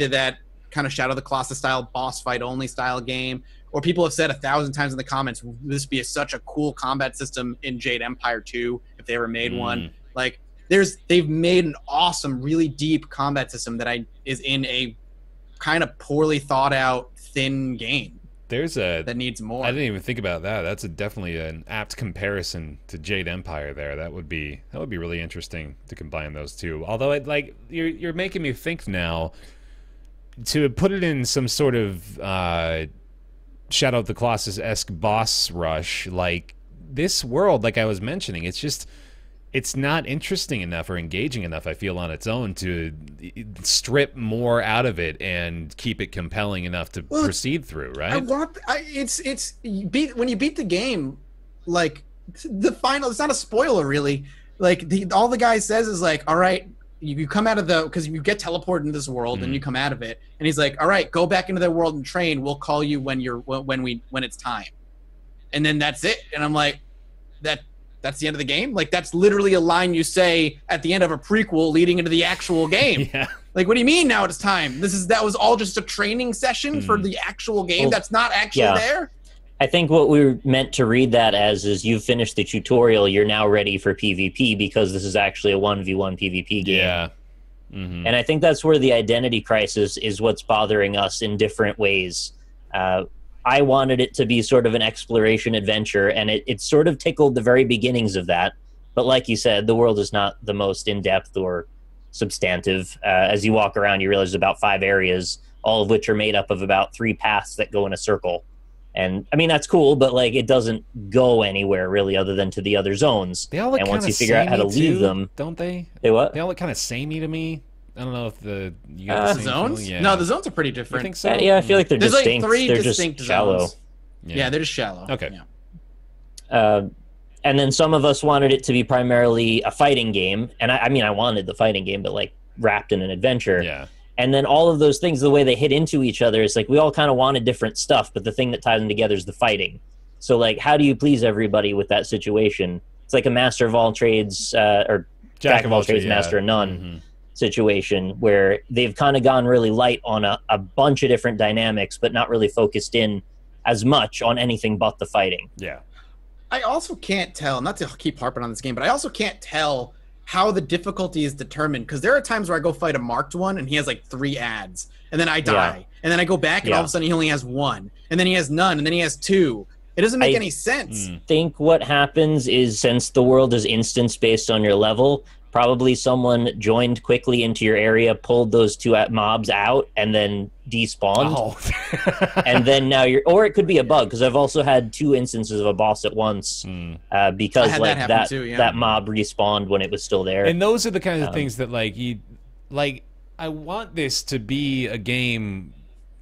kind of Shadow of the Colossus style boss fight only style game. Or people have said 1,000 times in the comments, this would be such a cool combat system in Jade Empire 2 if they ever made one. Like, they've made an awesome, really deep combat system that is in a kind of poorly thought out, thin game. That needs more. I didn't even think about that. That's definitely an apt comparison to Jade Empire. That would be really interesting to combine those two. Although you're making me think now to put it in some sort of Shadow of the Colossus-esque boss rush, like, this world, like I was mentioning, it's not interesting enough or engaging enough, I feel, on its own to strip more out of it and keep it compelling enough to proceed through, right? When you beat the game, like, the final, it's not a spoiler really, like, all the guy says is like, all right, you come out of because you get teleported into this world and you come out of it, and he's like, all right, go back into the world and train, we'll call you when it's time. And then that's it. And I'm like, that's the end of the game? Like, that's literally a line you say at the end of a prequel leading into the actual game. Yeah. Like, what do you mean now it's time? That was all just a training session for the actual game that's not actually there? I think what we were meant to read that as is you've finished the tutorial, you're now ready for PvP because this is actually a 1v1 PvP game. Yeah. And I think that's where the identity crisis is what's bothering us in different ways. I wanted it to be sort of an exploration adventure, and it sort of tickled the very beginnings of that. But like you said, the world is not the most in-depth or substantive. As you walk around, you realize there's about 5 areas, all of which are made up of about 3 paths that go in a circle. And I mean, that's cool, but like, it doesn't go anywhere really other than to the other zones. They all look and once you figure out how to leave them, don't they? They what? They all look kind of samey to me. I don't know if you got the zones? Yeah. No, the zones are pretty different. You think so? Yeah, I feel like they're distinct. Like 3 they're distinct just shallow. Zones. Yeah, they're just shallow. Okay. Yeah. And then some of us wanted it to be primarily a fighting game, and I mean, I wanted the fighting game, but like wrapped in an adventure. Yeah. And then all of those things, the way they hit into each other, it's like we all kind of wanted different stuff, but the thing that ties them together is the fighting. So, like, how do you please everybody with that situation? It's like a master of all trades, or jack of all trades, master of none situation, where they've kind of gone really light on a bunch of different dynamics, but not really focused in as much on anything but the fighting. Yeah. I also can't tell, not to keep harping on this game, but I also can't tell how the difficulty is determined, because there are times where I go fight a marked one and he has like 3 ads, and then I die, and then I go back and all of a sudden he only has 1, and then he has none, and then he has 2. It doesn't make any sense. I think what happens is, since the world is instance based on your level, probably someone joined quickly into your area, pulled those 2 mobs out, and then despawned. Oh. And then now you're, or it could be a bug, because I've also had 2 instances of a boss at once, because like that mob respawned when it was still there. And those are the kinds of things that I want this to be a game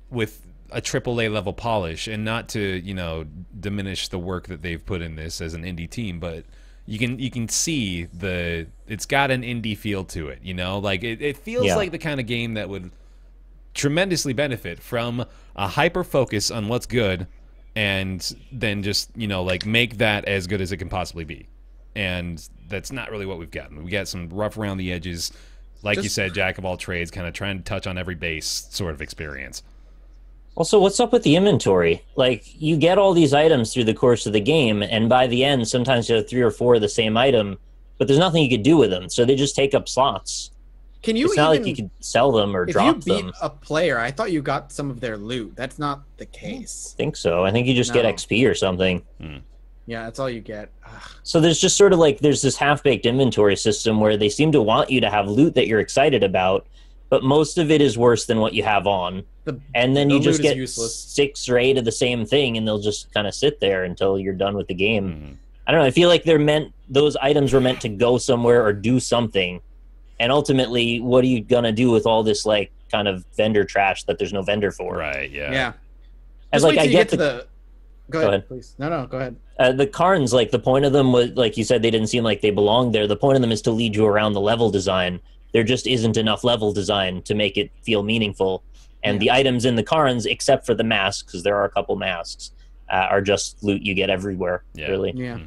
with a AAA level polish, and not to, you know, diminish the work that they've put in this as an indie team, but you can see it's got an indie feel to it, you know, like it feels like the kind of game that would tremendously benefit from a hyper focus on what's good, and then just, you know, like make that as good as it can possibly be. And that's not really what we've gotten. We got some rough around the edges, like you said, jack of all trades, kind of trying to touch on every base sort of experience. Also, what's up with the inventory? Like, you get all these items through the course of the game, and by the end, sometimes you have 3 or 4 of the same item, but there's nothing you could do with them, so they just take up slots. Can you? It's not like you could sell them or drop them. If you beat a player, I thought you got some of their loot. That's not the case. I think so. I think you just get XP or something. Yeah, that's all you get. Ugh. So there's just sort of like, there's this half-baked inventory system where they seem to want you to have loot that you're excited about, but most of it is worse than what you have on. And then you just get 6 or 8 of the same thing, and they'll just kind of sit there until you're done with the game. I don't know. I feel like those items were meant to go somewhere or do something. And ultimately, what are you going to do with all this, like, kind of vendor trash that there's no vendor for? Right, yeah. Yeah. As like, I get the... Go ahead, please. No, go ahead. The Karns, like, the point of them was, like you said, they didn't seem like they belonged there. The point of them is to lead you around the level design. There just isn't enough level design to make it feel meaningful. And the items in the Karns, except for the masks, because there are a couple masks, are just loot you get everywhere, really. Yeah.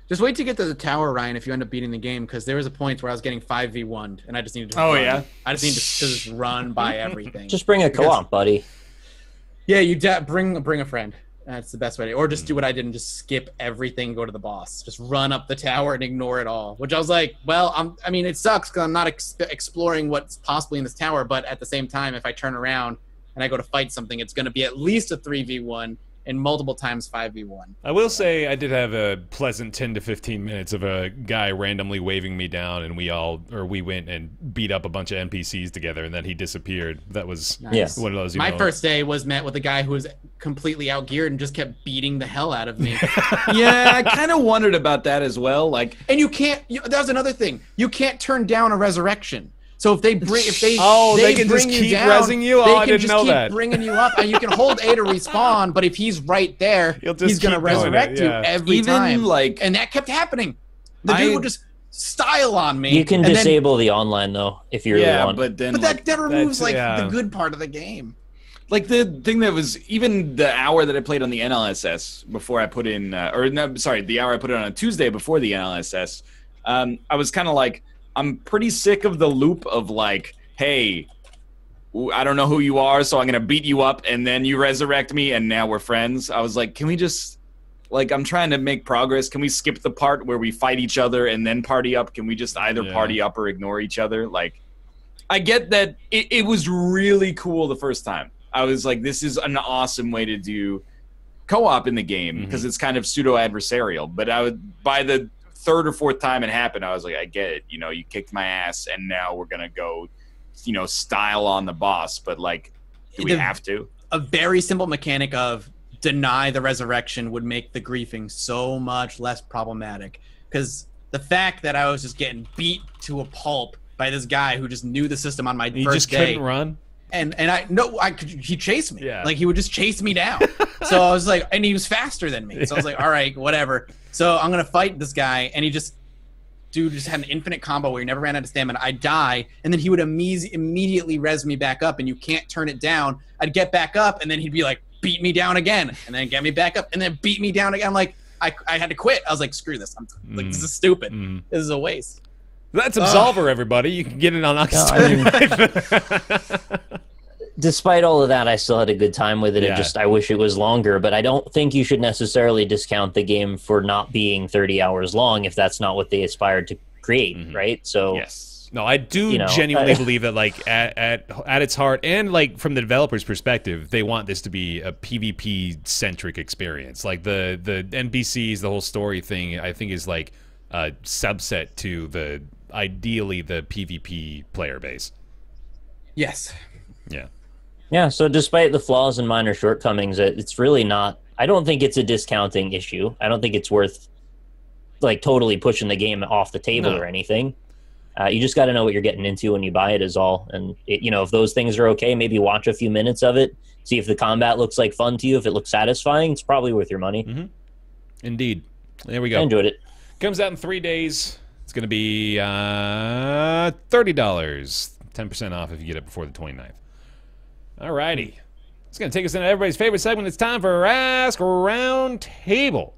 Just wait to get to the tower, Ryan, if you end up beating the game, because there was a point where I was getting 5v1'd, and I just needed to run. I just needed to just run by everything. Just bring a co-op, buddy. Yeah, you bring a friend. That's the best way. Or just do what I did and just skip everything, go to the boss. Just run up the tower and ignore it all. Which I was like, well, I mean, it sucks because I'm not exploring what's possibly in this tower, but at the same time, if I turn around and I go to fight something, it's going to be at least a 3v1 and multiple times 5v1. I will say I did have a pleasant 10 to 15 minutes of a guy randomly waving me down, and we went and beat up a bunch of NPCs together, and then he disappeared. That was one of those. My first day was met with a guy who was completely outgeared and just kept beating the hell out of me. Yeah, I kind of wondered about that as well. Like, and you can't. That was another thing. You can't turn down a resurrection. So if they bring, they can just keep rezzing you. Oh, I didn't know that. They can just keep bringing you up, and you can hold A to respawn. But if he's right there, he's gonna resurrect you every time. And that kept happening. The dude would just style on me. You can disable the online though if you really want. But that removes the good part of the game. Like the thing that was even the hour that I played on the NLSS before I put in, the hour I put in on a Tuesday before the NLSS, I was kind of like, I'm pretty sick of the loop of like, hey, I don't know who you are, so I'm going to beat you up, and then you resurrect me, and now we're friends. I was like, can we just, like, I'm trying to make progress. Can we skip the part where we fight each other and then party up? Can we just either party up or ignore each other? Like, I get that it was really cool the first time. I was like, this is an awesome way to do co-op in the game, because it's kind of pseudo-adversarial. But by the third or fourth time it happened, I was like, I get it. You know, you kicked my ass, and now we're gonna go, you know, style on the boss. But like, do we have to? A very simple mechanic of deny the resurrection would make the griefing so much less problematic. Because the fact that I was just getting beat to a pulp by this guy who just knew the system on my first day. You just couldn't run? And he chased me. Yeah. Like, he would just chase me down. So I was like, and he was faster than me. So I was like, all right, whatever. So I'm going to fight this guy. And he just dude just had an infinite combo where he never ran out of stamina. I'd die, and then he would immediately res me back up, and you can't turn it down. I'd get back up, and then he'd be like, beat me down again, and then get me back up, and then beat me down again. I'm like, I had to quit. I was like, screw this. I'm like, this is stupid. This is a waste. That's Absolver, everybody. You can get it on Oxygen. Despite all of that, I still had a good time with it. Yeah. I wish it was longer, but I don't think you should necessarily discount the game for not being 30 hours long if that's not what they aspired to create, right? So yes. No, I do genuinely believe that, like, at its heart, and like from the developer's perspective, they want this to be a PvP centric experience. Like the NPCs, the whole story thing, I think is like a subset to ideally the PvP player base. Yes. Yeah. Yeah, so despite the flaws and minor shortcomings, it's really not... I don't think it's a discounting issue. I don't think it's worth, like, totally pushing the game off the table or anything. You just got to know what you're getting into when you buy it is all. And, if those things are okay, maybe watch a few minutes of it, see if the combat looks like fun to you. If it looks satisfying, it's probably worth your money. Indeed. There we go. I enjoyed it. Comes out in 3 days. It's going to be $30. 10% off if you get it before the 29th. Alrighty. It's going to take us into everybody's favorite segment. It's time for Ask Roundtable.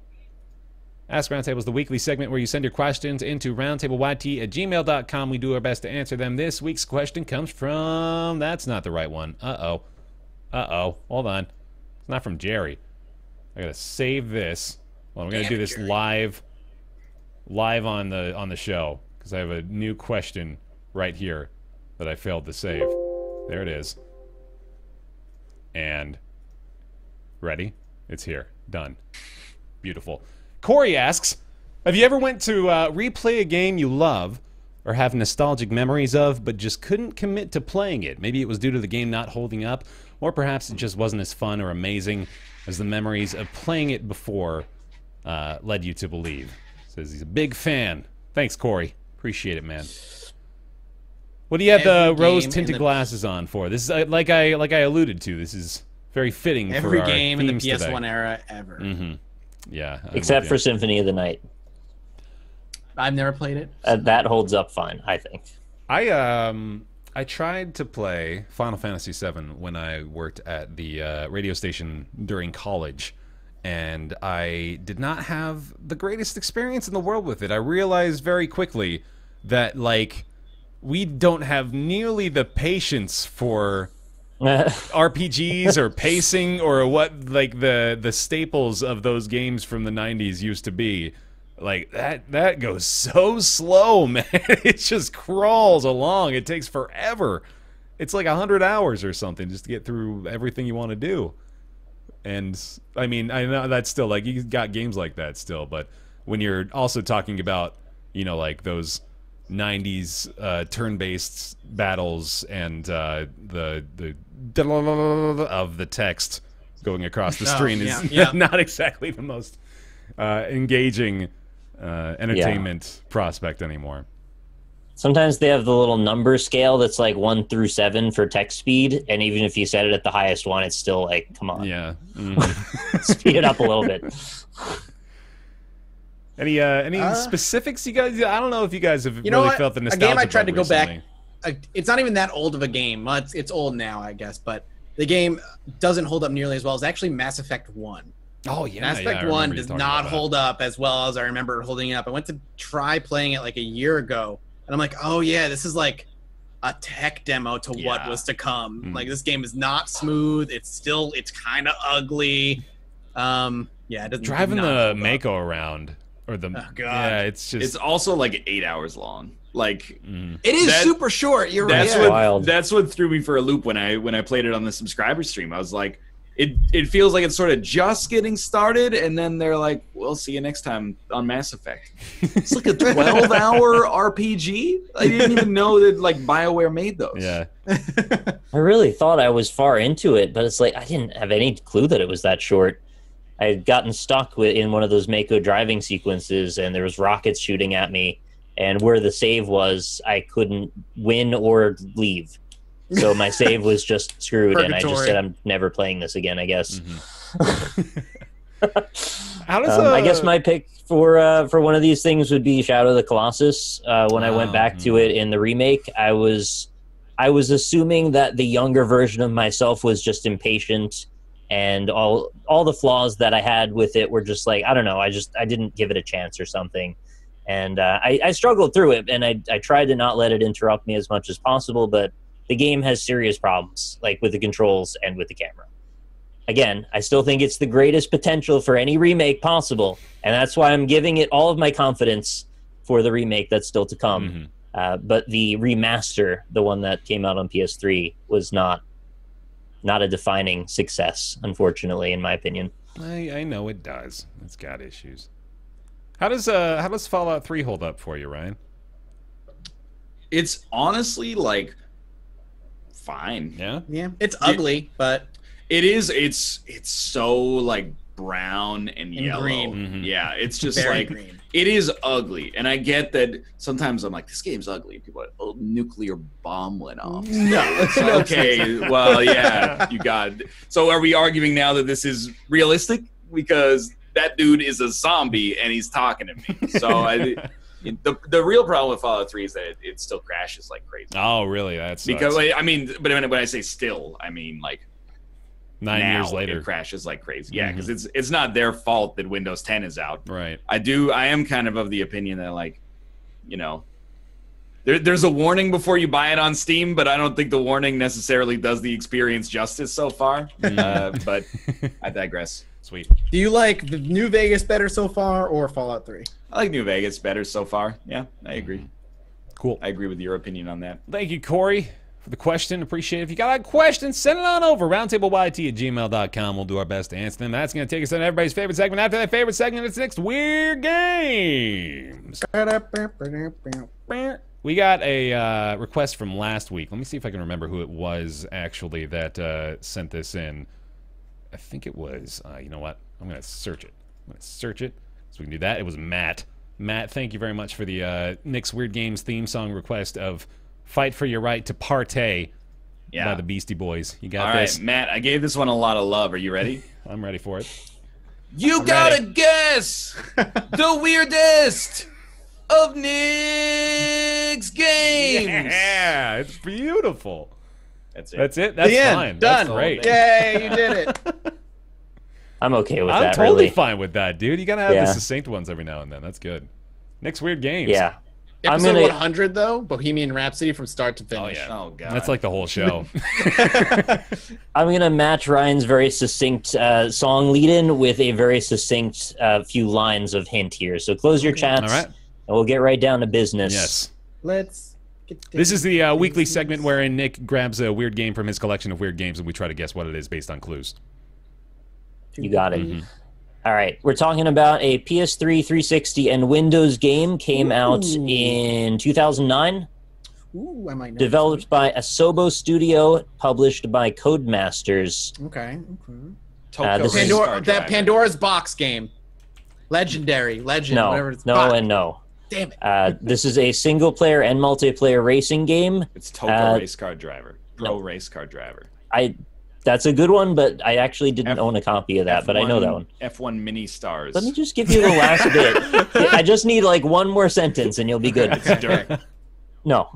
Ask Roundtable is the weekly segment where you send your questions into roundtableyt@gmail.com. We do our best to answer them. This week's question comes from... That's not the right one. Uh-oh. Hold on. It's not from Jerry. I got to save this. Well, I'm going to do this live on the show because I have a new question right here that I failed to save. There it is. And ready? It's here. Done. Beautiful. Corey asks, have you ever went to replay a game you love or have nostalgic memories of but just couldn't commit to playing it? Maybe it was due to the game not holding up, or perhaps it just wasn't as fun or amazing as the memories of playing it before led you to believe. Says he's a big fan. Thanks, Corey. Appreciate it, man. What do you have the rose-tinted glasses on for? This is like I alluded to. This is very fitting for our every game in the themes PS1 today. era ever. Yeah. Except for Symphony of the Night. I've never played it. That holds up fine, I think. I tried to play Final Fantasy VII when I worked at the radio station during college, and I did not have the greatest experience in the world with it. I realized very quickly that, like, we don't have nearly the patience for RPGs or pacing or what, like, the staples of those games from the 90s used to be. Like, that goes so slow, man. It just crawls along. It takes forever. It's like 100 hours or something just to get through everything you want to do. And, I mean, I know that's still, like, you got games like that still, but when you're also talking about, like, those 90s turn-based battles and the of the text going across the screen is not exactly the most engaging entertainment prospect anymore. Sometimes they have the little number scale that's like 1 through 7 for text speed, and even if you set it at the highest one, it's still like, come on. Yeah. Speed it up a little bit. Any specifics you guys? I don't know if you guys have really felt the nostalgia. A game I tried to go recently. back. It's not even that old of a game. Well, it's old now, I guess, but the game doesn't hold up nearly as well as actually Mass Effect 1. Oh, yeah. Mass Effect 1 does not hold up as well as I remember it holding up. I went to try playing it like a year ago, and I'm like, oh, yeah, this is like a tech demo to what was to come. Like, this game is not smooth. It's kind of ugly. It doesn't driving the Mako around. Or the yeah, it's just. It's also like 8 hours long. Like it is super short. You're right. That's what threw me for a loop when I played it on the subscriber stream. I was like, it feels like it's sort of just getting started, and then they're like, "We'll see you next time on Mass Effect." It's like a 12-hour RPG. I didn't even know that like BioWare made those. Yeah. I really thought I was far into it, but it's like I didn't have any clue that it was that short. I had gotten stuck in one of those Mako driving sequences, and there was rockets shooting at me, and where the save was, I couldn't win or leave. So my save was just screwed, and I just said, I'm never playing this again, I guess. How does I guess my pick for one of these things would be Shadow of the Colossus. When I went back to it in the remake, I was assuming that the younger version of myself was just impatient, and all the flaws that I had with it were just like, I don't know, I didn't give it a chance or something. And I struggled through it, and I tried to not let it interrupt me as much as possible, but the game has serious problems, like with the controls and with the camera. Again, I still think it's the greatest potential for any remake possible, and that's why I'm giving it all of my confidence for the remake that's still to come. But the remaster, the one that came out on PS3, was not a defining success, unfortunately, in my opinion. I know it does. It's got issues. How does Fallout 3 hold up for you, Ryan? It's honestly like fine. Yeah. It's ugly, but it is. It's so like brown and yellow. green. Yeah, it's just Very like green. it is ugly. And I get that sometimes I'm like, this game's ugly. People are like, oh, nuclear bomb went off. No. Okay, well, yeah, you got it. So are we arguing now that this is realistic? Because that dude is a zombie and he's talking to me. So the real problem with Fallout 3 is that it still crashes like crazy. Oh, really? That's Because I mean, but when I say still, I mean like 9 years later it crashes like crazy. Yeah, because it's not their fault that Windows 10 is out. Right. I am kind of the opinion that, like, you know, there's a warning before you buy it on Steam, but I don't think the warning necessarily does the experience justice so far. But I digress. Sweet. Do you like the New Vegas better so far or Fallout 3? I like New Vegas better so far. Yeah, I agree. Cool. I agree with your opinion on that. Thank you, Corey, for the question. Appreciate it. If you got a question, send it on over. roundtableyt@gmail.com. We'll do our best to answer them. That's going to take us on everybody's favorite segment. After that favorite segment, it's next Weird Games. We got a request from last week. Let me see if I can remember who it was, actually, that sent this in. I think it was, you know what? I'm going to search it. So we can do that. It was Matt. Matt, thank you very much for the Nick's Weird Games theme song request of Fight for Your Right to Partay by the Beastie Boys. You got this? All right, Matt, I gave this one a lot of love. Are you ready? I'm ready for it. You gotta guess the weirdest of Nick's games. Yeah, it's beautiful. That's it. That's it? That's The end. fine. Done. That's great. Yay, you did it. I'm okay with I'm that, totally really. fine with that, dude. You gotta have Yeah. the succinct ones every now and then. That's good. Nick's Weird Games. Yeah. Episode gonna- 100, though, Bohemian Rhapsody from start to finish. Oh, yeah. Oh, God. That's like the whole show. I'm going to match Ryan's very succinct song lead-in with a very succinct few lines of hint here. So close your chats, All right. and we'll get right down to business. Yes. Let's get This is the weekly segment wherein Nick grabs a weird game from his collection of weird games, and we try to guess what it is based on clues. You got it. All right. We're talking about a PS3, 360, and Windows game. Came out in 2009. Ooh, I might know. Developed by Asobo Studio. Published by Codemasters. Okay. Tokyo this is- Race Car That Driver. Pandora's Box game. Legend, whatever it's No, and no. Damn it. This is a single-player and multiplayer racing game. It's Tokyo Race Car Driver. Pro Race Car Driver. That's a good one, but I actually didn't own a copy of that, but I know that one. F1 Mini Stars. Let me just give you the last bit. I just need like one more sentence and you'll be good. It's dirt. No.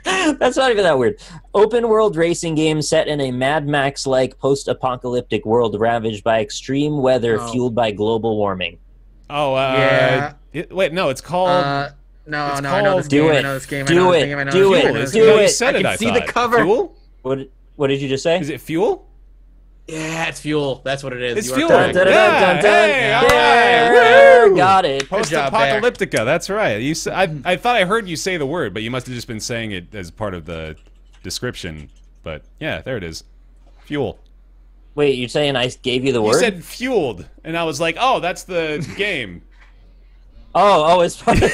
That's not even that weird. Open world racing game set in a Mad Max-like post-apocalyptic world ravaged by extreme weather fueled by global warming. Oh, Yeah. wait, no, it's called... No, It's I know this called- game. Do I it. know this game. Do it. Do it. Fuel. Do No, you it. said I it, can I see the thought. cover. Fuel? What did you just say? Is it Fuel? Yeah, it's Fuel. That's what it is. It's You are Fuel. correct. Dun, dun, Yeah, dun, dun, hey, dun. all There, right, woo! got it. Good job, Bear. Post-apocalyptica, that's right. I thought I heard you say the word, but you must have just been saying it as part of the description. But yeah, there it is. Fuel. Wait, you're saying I gave you the You word? said fueled, and I was like, oh, that's the game. Oh, it's probably... I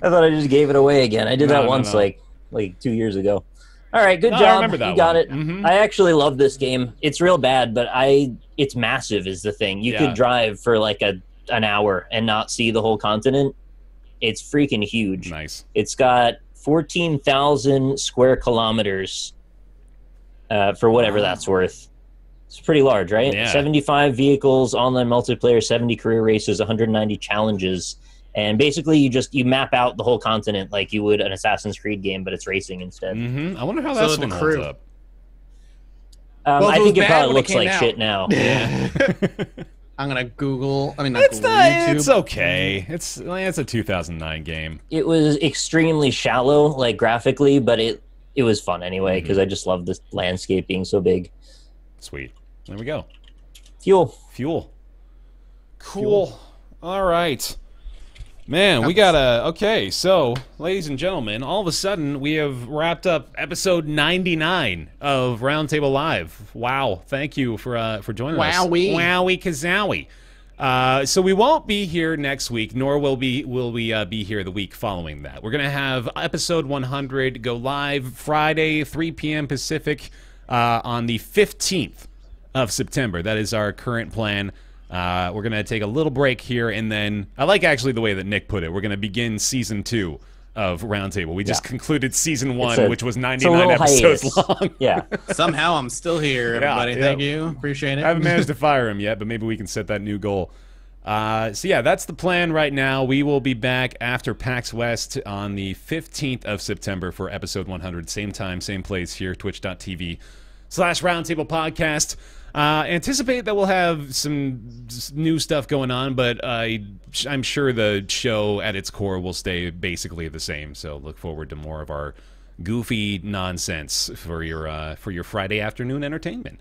thought I just gave it away again. I did No, that no, once, no. like 2 years ago. All right, good No, I job. remember that You got one. it. Mhm. I actually love this game. It's real bad, but it's massive is the thing. You Yeah. could drive for like an hour and not see the whole continent. It's freaking huge. Nice. It's got 14,000 square kilometers for whatever that's worth. It's pretty large, right? Yeah. 75 vehicles, online multiplayer, 70 career races, 190 challenges. And basically, you map out the whole continent like you would an Assassin's Creed game, but it's racing instead. I wonder how that's one holds up. I think it probably looks like shit now. Yeah. I'm gonna Google. I mean, not Google, YouTube. It's okay. It's a 2009 game. It was extremely shallow, like graphically, but it was fun anyway because I just love this landscape being so big. Sweet. There we go. Fuel. Cool. All right. Man, we got okay, so, ladies and gentlemen, all of a sudden, we have wrapped up episode 99 of Roundtable Live. Wow, thank you for joining us. Wowie kazowie. So we won't be here next week, nor will we be here the week following that. We're going to have episode 100 go live Friday, 3 p.m. Pacific, on the 15th of September. That is our current plan. We're going to take a little break here, and then I like actually the way that Nick put it. We're going to begin season 2 of Roundtable. We just concluded season 1, which was 99 episodes long. Yeah. Somehow I'm still here, everybody. Thank you. Appreciate it. I haven't managed to fire him yet, but maybe we can set that new goal. So yeah, that's the plan right now. We will be back after PAX West on the 15th of September for episode 100. Same time, same place here, twitch.tv/Roundtable Podcast. Anticipate that we'll have some new stuff going on, but I'm sure the show at its core will stay basically the same. So look forward to more of our goofy nonsense for your Friday afternoon entertainment.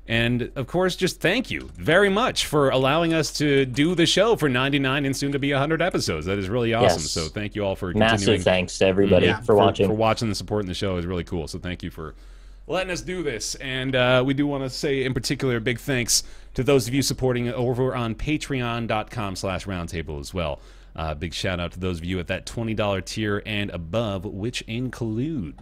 And of course, just thank you very much for allowing us to do the show for 99 and soon to be 100 episodes. That is really awesome. Yes. So thank you all for continuing. Massive thanks to everybody for watching. For watching and supporting the show is really cool. So thank you for letting us do this. And we do want to say in particular a big thanks to those of you supporting it over on patreon.com/roundtable as well. Big shout out to those of you at that $20 tier and above, which include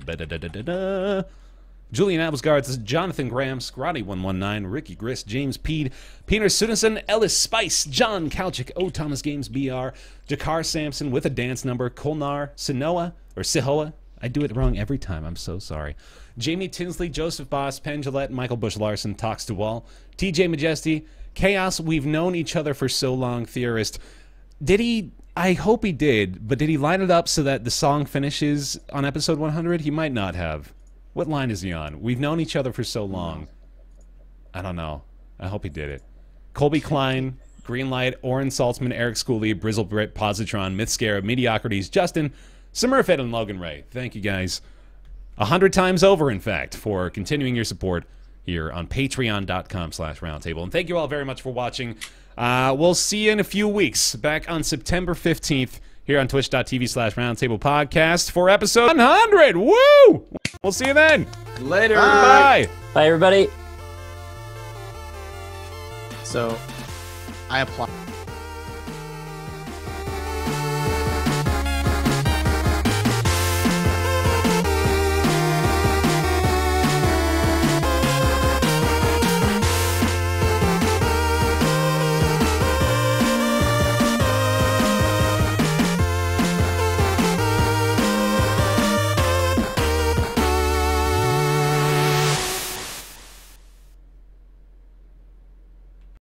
Julian Appelsgards, Jonathan Graham, Scrotty119, Ricky Grist, James Peed, Peter Sudison, Ellis Spice, John Kalchik, O Thomas Games BR, Jakar Sampson with a dance number, Kolnar, Sihoa. I do it wrong every time. I'm so sorry. Jamie Tinsley, Joseph Boss, Penn Gillette, Michael Bush Larson, Talks to Wall, TJ Majesty, Chaos, we've known each other for so long, Theorist. Did he, I hope he did, but did he line it up so that the song finishes on episode 100? He might not have. What line is he on? We've known each other for so long. I don't know. I hope he did it. Colby Klein, Greenlight, Oren Saltzman, Eric Schooley, Brizzle Britt, Positron, Mythscara, Mediocrities, Justin, Smurfette, and Logan Ray. Thank you guys 100 times over, in fact, for continuing your support here on patreon.com/roundtable. And thank you all very much for watching. We'll see you in a few weeks, back on September 15th here on twitch.tv/roundtable podcast for episode 100. Woo! We'll see you then. Later. Bye. Bye, everybody. So, I apply.